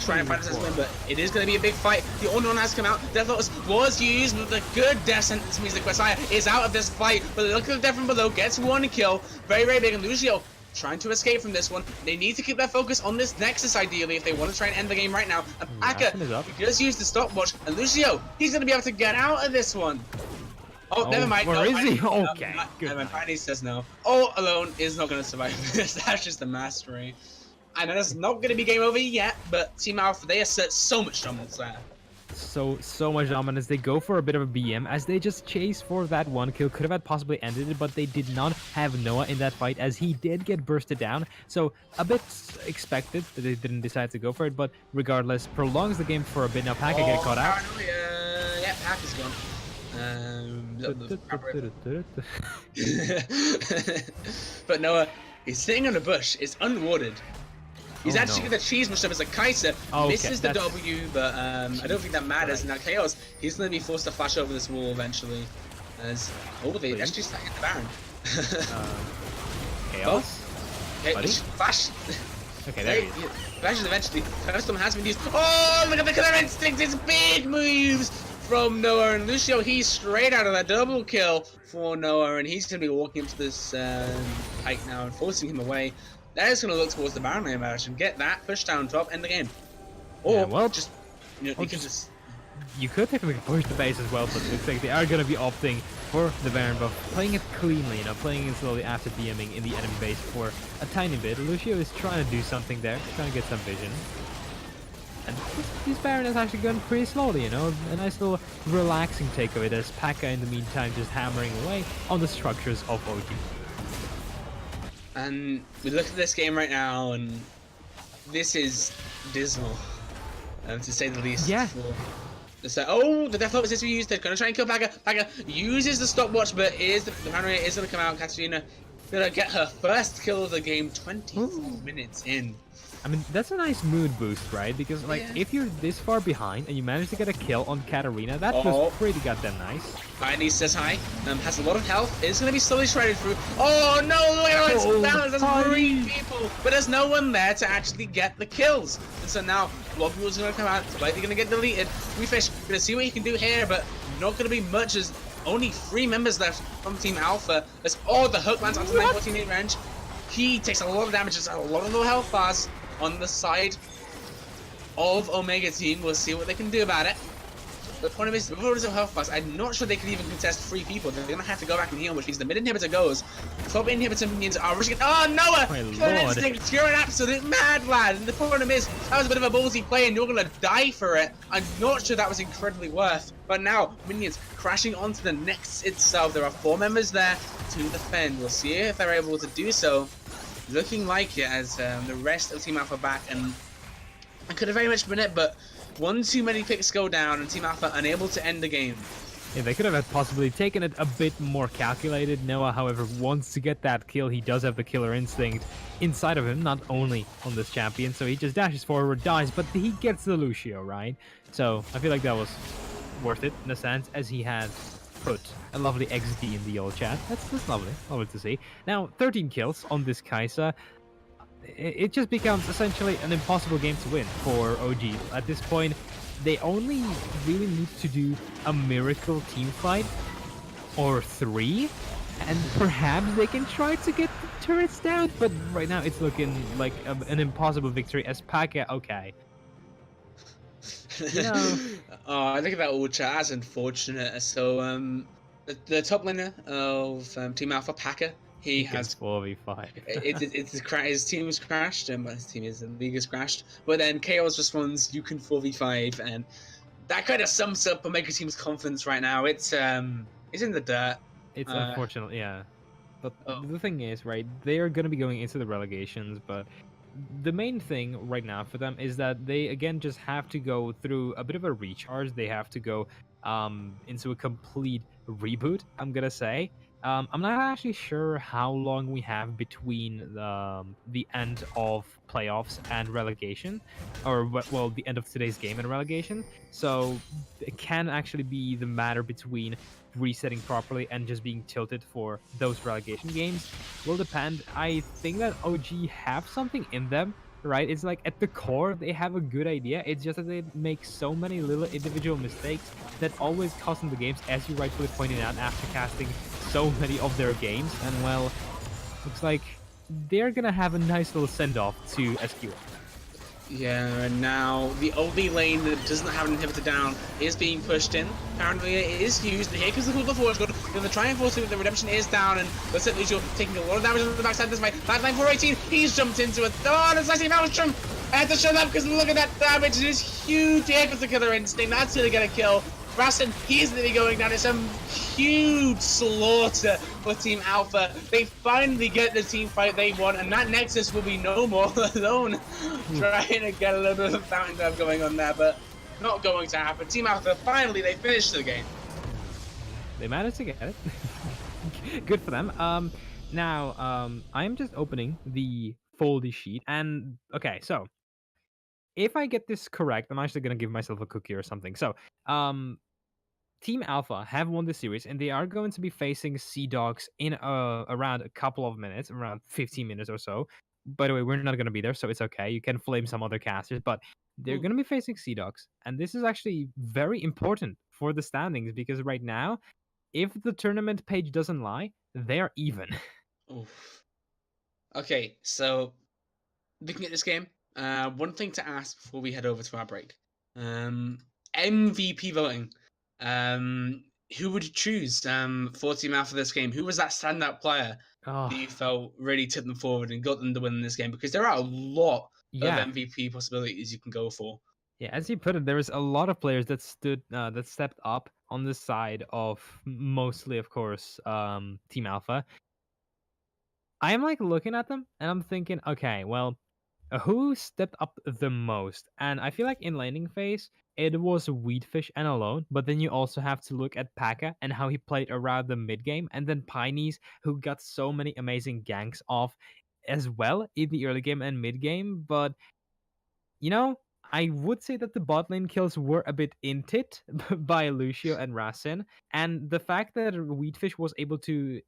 try and find us as win, but it is going to be a big fight. The Unknown has come out. Death Lotus was used, but the good death sentence means the Quasaya is out of this fight. But look at the death from below, gets one kill. Very, very big. And Lucio trying to escape from this one. They need to keep their focus on this Nexus, ideally, if they want to try and end the game right now. And Packer, he does use the stopwatch. And Lucio, he's going to be able to get out of this one. Oh, never mind. Where is he? Okay. Never mind. Piney says no. All alone is not going to survive this. That's just a mastery. I know it's not going to be game over yet, but Team Alpha, they assert so much dominance there. So much dominance. They go for a bit of a BM as they just chase for that one kill. Could have had possibly ended it, but they did not have Noah in that fight as he did get bursted down. So a bit expected that they didn't decide to go for it, but regardless, prolongs the game for a bit. Now Packer get caught out. Yeah, Packer's gone. But Noah, he's sitting on a bush. It's unrewarded. He's actually got the cheese mushed up as a Kaiser. Misses the W, but I don't think that matters in that chaos. He's going to be forced to flash over this wall eventually. As they actually start the Baron. Chaos? Okay, flash. Okay, there he is. Flashes eventually. Custom has been used. Oh, look at the killer instinct! It's big moves from Noah and Lucio. He's straight out of that double kill for Noah, and he's going to be walking into this Pike now and forcing him away. That is going to look towards the Baron lane match and get that push down top, end the game. Or just, you could technically push the base as well, but it looks like they are going to be opting for the Baron buff, playing it cleanly, playing it slowly after DMing in the enemy base for a tiny bit. Lucio is trying to do something there, trying to get some vision. And this Baron is actually going pretty slowly, a nice little relaxing take of it, as Paka in the meantime just hammering away on the structures of OG. And we look at this game right now, and this is dismal, to say the least. Yeah. So, the Death Lotus is used. They're going to try and kill Packer. Packer uses the stopwatch, but the Panorama is going to come out. Katarina going to get her first kill of the game 24 minutes in. I mean, that's a nice mood boost, right? Because, if you're this far behind and you manage to get a kill on Katarina, that was pretty goddamn nice. Piney says hi. Has a lot of health. Is going to be slowly shredded through. Oh, no! Look at how it's balanced. There's 3 people. But there's no one there to actually get the kills. And so now, Bloodpool's going to come out. It's likely going to get deleted. Wheatfish going to see what he can do here, but not going to be much as only 3 members left from Team Alpha. There's the hook lands onto the 914 range. He takes a lot of damage. There's a lot of low health bars on the side. of Omega Team. We'll see what they can do about it. The problem is, before there's a health box, I'm not sure they can even contest 3 people. They're going to have to go back and heal, which means the mid inhibitor goes. Top inhibitor minions are rushing. Oh, Noah! My Killing lord. instinct! You're an absolute mad lad! And the problem is, that was a bit of a ballsy play, and you're going to die for it. I'm not sure that was incredibly worth. But now, minions crashing onto the Nexus itself. There are 4 members there to defend. We'll see if they're able to do so. Looking like it as the rest of Team Alpha back, and I could have very much been it, but one too many picks go down and Team Alpha unable to end the game. Yeah, they could have possibly taken it a bit more calculated. Noah, however, wants to get that kill. He does have the killer instinct inside of him, not only on this champion. So he just dashes forward, dies, but he gets the Lucio, right? So I feel like that was worth it in a sense, as he had put a lovely XD in the old chat. That's lovely. Lovely to see. Now, 13 kills on this Kai'Sa. It just becomes essentially an impossible game to win for OG. At this point, they only really need to do a miracle team fight or 3, and perhaps they can try to get the turrets down. But right now, it's looking like an impossible victory. As Paka, okay. You know, Oh, I think that all chat. That's unfortunate. So, the top laner of Team Alpha, Packer, he has 4v5. his team has crashed, and his team is the league has crashed. But then Chaos responds, "You can 4v5," and that kind of sums up Omega Team's confidence right now. It's in the dirt. It's unfortunate, yeah. But Oh. the thing is, right, they are going to be going into the relegations, but the main thing right now for them is that they, again, just have to go through a bit of a recharge. They have to go into a complete reboot, I'm going to say. I'm not actually sure how long we have between the end of playoffs and relegation, or well, the end of today's game and relegation. So it can actually be the matter between resetting properly and just being tilted for those relegation games. Will depend. I think that OG have something in them, right? It's like at the core they have a good idea. It's just that they make so many little individual mistakes that always cost them the games, as you rightfully pointed out, after casting so many of their games. And well, looks like they're gonna have a nice little send-off to SQ1. Yeah, and now the only lane that doesn't have an inhibitor down is being pushed in. Apparently it is used, and here comes the cool force good. The Triumph the redemption is down, and the Lucio taking a lot of damage on the backside this way. Backline 418, he's jumped into it. Oh, that's actually Maelstrom! I had to show that because look at that damage, it is huge. Here comes the killer instinct, that's gonna get a kill. Rastin, he's nearly going down. It's a huge slaughter for Team Alpha. They finally get the team fight they want, and that Nexus will be no more alone. Trying to get a little bit of a fountain dive going on there, but not going to happen. Team Alpha, finally, they finished the game. They managed to get it. Good for them. Now, I'm just opening the foldy sheet, and okay, so if I get this correct, I'm actually gonna give myself a cookie or something. So, Team Alpha have won the series, and they are going to be facing Seadogs in around a couple of minutes, around 15 minutes or so. By the way, we're not going to be there, so it's okay. You can flame some other casters, but they're going to be facing Seadogs, and this is actually very important for the standings because right now, if the tournament page doesn't lie, they're even. Oof. Okay, so looking at this game, one thing to ask before we head over to our break. MVP voting. Who would you choose for Team Alpha this game? Who was that standout player that you felt really tipped them forward and got them to win this game? Because there are a lot of MVP possibilities you can go for. Yeah, as you put it, there was a lot of players that stepped up on the side of mostly, of course, Team Alpha. I am like looking at them and I'm thinking, okay, well, who stepped up the most? And I feel like in laning phase, it was Wheatfish and Alone, but then you also have to look at Paka and how he played around the mid game, and then Pineys, who got so many amazing ganks off as well in the early game and mid game. But you know, I would say that the bot lane kills were a bit intit by Lucio and Rasen, and the fact that Wheatfish was able to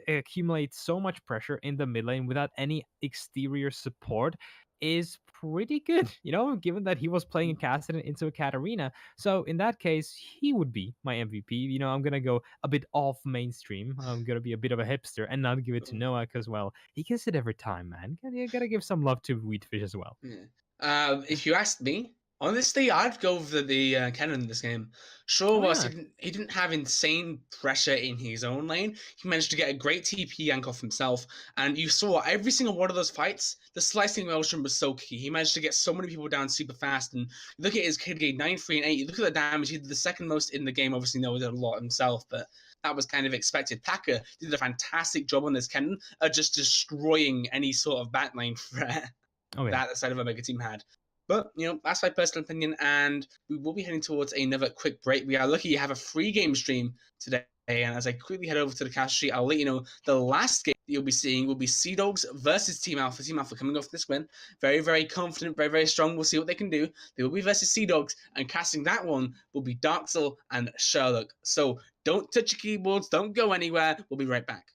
accumulate so much pressure in the mid lane without any exterior support is pretty good, you know, given that he was playing a Cassidy into a Katarina. So in that case, he would be my MVP. You know, I'm gonna go a bit off mainstream. I'm gonna be a bit of a hipster and not give it to Noah because, well, he gets it every time, man. You gotta give some love to Wheatfish as well. Yeah. If you asked me, Honestly, I'd go with the Kennen in this game. Sure, Oh whilst yeah. he didn't have insane pressure in his own lane, he managed to get a great TP yank off himself. And you saw every single one of those fights, the slicing motion was so key. He managed to get so many people down super fast. And look at his kid game 9, 3, and 8. You look at the damage, he did the second most in the game. Obviously, no, he did a lot himself, but that was kind of expected. Paka did a fantastic job on this Kennen, just destroying any sort of backline threat Oh yeah. that the side of Omega team had. But, that's my personal opinion, and we will be heading towards another quick break. We are lucky you have a free game stream today, and as I quickly head over to the cash sheet, I'll let you know the last game that you'll be seeing will be Seadogs versus Team Alpha. Team Alpha coming off this win. Very, very confident, very, very strong. We'll see what they can do. They will be versus Seadogs, and casting that one will be Darkzil and Sherlock. So don't touch your keyboards, don't go anywhere. We'll be right back.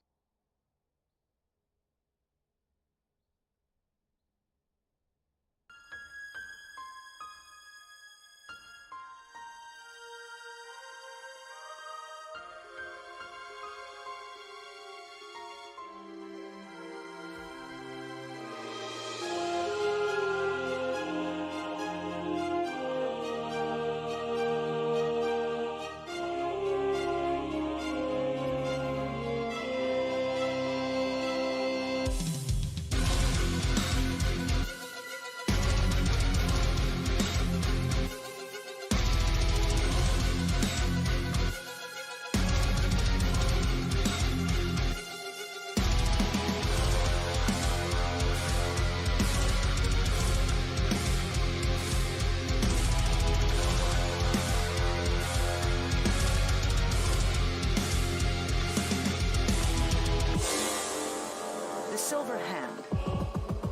Silver Hand.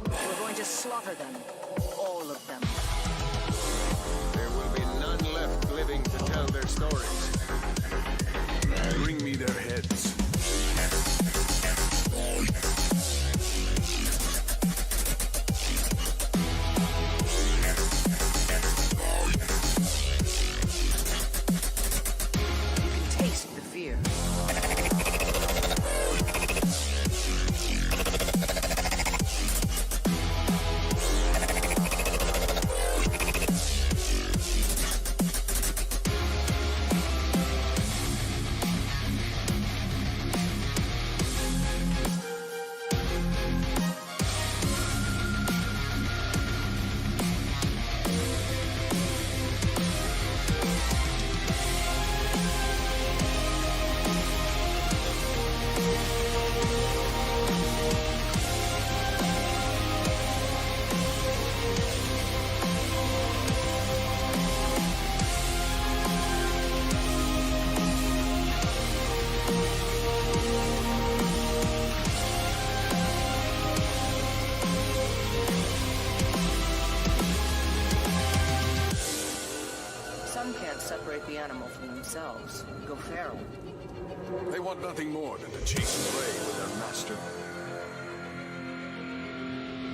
We're going to slaughter them. All of them. There will be none left living to tell their stories. Bring me their heads. You can taste the fear. Some can't separate the animal from themselves. Go feral. They want nothing more than to chase and play with their master.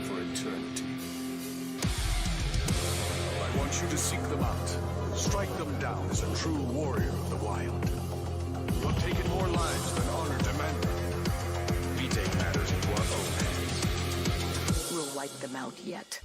For eternity. I want you to seek them out. Strike them down as a true warrior of the wild. You have taken more lives than honor demanded. We take matters into our own hands. We'll wipe them out yet.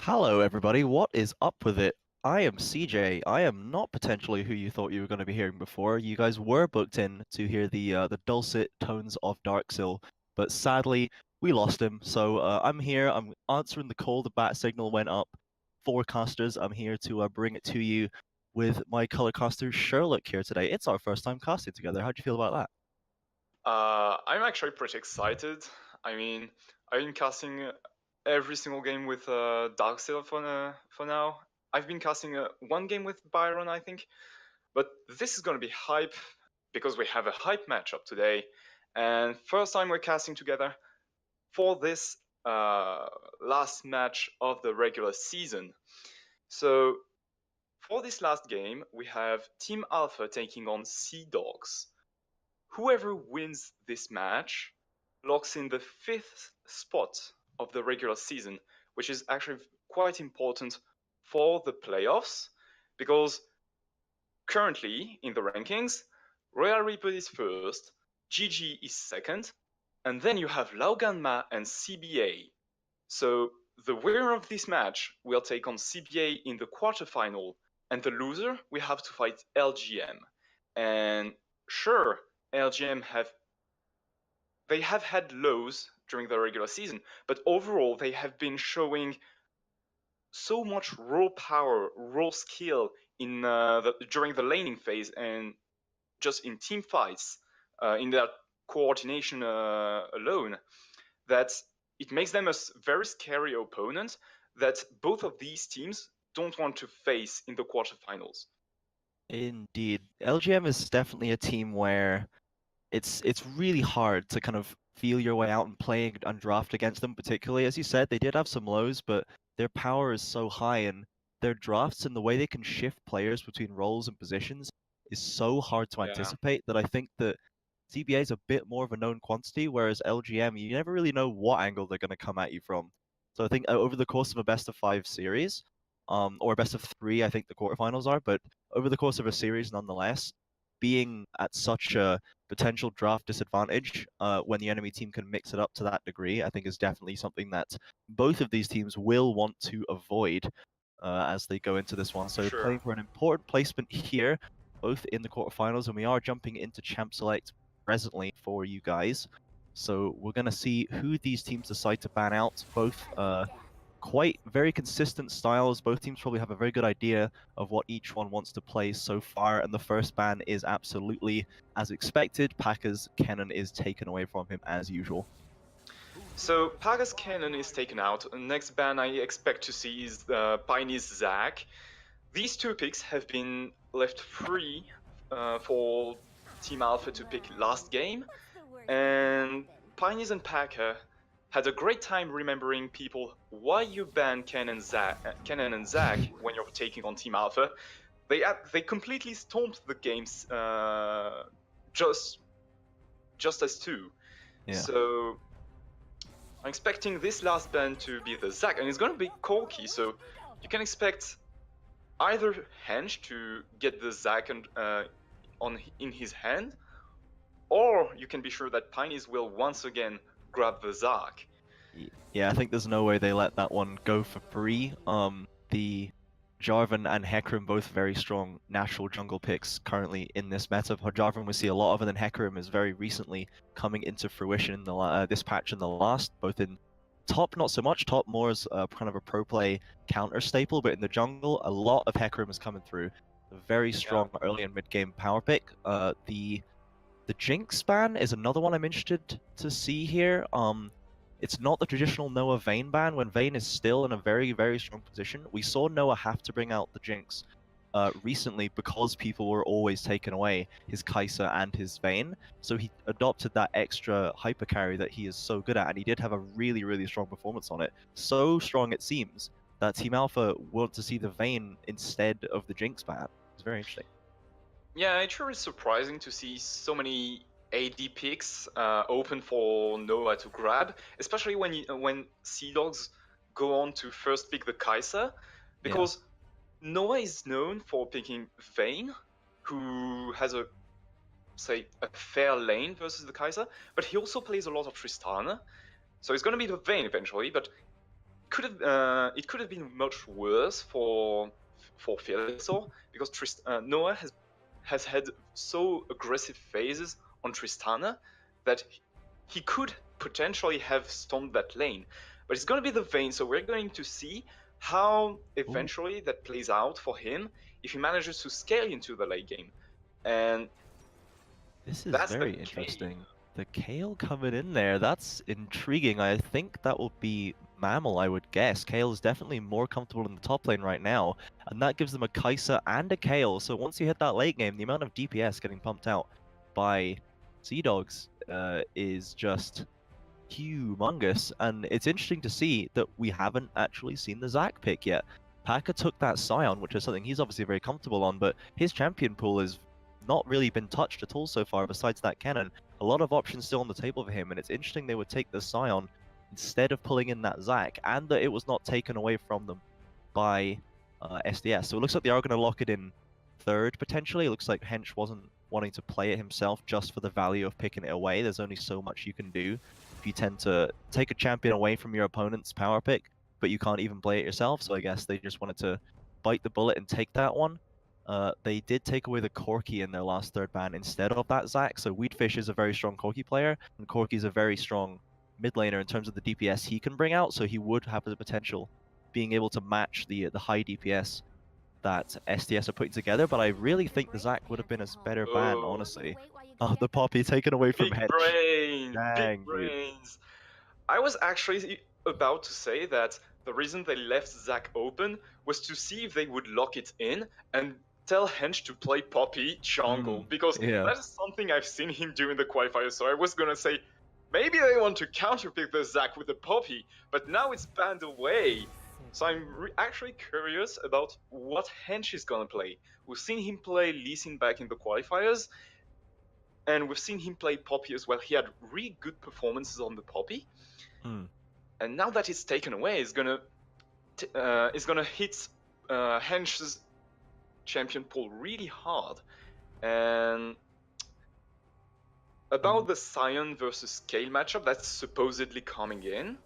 Hello, everybody. What is up with it? I am CJ. I am not potentially who you thought you were going to be hearing before. You guys were booked in to hear the dulcet tones of Darksil, but sadly we lost him. So I'm here. I'm answering the call. The bat signal went up. Forecasters, I'm here to bring it to you with my color caster Sherlock here today. It's our first time casting together. How'd you feel about that? I'm actually pretty excited. I mean, I've been casting every single game with Darksail for now. I've been casting one game with Byron, I think, but this is gonna be hype because we have a hype matchup today, and first time we're casting together for this last match of the regular season. So for this last game, we have Team Alpha taking on Seadogs. Whoever wins this match locks in the 5th spot of the regular season, which is actually quite important for the playoffs, because currently in the rankings, Royal Reaper is first, GG is second, and then you have Lauganma and CBA. So the winner of this match will take on CBA in the quarterfinal, and the loser will have to fight LGM. And sure, LGM have had lows during the regular season, but overall they have been showing so much raw power, raw skill in during the laning phase and just in team fights, in their coordination alone, that it makes them a very scary opponent that both of these teams don't want to face in the quarterfinals. Indeed. LGM is definitely a team where it's really hard to kind of feel your way out and play and draft against them, particularly. As you said, they did have some lows, but their power is so high and their drafts and the way they can shift players between roles and positions is so hard to Yeah. anticipate that I think that CBA is a bit more of a known quantity, whereas LGM, you never really know what angle they're going to come at you from. So I think over the course of a best of 5 series, or a best of 3, I think the quarterfinals are, but over the course of a series nonetheless, being at such a potential draft disadvantage when the enemy team can mix it up to that degree, I think is definitely something that both of these teams will want to avoid as they go into this one. So Sure. playing for an important placement here, both in the quarterfinals, and we are jumping into Champ Select presently for you guys. So we're going to see who these teams decide to ban out. Both quite very consistent styles. Both teams probably have a very good idea of what each one wants to play so far, and the first ban is absolutely as expected. Packers Kennen is taken away from him as usual. So Pagas Cannon is taken out. Next ban I expect to see is Pine's Zac. These two picks have been left free for Team Alpha to pick last game, and Pineys and Packer had a great time remembering people why you ban Ken and Zac when you're taking on Team Alpha. They completely stomped the games just as two. Yeah. So I'm expecting this last ban to be the Zac, and it's gonna be Corky, so you can expect either Henge to get the Zac in his hand, or you can be sure that Pineys will once again grab the Zac. Yeah, I think there's no way they let that one go for free. The Jarvan and Hecarim, both very strong natural jungle picks currently in this meta. Jarvan we see a lot of, and then Hecarim is very recently coming into fruition in the this patch and the last, both in top not so much, top more as kind of a pro play counter staple, but in the jungle a lot of Hecarim is coming through. A very strong early and mid game power pick. The Jinx ban is another one I'm interested to see here. It's not the traditional Noah Vayne ban when Vayne is still in a very, very strong position. We saw Noah have to bring out the Jinx recently because people were always taking away his Kai'Sa and his Vayne. So he adopted that extra hyper carry that he is so good at, and he did have a really, really strong performance on it. So strong it seems that Team Alpha want to see the Vayne instead of the Jinx ban. It's very interesting. Yeah, it sure is surprising to see so many AD picks open for Noah to grab, especially when Seadogs go on to first pick the Kai'Sa, because Noah is known for picking Vayne, who has a fair lane versus the Kai'Sa, but he also plays a lot of Tristana, so it's gonna be the Vayne eventually, but it could have been much worse for Felixor, because Noah has had so aggressive phases on Tristana that he could potentially have stormed that lane. But it's going to be the Vayne, so we're going to see how eventually that plays out for him if he manages to scale into the late game. And This is that's very the interesting. The Kale coming in there, that's intriguing. I think that will be Mammal, I would guess. Kale is definitely more comfortable in the top lane right now, and that gives them a Kai'Sa and a Kale. So once you hit that late game, the amount of DPS getting pumped out by Seadogs is just humongous, and it's interesting to see that we haven't actually seen the Zac pick yet. Paka took that Scion, which is something he's obviously very comfortable on, but his champion pool has not really been touched at all so far besides that cannon. A lot of options still on the table for him, and it's interesting they would take the Scion instead of pulling in that Zac, and that it was not taken away from them by SDS. So it looks like they are going to lock it in third, potentially. It looks like Hench wasn't wanting to play it himself just for the value of picking it away. There's only so much you can do if you tend to take a champion away from your opponent's power pick, but you can't even play it yourself. So I guess they just wanted to bite the bullet and take that one. They did take away the Corki in their last third ban instead of that Zac. So Wheatfish is a very strong Corki player, and Corki is a very strong mid laner in terms of the DPS he can bring out. So he would have the potential being able to match the high DPS that SDS are putting together. But I really think the Zac would have been a better ban, Oh. honestly. Oh, the Poppy taken away from big Hench. brain, Dang, big dude. brains. I was actually about to say that the reason they left Zac open was to see if they would lock it in and tell Hench to play Poppy jungle, because yeah. that is something I've seen him do in the qualifier. So I was gonna say maybe they want to counterpick the Zac with the Poppy, but now it's banned away. So I'm actually curious about what Hench is gonna play. We've seen him play Lee Sin back in the qualifiers, and we've seen him play Poppy as well. He had really good performances on the Poppy, and now that it's taken away, it's gonna hit Hench's champion pool really hard. And about the Scion versus Kale matchup that's supposedly coming in,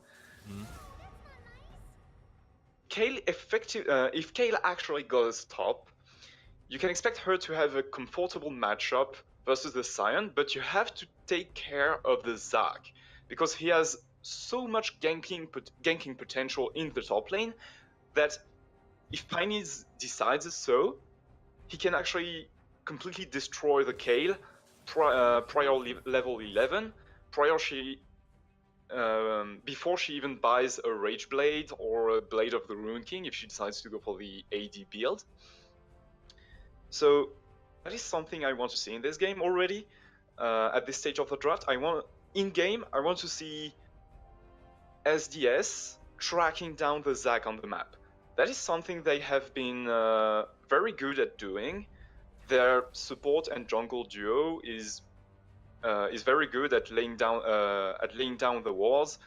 Kale if Kale actually goes top, you can expect her to have a comfortable matchup versus the Scion, but you have to take care of the Zac, because he has so much ganking potential in the top lane that if Piney decides so, he can actually completely destroy the Kale prior level 11, before she even buys a Rage Blade or a Blade of the Ruin King if she decides to go for the AD build. So that is something I want to see in this game already. At this stage of the draft, in game I want to see SDS tracking down the Zac on the map. That is something they have been very good at doing. Their support and jungle duo is very good at laying down the walls,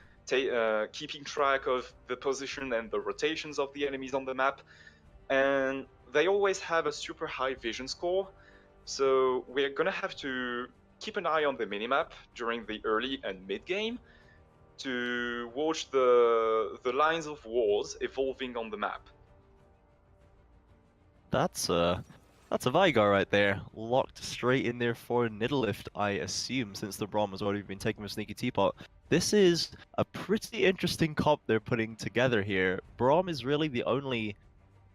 keeping track of the position and the rotations of the enemies on the map, and they always have a super high vision score. So we're gonna have to keep an eye on the minimap during the early and mid game to watch the lines of walls evolving on the map. That's a Vigar right there, locked straight in there for Nidavellir, I assume, since the Braum has already been taken with Sneaky Teapot. This is a pretty interesting comp they're putting together here. Braum is really the only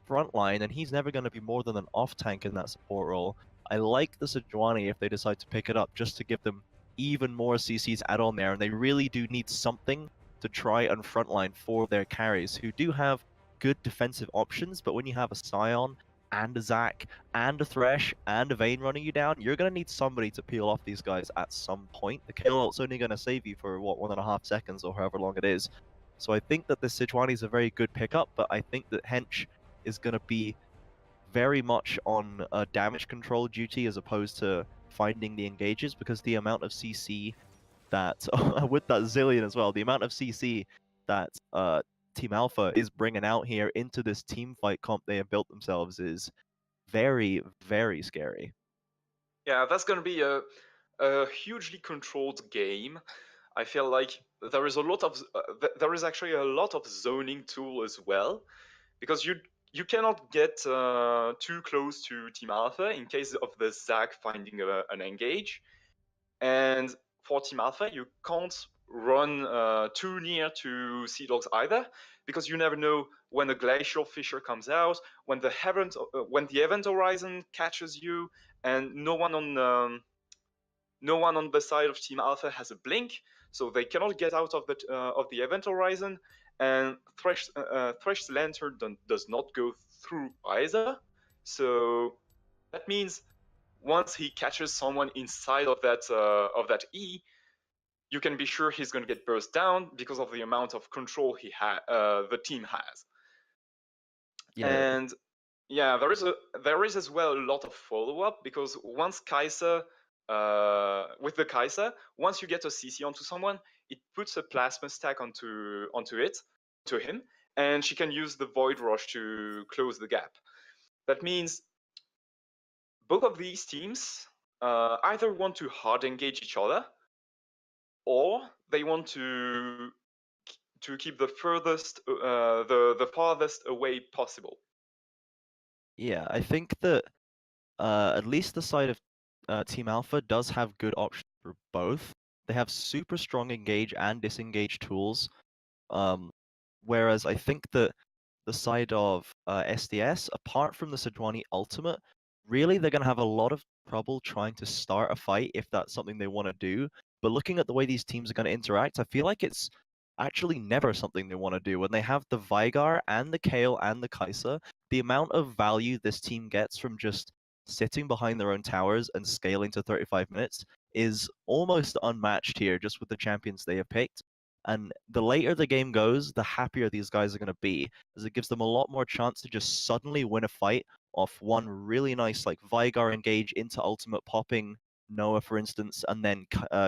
frontline, and he's never going to be more than an off-tank in that support role. I like the Sejuani if they decide to pick it up, just to give them even more CCs add on there, and they really do need something to try and frontline for their carries, who do have good defensive options, but when you have a Scion and a Zac and a Thresh and a Vayne running you down, you're going to need somebody to peel off these guys at some point. The kill ult's only going to save you for, what, 1.5 seconds or however long it is. So I think that this Sejuani is a very good pickup, but I think that Hench is going to be very much on damage control duty as opposed to finding the engages, because the amount of CC that, with that Zillion as well, the amount of CC that Team Alpha is bringing out here into this team fight comp they have built themselves is very, very scary. Yeah, that's going to be a hugely controlled game. I feel like there is a lot of there is actually a lot of zoning tool as well, because you cannot get too close to Team Alpha in case of the Zag finding an engage, and for Team Alpha you can't run too near to Seadogs either, because you never know when a glacial fissure comes out, when the event horizon catches you, and no one on the side of Team Alpha has a blink, so they cannot get out of the event horizon. And Thresh's lantern does not go through either. So that means once he catches someone inside of that E, you can be sure he's going to get burst down because of the amount of control the team has. Yeah. And yeah, there is as well a lot of follow up, because once Kai'Sa, with the Kai'Sa, once you get a CC onto someone, it puts a plasma stack onto him, and she can use the Void Rush to close the gap. That means both of these teams either want to hard engage each other, or they want to keep the farthest away possible. Yeah, I think that at least the side of Team Alpha does have good options for both. They have super strong engage and disengage tools. Whereas I think that the side of SDS, apart from the Sejuani ultimate, really they're going to have a lot of trouble trying to start a fight if that's something they want to do. But looking at the way these teams are going to interact, I feel like it's actually never something they want to do. When they have the Vigar and the Kale and the Kai'Sa, the amount of value this team gets from just sitting behind their own towers and scaling to 35 minutes is almost unmatched here, just with the champions they have picked. And the later the game goes, the happier these guys are going to be, as it gives them a lot more chance to just suddenly win a fight off one really nice, like, Vigar engage into ultimate popping Noah, for instance, and then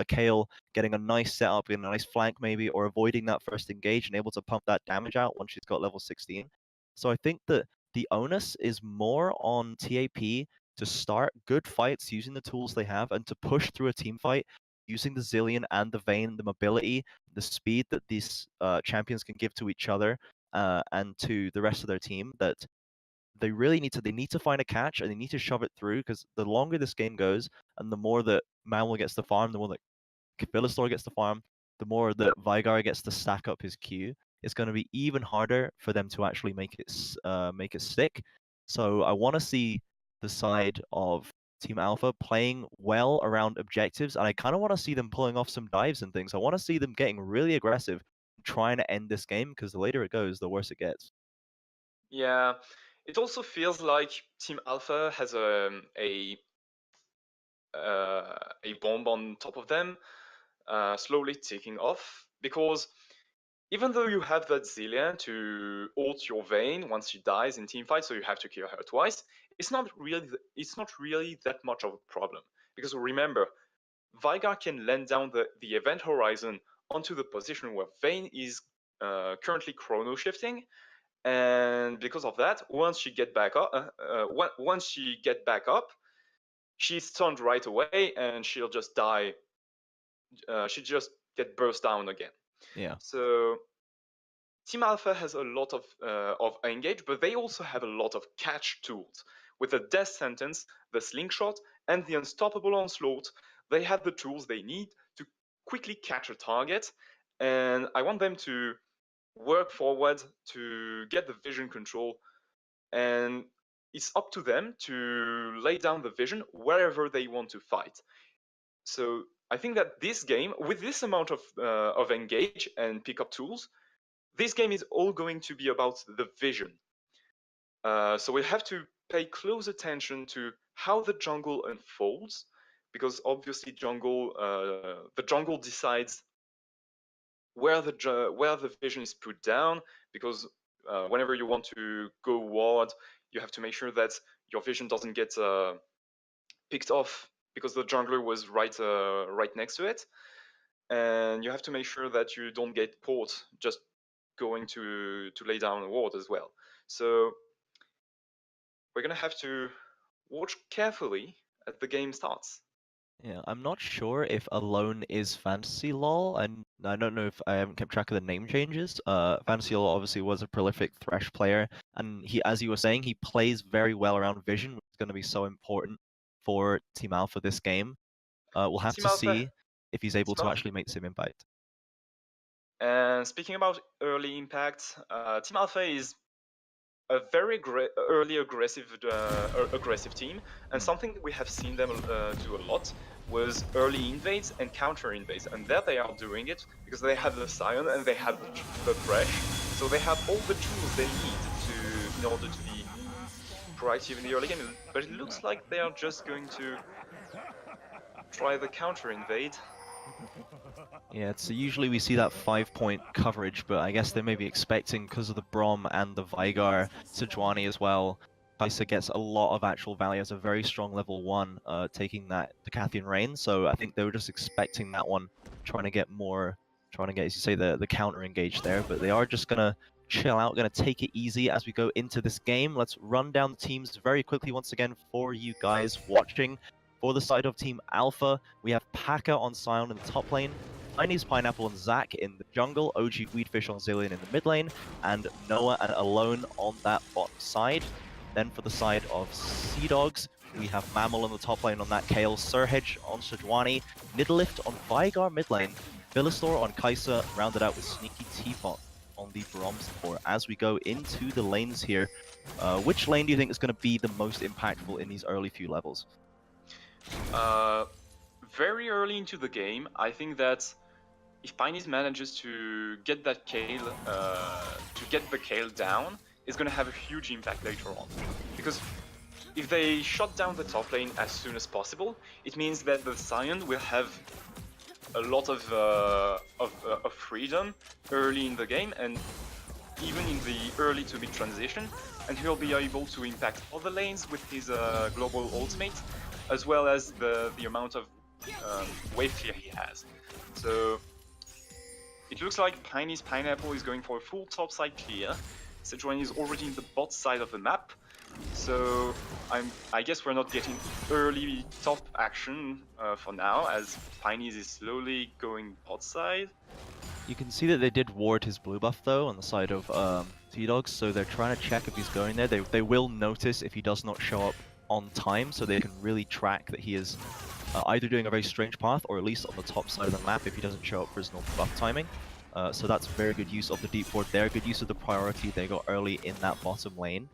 Kale getting a nice setup in a nice flank maybe, or avoiding that first engage and able to pump that damage out once she's got level 16. So I think that the onus is more on TAP to start good fights using the tools they have and to push through a team fight using the Zillion and the Vayne, the mobility, the speed that these champions can give to each other and to the rest of their team, that they really need to find a catch, and they need to shove it through, because the longer this game goes and the more that Manuel gets to farm, the more that Philistore gets to farm, the more that Vigar gets to stack up his Q, it's going to be even harder for them to actually make it stick. So I want to see the side of Team Alpha playing well around objectives, and I kind of want to see them pulling off some dives and things. I want to see them getting really aggressive, trying to end this game, because the later it goes, the worse it gets. Yeah, it also feels like Team Alpha has a bomb on top of them, slowly ticking off, because even though you have that Zillion to ult your Vayne once she dies in teamfight, so you have to kill her twice, it's not really that much of a problem. Because remember, Vigar can land down the event horizon onto the position where Vayne is currently chrono shifting, and because of that, once she get back up, she's stunned right away, and she'll just die. She just get burst down again. Yeah. So Team Alpha has a lot of engage, but they also have a lot of catch tools. With the Death Sentence, the Slingshot, and the Unstoppable Onslaught, they have the tools they need to quickly catch a target, and I want them to work forward to get the vision control, and it's up to them to lay down the vision wherever they want to fight. So I think that this game, with this amount of engage and pickup tools, this game is all going to be about the vision. So we have to pay close attention to how the jungle unfolds, because obviously the jungle decides where the vision is put down, because whenever you want to go ward, you have to make sure that your vision doesn't get picked off because the jungler was right next to it, and you have to make sure that you don't get caught just going to lay down a ward as well. So we're gonna have to watch carefully as the game starts. Yeah, I'm not sure if Alone is Fantasy Lol, and I don't know if I haven't kept track of the name changes. Fantasy Lol obviously was a prolific Thresh player, and he, as you were saying, he plays very well around Vision, which is going to be so important for Team Alpha this game. We'll have Team to Alpha, see if he's able Team to Alpha. actually make some impact. And speaking about early impact, Team Alpha is a very early aggressive team, and something we have seen them do a lot was early invades and counter invades, and there they are doing it because they have the Scion and they have the Thresh, so they have all the tools they need in order to be proactive in the early game. But it looks like they are just going to try the counter invade. Yeah, so usually we see that 5-point coverage, but I guess they may be expecting, because of the Braum and the Veigar, Sejuani as well, Kai'Sa gets a lot of actual value as a very strong level 1, taking that Decathian Reign, so I think they were just expecting that one, trying to get, as you say, the counter engage there, but they are just going to chill out, going to take it easy as we go into this game. Let's run down the teams very quickly once again for you guys watching. For the side of Team Alpha, we have Paka on Sion in the top lane, Chinese Pineapple and Zac in the jungle, OG Weedfish on Zillion in the mid lane, and Noah and Alone on that bottom side. Then for the side of Seadogs, we have Mammal on the top lane on that Kale, Surhedge on Sejuani, Nidavellir on Veigar mid lane, Villastor on Kai'Sa, rounded out with Sneaky Teapot on the Braum support. As we go into the lanes here, which lane do you think is going to be the most impactful in these early few levels? Very early into the game, I think that if Pineys manages to get that Kale, to get the Kale down, it's going to have a huge impact later on. Because if they shut down the top lane as soon as possible, it means that the Scion will have a lot of freedom early in the game, and even in the early to mid transition, and he'll be able to impact other lanes with his global ultimate, as well as the amount of wave clear he has. So it looks like Pineys Pineapple is going for a full topside clear. Sejuani is already in the bot side of the map, so I guess we're not getting early top action for now, as Pineys is slowly going bot side. You can see that they did ward his blue buff though on the side of Seadogs, so they're trying to check if he's going there. They will notice if he does not show up on time, so they can really track that he is either doing a very strange path or at least on the top side of the map if he doesn't show up for his normal buff timing. So that's very good use of the deep ward there, good use of the priority they got early in that bottom lane.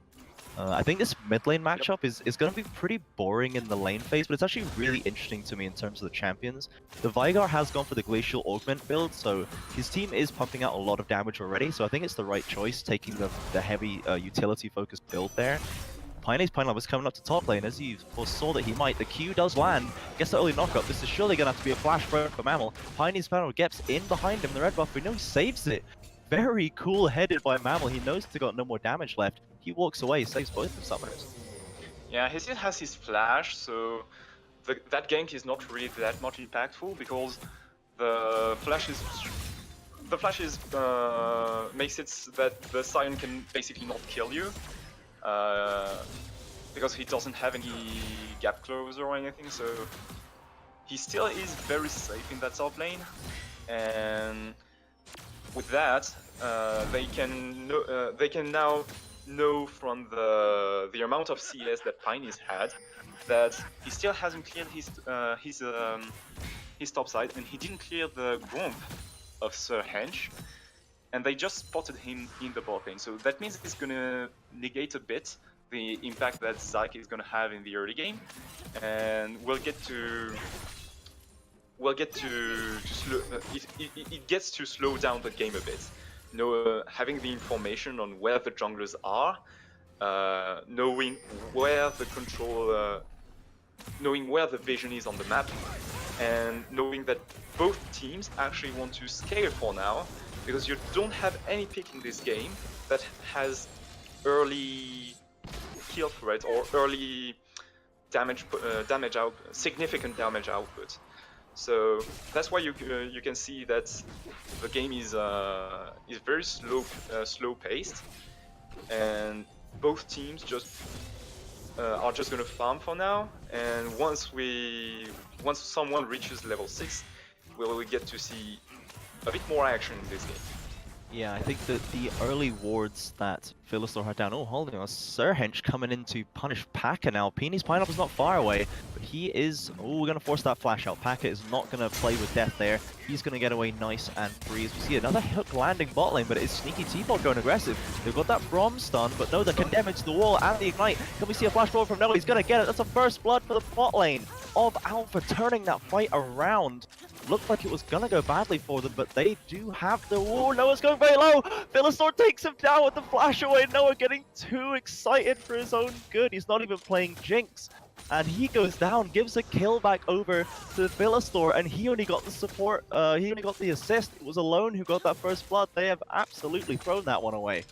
I think this mid lane matchup is going to be pretty boring in the lane phase, but it's actually really interesting to me in terms of the champions. The Veigar has gone for the Glacial Augment build, so his team is pumping out a lot of damage already, so I think it's the right choice, taking the heavy utility-focused build there. Pineys Pineapple was coming up to top lane, as you foresaw that he might. The Q does land, gets the early knockup. This is surely going to have to be a flash burn for Mammal. Pineys Pineapple gets in behind him, the red buff, we know he saves it. Very cool-headed by Mammal, he knows he's got no more damage left. He walks away, saves both of summoners. Yeah, he still has his flash, so that gank is not really that much impactful, because the flash makes it that the Scion can basically not kill you. Because he doesn't have any gap closer or anything, so he still is very safe in that top lane. And with that, they can now know from the amount of CS that Pineys had that he still hasn't cleared his top side, and he didn't clear the Gromp of Surhedge. And they just spotted him in the bot lane, so that means it's gonna negate a bit the impact that Zac is gonna have in the early game, and we'll get to slow. It gets to slow down the game a bit. You know, having the information on where the junglers are, knowing where the control, knowing where the vision is on the map, and knowing that both teams actually want to scale for now. Because you don't have any pick in this game that has early kill threat or early significant damage output. So that's why you can see that the game is very slow paced, and both teams just are just gonna farm for now, and once someone reaches level 6, we'll get to see a bit more action in this game. Yeah, I think that the early wards that Philistor had down. Oh, holding on. Sirhench coming in to punish Paka now. Peeny's Pineapple's not far away, but he is. Oh, we're going to force that flash out. Paka is not going to play with death there. He's going to get away nice and free. As we see another hook landing bot lane, but it is Sneaky Teapot going aggressive. They've got that Brom stun, but no, they can damage the wall and the ignite. Can we see a flash forward from Noah? He's going to get it. That's a first blood for the bot lane of Alpha, turning that fight around. Looked like it was gonna go badly for them, but they do have the wall. Noah's going very low. Philistor takes him down with the flash away. Noah getting too excited for his own good. He's not even playing Jinx. And he goes down, gives a kill back over to Philistor, and he only got the support, he only got the assist. It was Alone who got that first blood. They have absolutely thrown that one away.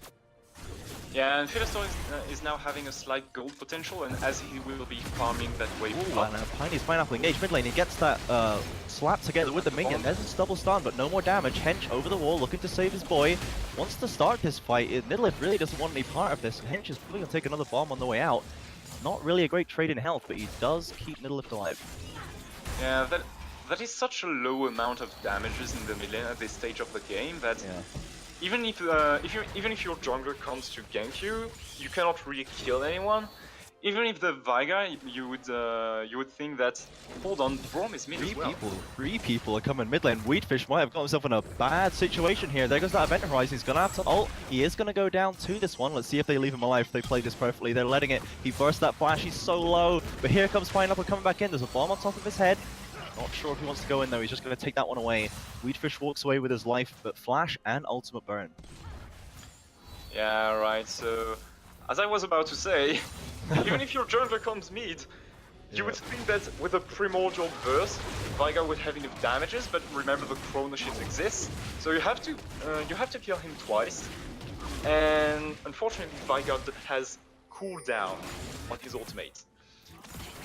Yeah, and Philistor is now having a slight gold potential, and as he will be farming that wave Ooh, up. and Piney's Pineapple engaged mid lane. He gets that slap together with the minion. There's his double stun, but no more damage. Hench over the wall, looking to save his boy. Wants to start this fight. Nidalee really doesn't want any part of this. Hench is probably going to take another bomb on the way out. Not really a great trade in health, but he does keep Nidalee alive. Yeah, that is such a low amount of damages in the mid lane at this stage of the game that even if your jungler comes to gank you, you cannot really kill anyone. Even if the Veigar, you would think that, hold on, Brom is mid as well. Three people are coming mid lane. Wheatfish might have got himself in a bad situation here. There goes that Event Horizon. He's going to have to ult. He is going to go down to this one. Let's see if they leave him alive. If they play this perfectly. They're letting it. He burst that flash. He's so low. But here comes Pineapple coming back in. There's a bomb on top of his head. Not sure if he wants to go in though. He's just going to take that one away. Wheatfish walks away with his life, but flash and ultimate burn. Yeah, right. So, as I was about to say, even if your jungler comes mid, you would think that with a primordial burst, Veigar would have enough damages. But remember, the Chrono Shield exists, so you have to kill him twice. And unfortunately, Veigar has cooldown on his ultimate.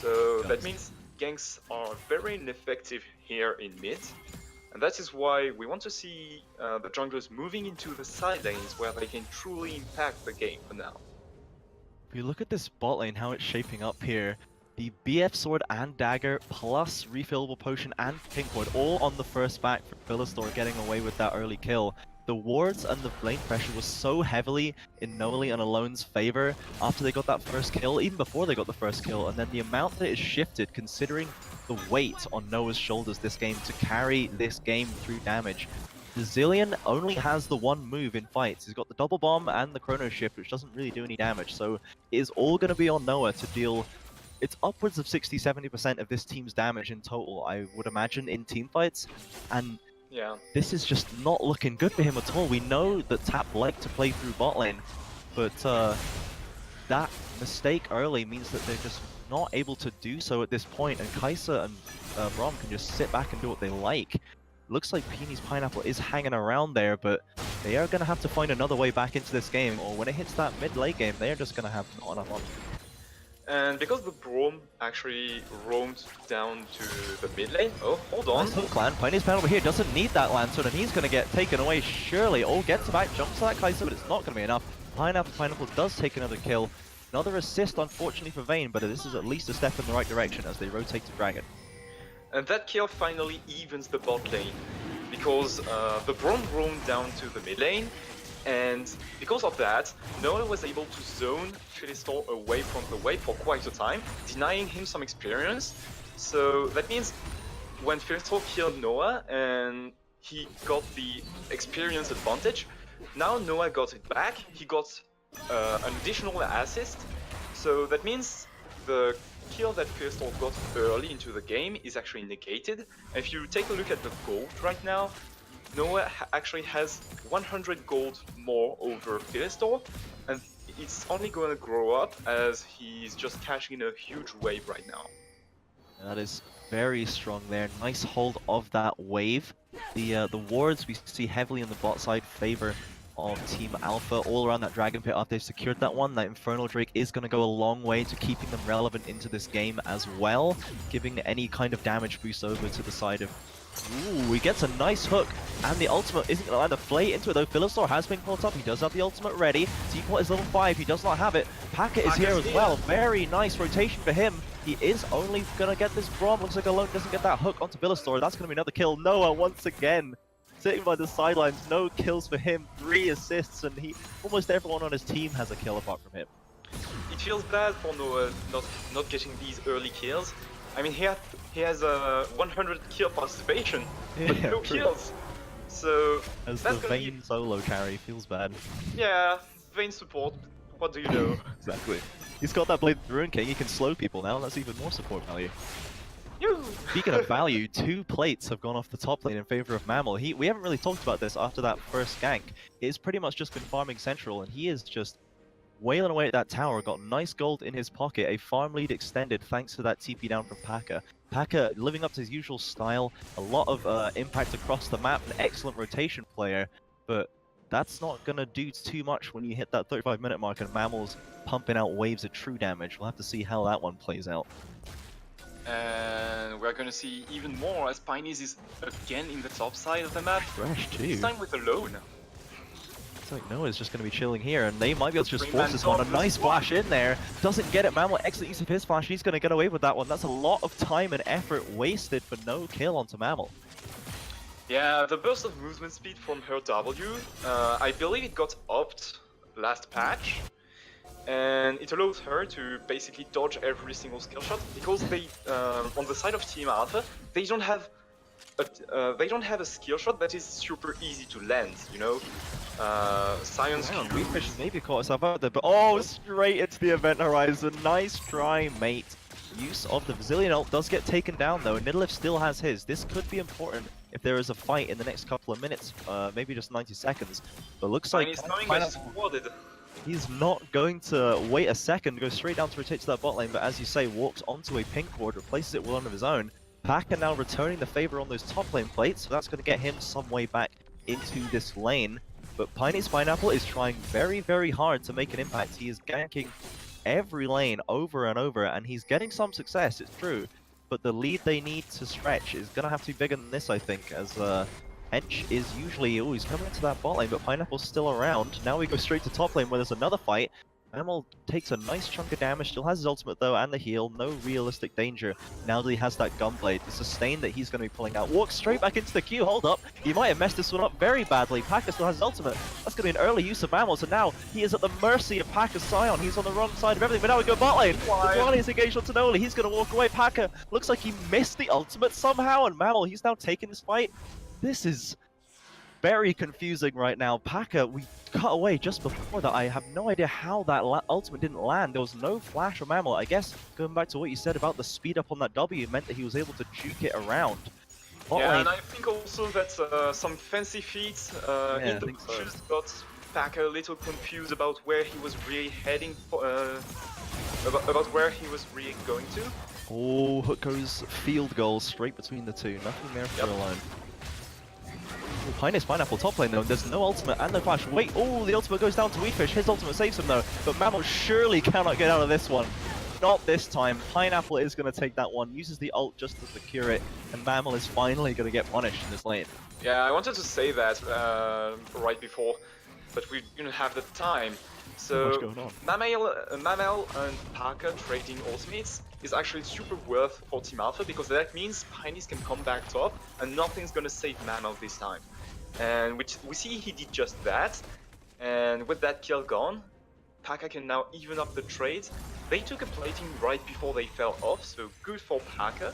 So that means ganks are very ineffective here in mid, and that is why we want to see the junglers moving into the side lanes where they can truly impact the game for now. If you look at this bot lane, how it's shaping up here, the BF Sword and Dagger plus refillable potion and pink ward all on the first back for Philistor getting away with that early kill. The wards and the lane pressure was so heavily in Noah and Alone's favor after they got that first kill, even before they got the first kill, and then the amount that is shifted considering the weight on Noah's shoulders this game to carry this game through damage. The Zillion only has the one move in fights. He's got the double bomb and the chrono shift, which doesn't really do any damage, so it is all going to be on Noah to deal. It's upwards of 60-70% of this team's damage in total, I would imagine, in team fights, and this is just not looking good for him at all. We know that Tap like to play through bot lane, but that mistake early means that they're just not able to do so at this point, and Kai'Sa and Brom can just sit back and do what they like. Looks like Peeny's Pineapple is hanging around there, but they are going to have to find another way back into this game, or when it hits that mid-late game, they're just going to have not enough on. And because the Brom actually roamed down to the mid lane, oh, hold on. Nice hook land. Pioneer's Pineapple here doesn't need that lantern, and he's going to get taken away surely. Oh, gets back, jumps to that Kai'Sa, but it's not going to be enough. Pineapple does take another kill. Another assist, unfortunately, for Vayne, but this is at least a step in the right direction as they rotate to Dragon. And that kill finally evens the bot lane, because the Brom roamed down to the mid lane, and because of that, Noah was able to zone Philistor away from the wave for quite a time, denying him some experience. So that means when Philistor killed Noah and he got the experience advantage, now Noah got it back, he got an additional assist, so that means the kill that Philistor got early into the game is actually negated. And if you take a look at the gold right now, Noah actually has 100 gold more over Philistor, and it's only going to grow up as he's just cashing in a huge wave right now. That is very strong there. Nice hold of that wave. The wards we see heavily on the bot side favor of Team Alpha all around that Dragon Pit after they've secured that one. That Infernal Drake is going to go a long way to keeping them relevant into this game as well, giving any kind of damage boost over to the side of... Ooh, he gets a nice hook, and the ultimate isn't going to land a flay into it though. Philostor has been caught up, he does have the ultimate ready. Teapot is level 5, he does not have it. Paka is here as well, very nice rotation for him. He is only going to get this Braum. Looks like Alone doesn't get that hook onto Philostor. That's going to be another kill. Noah once again sitting by the sidelines, no kills for him, 3 assists, and almost everyone on his team has a kill apart from him. It feels bad for Noah not getting these early kills. I mean, he has a 100 kill participation, but no kills. So as that's the Vayne solo carry, feels bad. Yeah, Vayne support. What do you know? Exactly. He's got that Blade Ruin King. He can slow people now. That's even more support value. Speaking of value, 2 plates have gone off the top lane in favor of Mammal. We haven't really talked about this after that first gank. It's pretty much just been farming central, and he is just wailing away at that tower. Got nice gold in his pocket. A farm lead extended thanks to that TP down from Paka. Paka living up to his usual style. A lot of impact across the map. An excellent rotation player, but that's not going to do too much when you hit that 35-minute mark and Mammal's pumping out waves of true damage. We'll have to see how that one plays out. And we're gonna see even more as Pineys is again in the top side of the map. Fresh too. This time with Alone. It's like Noah's just going to be chilling here, and they might be able to just Three force man this one. A top nice is flash in there. Doesn't get it. Mammal, excellent use of his flash. He's going to get away with that one. That's a lot of time and effort wasted for no kill onto Mammal. Yeah, the burst of movement speed from her W, I believe it got upped last patch, and it allows her to basically dodge every single skill shot, because they, on the side of Team Alpha, they don't have a skill shot that is super easy to land, you know? Science Q. Weefish maybe caught herself out there, but oh, straight into the event horizon. Nice try, mate. Use of the Brazilian ult does get taken down though, and Nidalee still has his. This could be important if there is a fight in the next couple of minutes, maybe just 90 seconds. But looks like he's not going to wait a second, go straight down to rotate to that bot lane, but as you say, walks onto a pink ward, replaces it with one of his own. Paka now returning the favor on those top lane plates, so that's going to get him some way back into this lane. But Pineapple Pineapple is trying very, very hard to make an impact. He is ganking every lane over and over, and he's getting some success, it's true. But the lead they need to stretch is going to have to be bigger than this, I think, as Hench is usually always coming into that bot lane, but Pineapple's still around. Now we go straight to top lane where there's another fight. Mammal takes a nice chunk of damage, still has his ultimate though, and the heal. No realistic danger now that he has that gunblade. The sustain that he's going to be pulling out. Walks straight back into the queue, hold up. He might have messed this one up very badly. Paka still has his ultimate. That's going to be an early use of Mammal, so now he is at the mercy of Paka's Scion. He's on the wrong side of everything, but now we go bot lane. Dwali is engaged on Tonoli. He's going to walk away. Paka looks like he missed the ultimate somehow, and Mammal, he's now taking this fight. This is very confusing right now. Paka, we cut away just before that. I have no idea how that ultimate didn't land. There was no flash from Mammal. I guess going back to what you said about the speed up on that W meant that he was able to juke it around. Yeah, and I think also that some fancy feats in the pushes got Paka a little confused about where he was really heading for, about where he was really going to. Oh, Hook goes field goal straight between the two. Nothing there for Alone. Pineapple top lane though, there's no ultimate and no flash. Wait, oh, the ultimate goes down to Weedfish. His ultimate saves him though, but Mammal surely cannot get out of this one. Not this time. Pineapple is going to take that one, uses the ult just to secure it, and Mammal is finally going to get punished in this lane. Yeah, I wanted to say that right before, but we didn't have the time. So Mammal and Paka trading ultimates is actually super worth for Team Alpha, because that means Pineys can come back top and nothing's gonna save Mammal this time. And we see he did just that, and with that kill gone, Paka can now even up the trades. They took a plating right before they fell off, so good for Paka.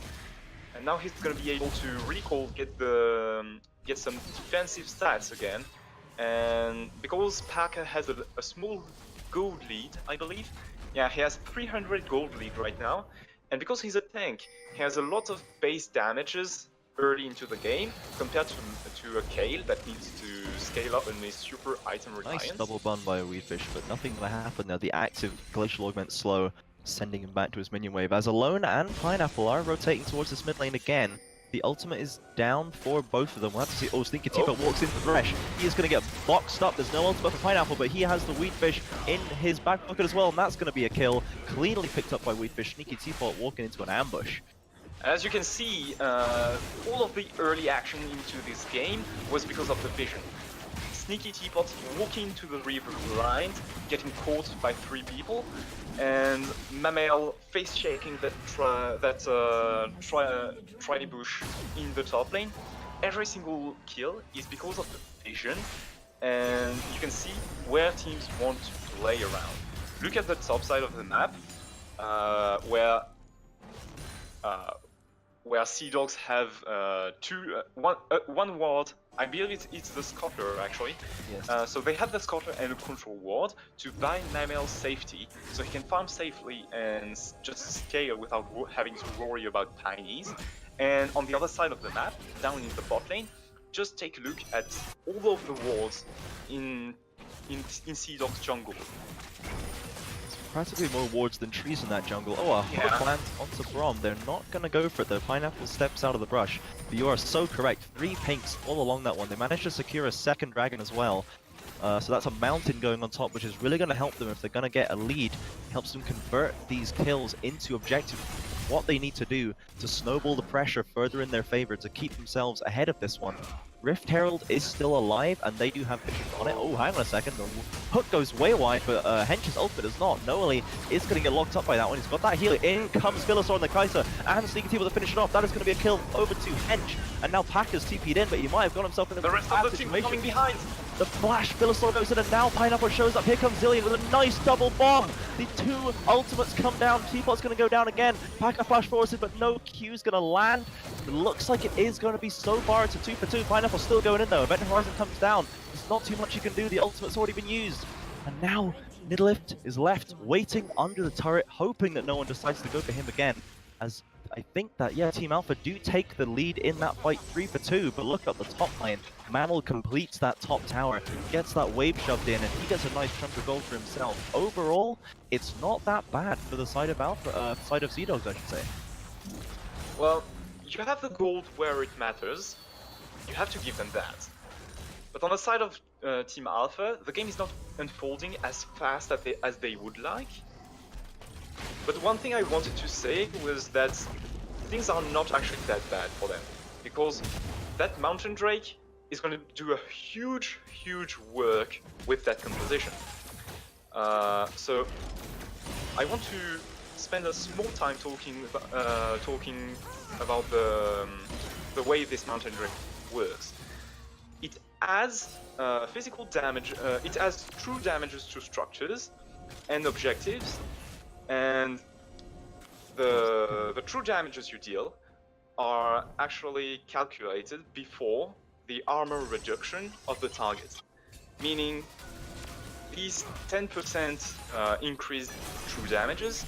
And now he's gonna be able to recall, get some defensive stats again. And because Paka has a small gold lead, I believe, yeah, he has 300 gold lead right now, and because he's a tank, he has a lot of base damages early into the game, compared to a Kale that needs to scale up and is super item reliant. Nice double bun by a Weedfish, but nothing will happen now. The active Glacial Augment slow, sending him back to his minion wave, as Alone and Pineapple are rotating towards this mid lane again. The ultimate is down for both of them. We'll have to see. Oh, Sneaky Teapot walks into Thresh. He is going to get boxed up. There's no ultimate for Pineapple, but he has the Weedfish in his back pocket as well, and that's going to be a kill. Cleanly picked up by Weedfish. Sneaky Teapot walking into an ambush. As you can see, all of the early action into this game was because of the vision. Sneaky Teapot walking to the river blind, getting caught by 3 people, and Mamel face shaking that Tribush in the top lane. Every single kill is because of the vision, and you can see where teams want to play around. Look at the top side of the map, where Seadogs have one ward. I believe it's the Scuttler actually. Yes. So they have the Scuttler and a control ward to buy Namel's safety, so he can farm safely and just scale without having to worry about Pineys. And on the other side of the map, down in the bot lane, just take a look at all of the wards in Seadogs jungle. Practically more wards than trees in that jungle. Oh, a hook lands onto Brom. They're not going to go for it though. Pineapple steps out of the brush. But you are so correct. 3 pinks all along that one. They managed to secure a second dragon as well. So that's a mountain going on top, which is really going to help them if they're going to get a lead. Helps them convert these kills into objectives. What they need to do to snowball the pressure further in their favor to keep themselves ahead of this one. Rift Herald is still alive, and they do have vision on it. Oh, hang on a second. The hook goes way wide, but Hench's ultimate is not. Noeli is going to get locked up by that one. He's got that heal. In comes Philosor and the Kaiser, and Sneaky Teapot to finish it off. That is going to be a kill over to Hench. And now Packer's TP'd in, but he might have got himself in the rest of the team coming behind. The flash, Philosor goes in, and now Pineapple shows up. Here comes Zillion with a nice double bomb. The 2 ultimates come down. Teapot's going to go down again. Packer flash forces, but no Q's going to land. It looks like it is going to be so far. It's a 2 for 2. Pineapple still going in though. Event Horizon comes down. There's not too much you can do. The ultimate's already been used. And now Nidlift is left waiting under the turret, hoping that no one decides to go for him again. As I think that, yeah, Team Alpha do take the lead in that fight 3 for 2, but look at the top lane. Mammal completes that top tower, gets that wave shoved in, and he gets a nice chunk of gold for himself. Overall, it's not that bad for the side of Alpha, side of Seadogs, I should say. Well, you have the gold where it matters. You have to give them that. But on the side of Team Alpha, the game is not unfolding as fast as they would like. But one thing I wanted to say was that things are not actually that bad for them, because that Mountain Drake is going to do a huge work with that composition. So I want to spend a small time talking about the way this Mountain Drake works. It adds physical damage. It adds true damages to structures and objectives. And the true damages you deal are actually calculated before the armor reduction of the target. Meaning, these 10% increased true damages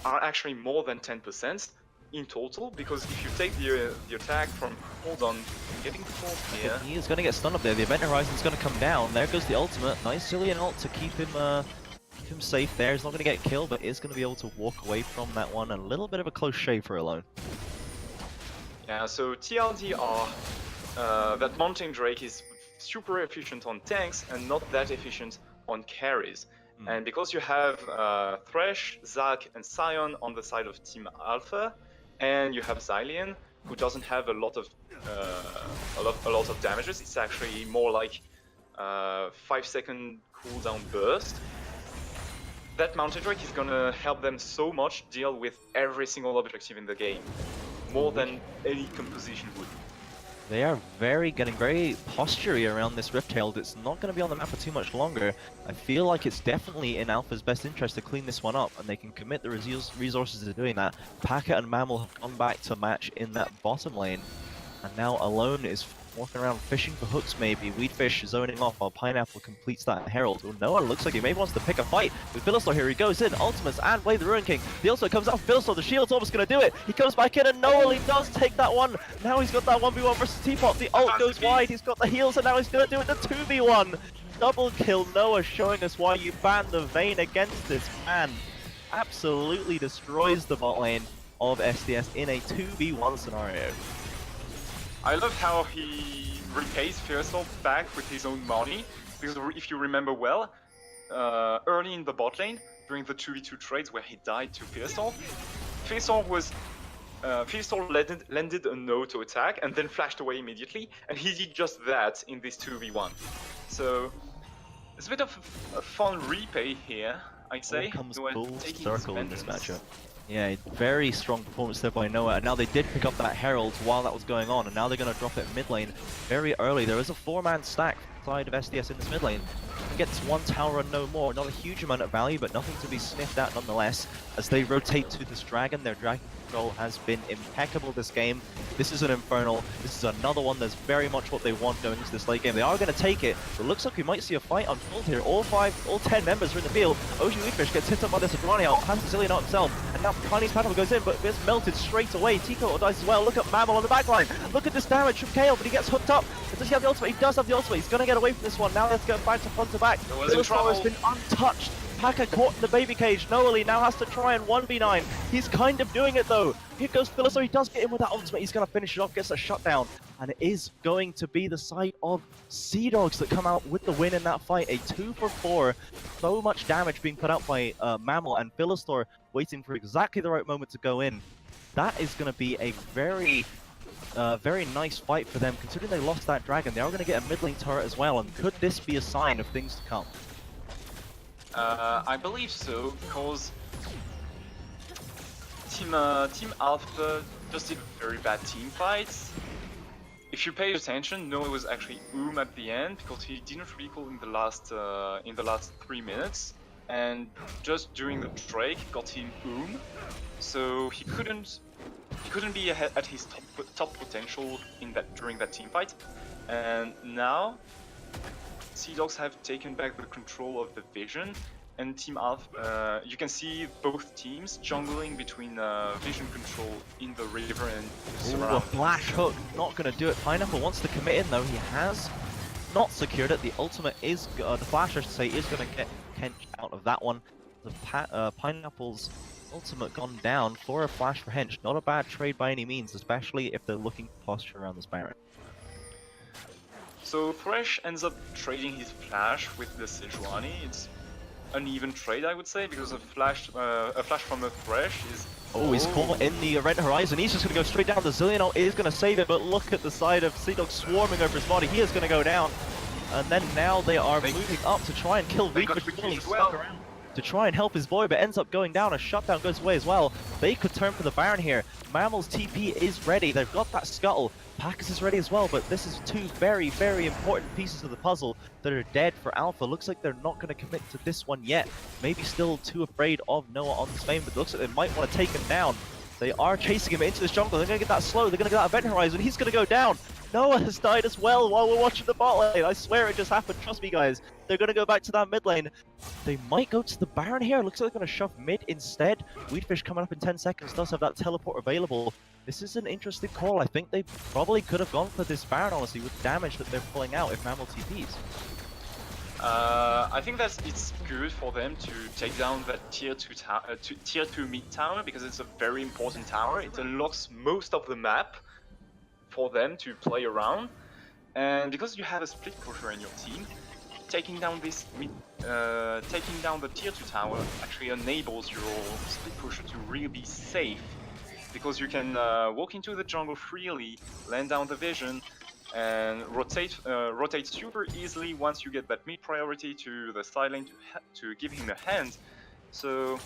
are actually more than 10% in total, because if you take the attack from, hold on, getting caught here. He is going to get stunned up there. The Event Horizon is going to come down. There goes the ultimate. Nice Zillion ult to keep him safe there. He's not going to get killed, but is going to be able to walk away from that one. A little bit of a close shave for alone. Yeah, so TLD are that Mountain Drake is super efficient on tanks and not that efficient on carries. And because you have Thresh, Zac, and Sion on the side of Team Alpha, and you have Xylian, who doesn't have a lot of damages. It's actually more like 5-second cooldown burst. That Mountain Drake is gonna help them so much deal with every single objective in the game, more than any composition would. They are getting very postury around this Rift Herald. It's not going to be on the map for too much longer. I feel like it's definitely in Alpha's best interest to clean this one up, and they can commit the resources to doing that. Packet and Mammal have gone back to match in that bottom lane, and now Alone is walking around fishing for hooks maybe. Weedfish zoning off while Pineapple completes that Herald. Oh no, it looks like he maybe wants to pick a fight with Philosor here. He goes in, ultimates and Wave the Ruin King. The ultimate comes out for Philosor, the shield's almost going to do it. He comes back in and Noel, does take that one. Now he's got that 1v1 versus Teapot. The ult goes wide, he's got the heals and now he's going to do it the 2v1. Double kill Noah, showing us why you ban the Vayne against this man. Absolutely destroys the bot lane of SDS in a 2v1 scenario. I love how he repays Fearstorm back with his own money, because if you remember well, early in the bot lane, during the 2v2 trades where he died to Fearstorm, Fearstorm landed an auto attack and then flashed away immediately, and he did just that in this 2v1. So it's a bit of a fun repay here, I'd say. All comes Noah full taking circle his in this vengeance. matchup. Yeah, very strong performance there by Noah, and now they did pick up that Herald while that was going on, and now they're going to drop it mid lane very early. There is a 4-man stack side of SDS in this mid lane. Gets one tower and no more. Not a huge amount of value, but nothing to be sniffed at nonetheless. As they rotate to this dragon, their dragon control has been impeccable this game. This is an Infernal. This is another one that's very much what they want going into this late game. They are going to take it, but looks like we might see a fight unfold here. All 10 members are in the field. OG Weedfish gets hit up by this Adrani out, has Brazilian out himself, and now Chinese Paddle goes in, but it's melted straight away. Tico dies as well. Look at Mammal on the backline. Look at this damage from Kale, but he gets hooked up. Does he have the ultimate? He does have the ultimate. He's going to get away from this one. Now let's go back to front to back. Philostar has been untouched. Paka caught in the baby cage. Noeli now has to try and 1v9. He's kind of doing it though. Here goes Philostar. He does get in with that ultimate. He's going to finish it off, gets a shutdown. And it is going to be the side of Seadogs that come out with the win in that fight. A 2-for-4. So much damage being put out by Mammal, and Philostar waiting for exactly the right moment to go in. That is going to be a very nice fight for them, considering they lost that dragon. They are going to get a mid lane turret as well, and could this be a sign of things to come? I believe so, because Team Alpha just did very bad team fights. If you pay attention, Noah was actually at the end because he didn't recall in the last 3 minutes, and just during the Drake got him so he couldn't be at his top potential during that team fight. And now Seadogs have taken back the control of the vision, and Team Alpha, you can see both teams jungling between vision control in the river and surround. A flash hook, not going to do it. Pineapple wants to commit in though. He has not secured it. The ultimate is, the flash I should say, is going to get Kench out of that one. The Pineapple's ultimate gone down for a flash for Hench. Not a bad trade by any means, especially if they're looking to posture around this Baron. So Thresh ends up trading his flash with the Sejuani. It's an even trade, I would say, because a flash from a Thresh is... Oh, he's caught in the Rent Horizon. He's just going to go straight down. The Zillion is going to save it, but look at the side of Seadog swarming over his body. He is going to go down. And then now they are moving up to try and kill Weedfish as well. To try and help his boy, but ends up going down. A shutdown goes away as well. They could turn for the Baron here. Mammal's TP is ready. They've got that scuttle. Packus is ready as well, but this is two very, very important pieces of the puzzle that are dead for Alpha. Looks like they're not going to commit to this one yet. Maybe still too afraid of Noah on this main, but it looks like they might want to take him down. They are chasing him into this jungle. They're going to get that slow. They're going to get that Event Horizon. He's going to go down. Noah has died as well while we're watching the bot lane. I swear it just happened. Trust me, guys. They're going to go back to that mid lane. They might go to the Baron here. Looks like they're going to shove mid instead. Weedfish coming up in 10 seconds does have that teleport available. This is an interesting call. I think they probably could have gone for this Baron, honestly, with damage that they're pulling out if Mammal TPs. I think that it's good for them to take down that tier 2 mid tower, because it's a very important tower. It unlocks most of the map for them to play around, and because you have a split pusher in your team, taking down the tier 2 tower actually enables your split pusher to really be safe, because you can walk into the jungle freely, land down the vision, and rotate super easily once you get that mid priority to the side lane to give him a hand. So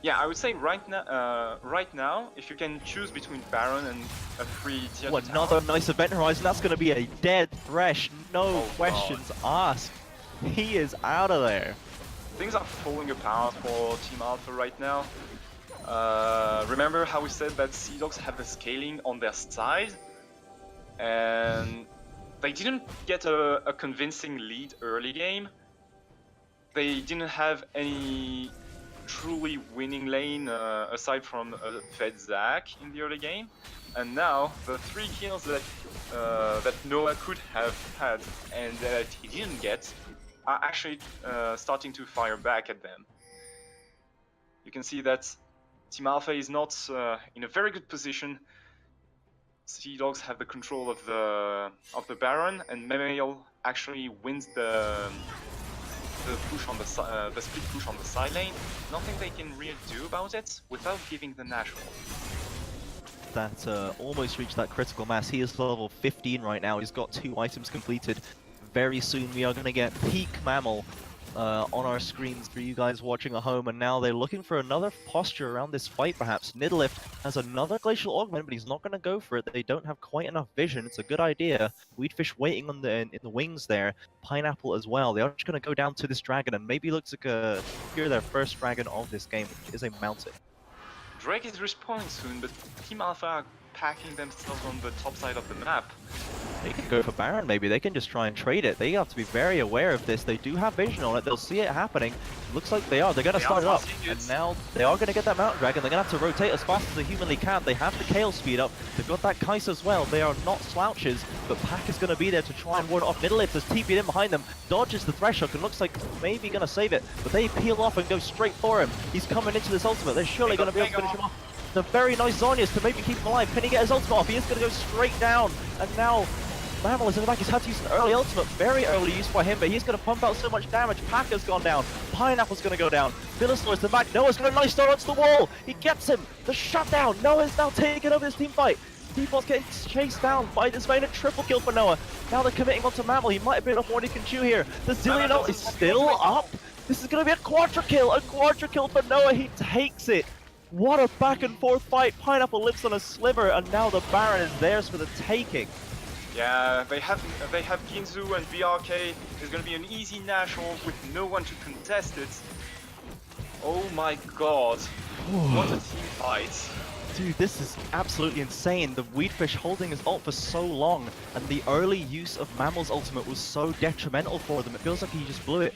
yeah, I would say right now, if you can choose between Baron and a free tier 2 another nice Event Horizon. That's going to be a dead Thresh. No questions asked. He is out of there. Things are falling apart for Team Alpha right now. Remember how we said that Seadogs have the scaling on their side? And they didn't get a convincing lead early game. They didn't have any truly winning lane aside from Fed Zac in the early game. And now the 3 kills that Noah could have had and that he didn't get are actually starting to fire back at them. You can see that Team Alpha is not in a very good position. Seadogs have the control of the Baron, and Memail actually wins the push on the split push on the side lane. Nothing they can really do about it without giving the natural. That almost reached that critical mass. He is level 15 right now. He's got 2 items completed. Very soon we are going to get peak Mammal on our screens for you guys watching at home, and now they're looking for another posture around this fight perhaps. Nidavellir has another Glacial Augment, but he's not going to go for it. They don't have quite enough vision. It's a good idea. Weedfish waiting on in the wings there. Pineapple as well. They are just going to go down to this dragon and maybe look to secure their first dragon of this game, which is a mountain. Drake is respawning soon, but Team Alpha are packing themselves on the top side of the map. They can go for Baron maybe, they can just try and trade it. They have to be very aware of this. They do have vision on it, they'll see it happening. Looks like they are, they're going to start it up. And now they are going to get that Mountain Dragon, they're going to have to rotate as fast as they humanly can. They have the Kale speed up, they've got that Kais as well. They are not slouches, but Pack is going to be there to try and ward off. Nidavellir has TP'd in behind them, dodges the Threshold and looks like maybe going to save it. But they peel off and go straight for him. He's coming into this ultimate, they're surely going to be able to finish him off. The very nice Zhonya's to maybe keep him alive. Can he get his ultimate off? He is going to go straight down. And now Mammal is in the back. He's had to use an early ultimate. Very early use by him, but he's going to pump out so much damage. Packer's gone down. Pineapple's going to go down. Villasor is the back. Noah's going to nice start onto the wall. He gets him. The shutdown. Noah's now taking over this team fight. Default's getting chased down by this main, a triple kill for Noah. Now they're committing onto Mammal. He might have been enough more he can chew here. The Zillion ult is still up. This is going to be a quadra kill for Noah. He takes it. What a back and forth fight. Pineapple lives on a sliver, and now the Baron is theirs for the taking. Yeah, they have Ginzu and BRK. It's gonna be an easy national with no one to contest it. Oh my god. What a team fight. Dude, this is absolutely insane. The Weedfish holding his ult for so long, and the early use of Mammal's ultimate was so detrimental for them. It feels like he just blew it,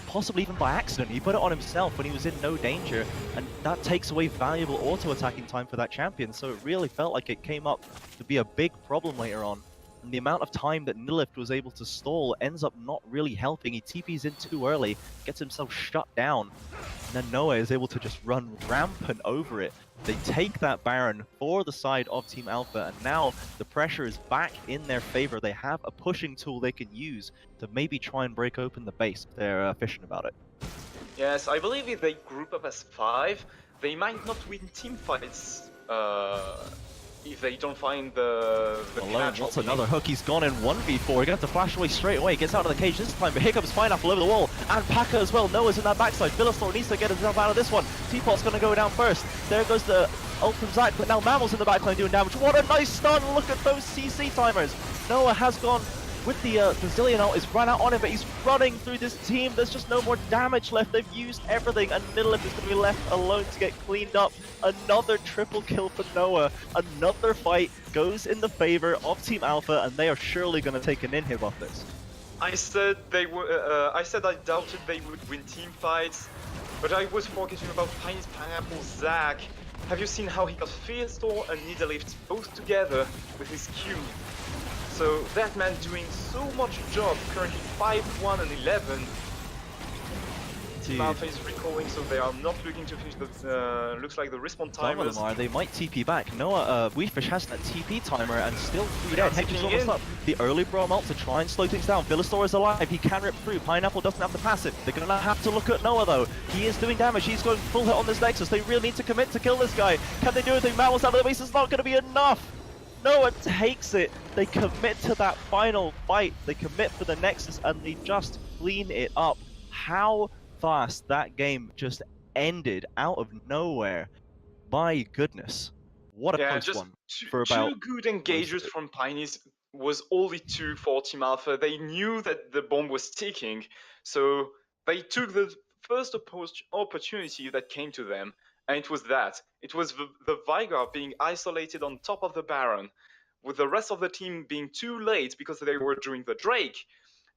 possibly even by accident. He put it on himself when he was in no danger, and that takes away valuable auto-attacking time for that champion, so it really felt like it came up to be a big problem later on. And the amount of time that Nidavellir was able to stall ends up not really helping. He TP's in too early, gets himself shut down, and then Noah is able to just run rampant over it. They take that Baron for the side of Team Alpha, and now the pressure is back in their favor. They have a pushing tool they can use to maybe try and break open the base if they're efficient about it. Yes, I believe if they group up as 5, they might not win team fights if they don't find the Alone, what's another hook? He's gone in 1v4. He gets to flash away straight away. Gets out of the cage this time, but here comes Pineapple over the wall. And Packer as well. Noah's in that backside. Villasor needs to get himself out of this one. Teapot's going to go down first. There goes the ult from Zach, but now Mammal's in the backline doing damage. What a nice stun! Look at those CC timers. Noah has gone with the Brazilian ult, is run out on him, but he's running through this team. There's just no more damage left. They've used everything, and Nidavellir is going to be left alone to get cleaned up. Another triple kill for Noah. Another fight goes in the favor of Team Alpha, and they are surely going to take an inhib off this. I said I doubted they would win team fights, but I was forgetting about Pineapple Zach. Have you seen how he got Fearstor and Nidavellir both together with his Q? So that man doing so much job, currently 5-1 and 11. Team Alpha is recalling, so they are not looking to finish the, looks like the respawn timers. Some of them are, they might TP back. Noah, Weedfish has that TP timer and still 3 dead. Hedge is almost up. The early Braum ult to try and slow things down. Villasor is alive, he can rip through. Pineapple doesn't have the passive. They're gonna have to look at Noah though. He is doing damage, he's going full hit on this Nexus. They really need to commit to kill this guy. Can they do anything? Mammal's out of the base, it's not gonna be enough. Noah takes it. They commit to that final fight. They commit for the Nexus and they just clean it up. How fast that game just ended out of nowhere. My goodness. What a close one. For about two good engagers from Pineys was only 2 for Team Alpha. They knew that the bomb was ticking, so they took the first opportunity that came to them. And it was that. It was the Veigar being isolated on top of the Baron, with the rest of the team being too late because they were doing the Drake.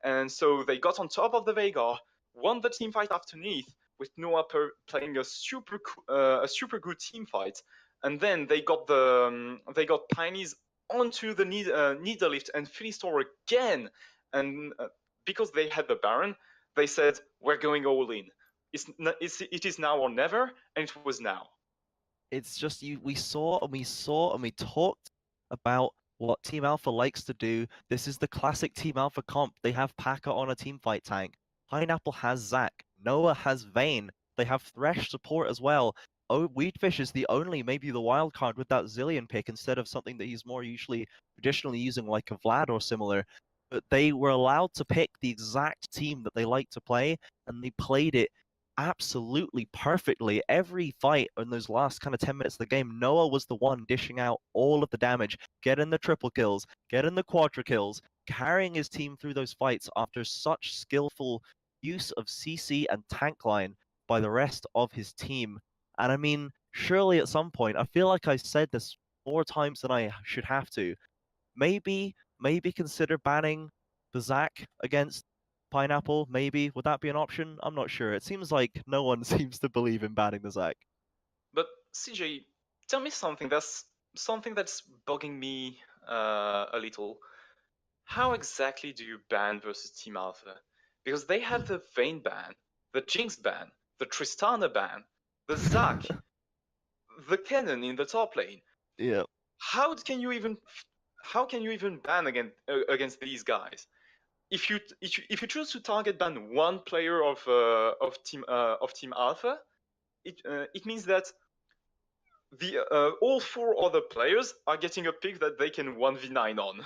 And so they got on top of the Veigar, won the team fight underneath, with Noah playing a super good team fight. And then they got Pineys onto the Nidavellir and Philistore again. And because they had the Baron, they said, we're going all in. It is now or never, and it was now. It's just we saw and we talked about what Team Alpha likes to do. This is the classic Team Alpha comp. They have Paka on a teamfight tank. Pineapple has Zac. Noah has Vayne. They have Thresh support as well. Oh, Weedfish is the only, maybe the wild card with that Zillion pick instead of something that he's more usually traditionally using like a Vlad or similar. But they were allowed to pick the exact team that they like to play, and they played it absolutely perfectly. Every fight in those last kind of 10 minutes of the game, Noah was the one dishing out all of the damage, getting the triple kills, getting the quadra kills, carrying his team through those fights after such skillful use of CC and tank line by the rest of his team. And I mean, surely at some point, I feel like I said this more times than I should have to. Maybe consider banning the Zac against Pineapple, maybe. Would that be an option? I'm not sure. It seems like no one seems to believe in banning the Zac. But CJ, tell me something that's bugging me a little. How exactly do you ban versus Team Alpha? Because they have the Vayne ban, the Jinx ban, the Tristana ban, the Zac, the Cannon in the top lane. Yeah. How can you even ban against these guys? If you choose to target ban one player of Team Alpha, it means that the all four other players are getting a pick that they can 1v9 on.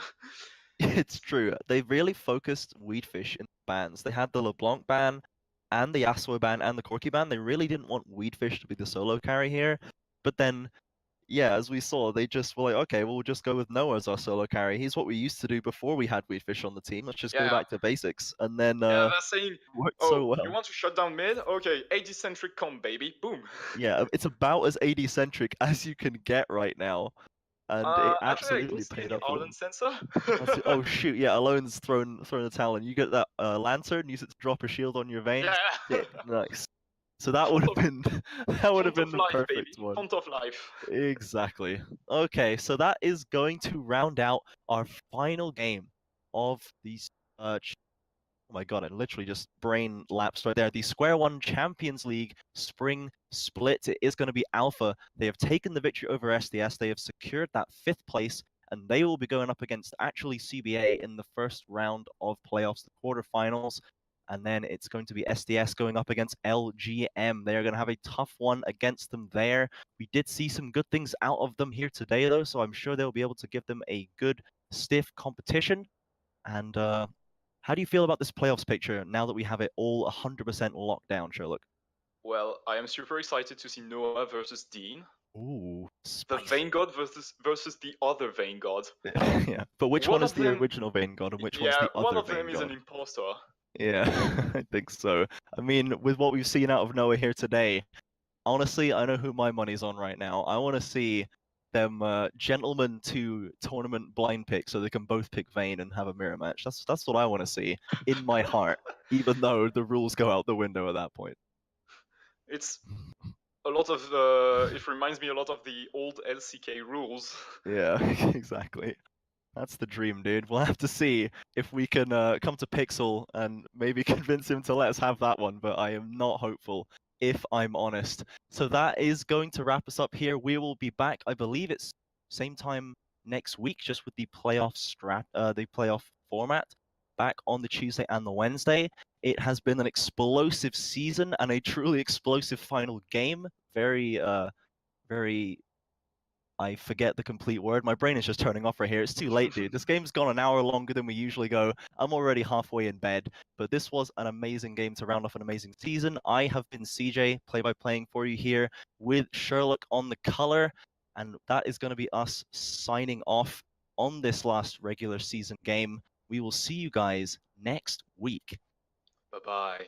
It's true. They really focused Weedfish in the bans. They had the LeBlanc ban and the Yasuo ban and the Corki ban. They really didn't want Weedfish to be the solo carry here. But then, yeah, as we saw, they just were like, okay, well, we'll just go with Noah as our solo carry. He's what we used to do before we had Weedfish on the team. Let's just go Yeah. back to basics. And then Yeah, they're saying, worked oh, so well. you want to shut down mid? Okay, AD-centric comp, baby. Boom. Yeah, it's about as AD-centric as you can get right now. And it Actually, I absolutely didn't see paid any up for them. Arlen sensor. Oh shoot, yeah, Alone's thrown the towel, and you get that lantern, use it to drop a shield on your Vayne. Yeah. Sick, nice. So that would have been Font the of life, perfect baby. one. Font of life. Exactly. Okay, so that is going to round out our final game of these oh my god, I literally just brain lapsed right there. The SQ1 Champions League Spring Split. It is going to be Alpha. They have taken the victory over SDS. They have secured that 5th place, and they will be going up against actually CBA in the first round of playoffs, the quarterfinals. And then it's going to be SDS going up against LGM. They are going to have a tough one against them there. We did see some good things out of them here today, though, so I'm sure they'll be able to give them a good, stiff competition. And how do you feel about this playoffs picture now that we have it all 100% locked down, Sherlock? Well, I am super excited to see Noah versus Dean. Ooh, The spicy. Vayne God versus the other Vayne God. Yeah, but which one is the original Vayne God and which one's the other one of Vayne them is God? an impostor. Yeah, I think so. I mean, with what we've seen out of Noah here today, honestly, I know who my money's on right now. I want to see them gentlemen to tournament blind pick so they can both pick Vayne and have a mirror match. That's what I want to see in my heart, even though the rules go out the window at that point. It's a lot of it reminds me a lot of the old LCK rules. Yeah, exactly. That's the dream, dude. We'll have to see if we can come to Pixel and maybe convince him to let us have that one, but I am not hopeful, if I'm honest. So that is going to wrap us up here. We will be back, I believe it's same time next week, just with the the playoff format, back on the Tuesday and the Wednesday. It has been an explosive season and a truly explosive final game. Very I forget the complete word. My brain is just turning off right here. It's too late, dude. This game's gone an hour longer than we usually go. I'm already halfway in bed. But this was an amazing game to round off an amazing season. I have been CJ, play-by-playing for you here with Sherlock on the color. And that is going to be us signing off on this last regular season game. We will see you guys next week. Bye-bye.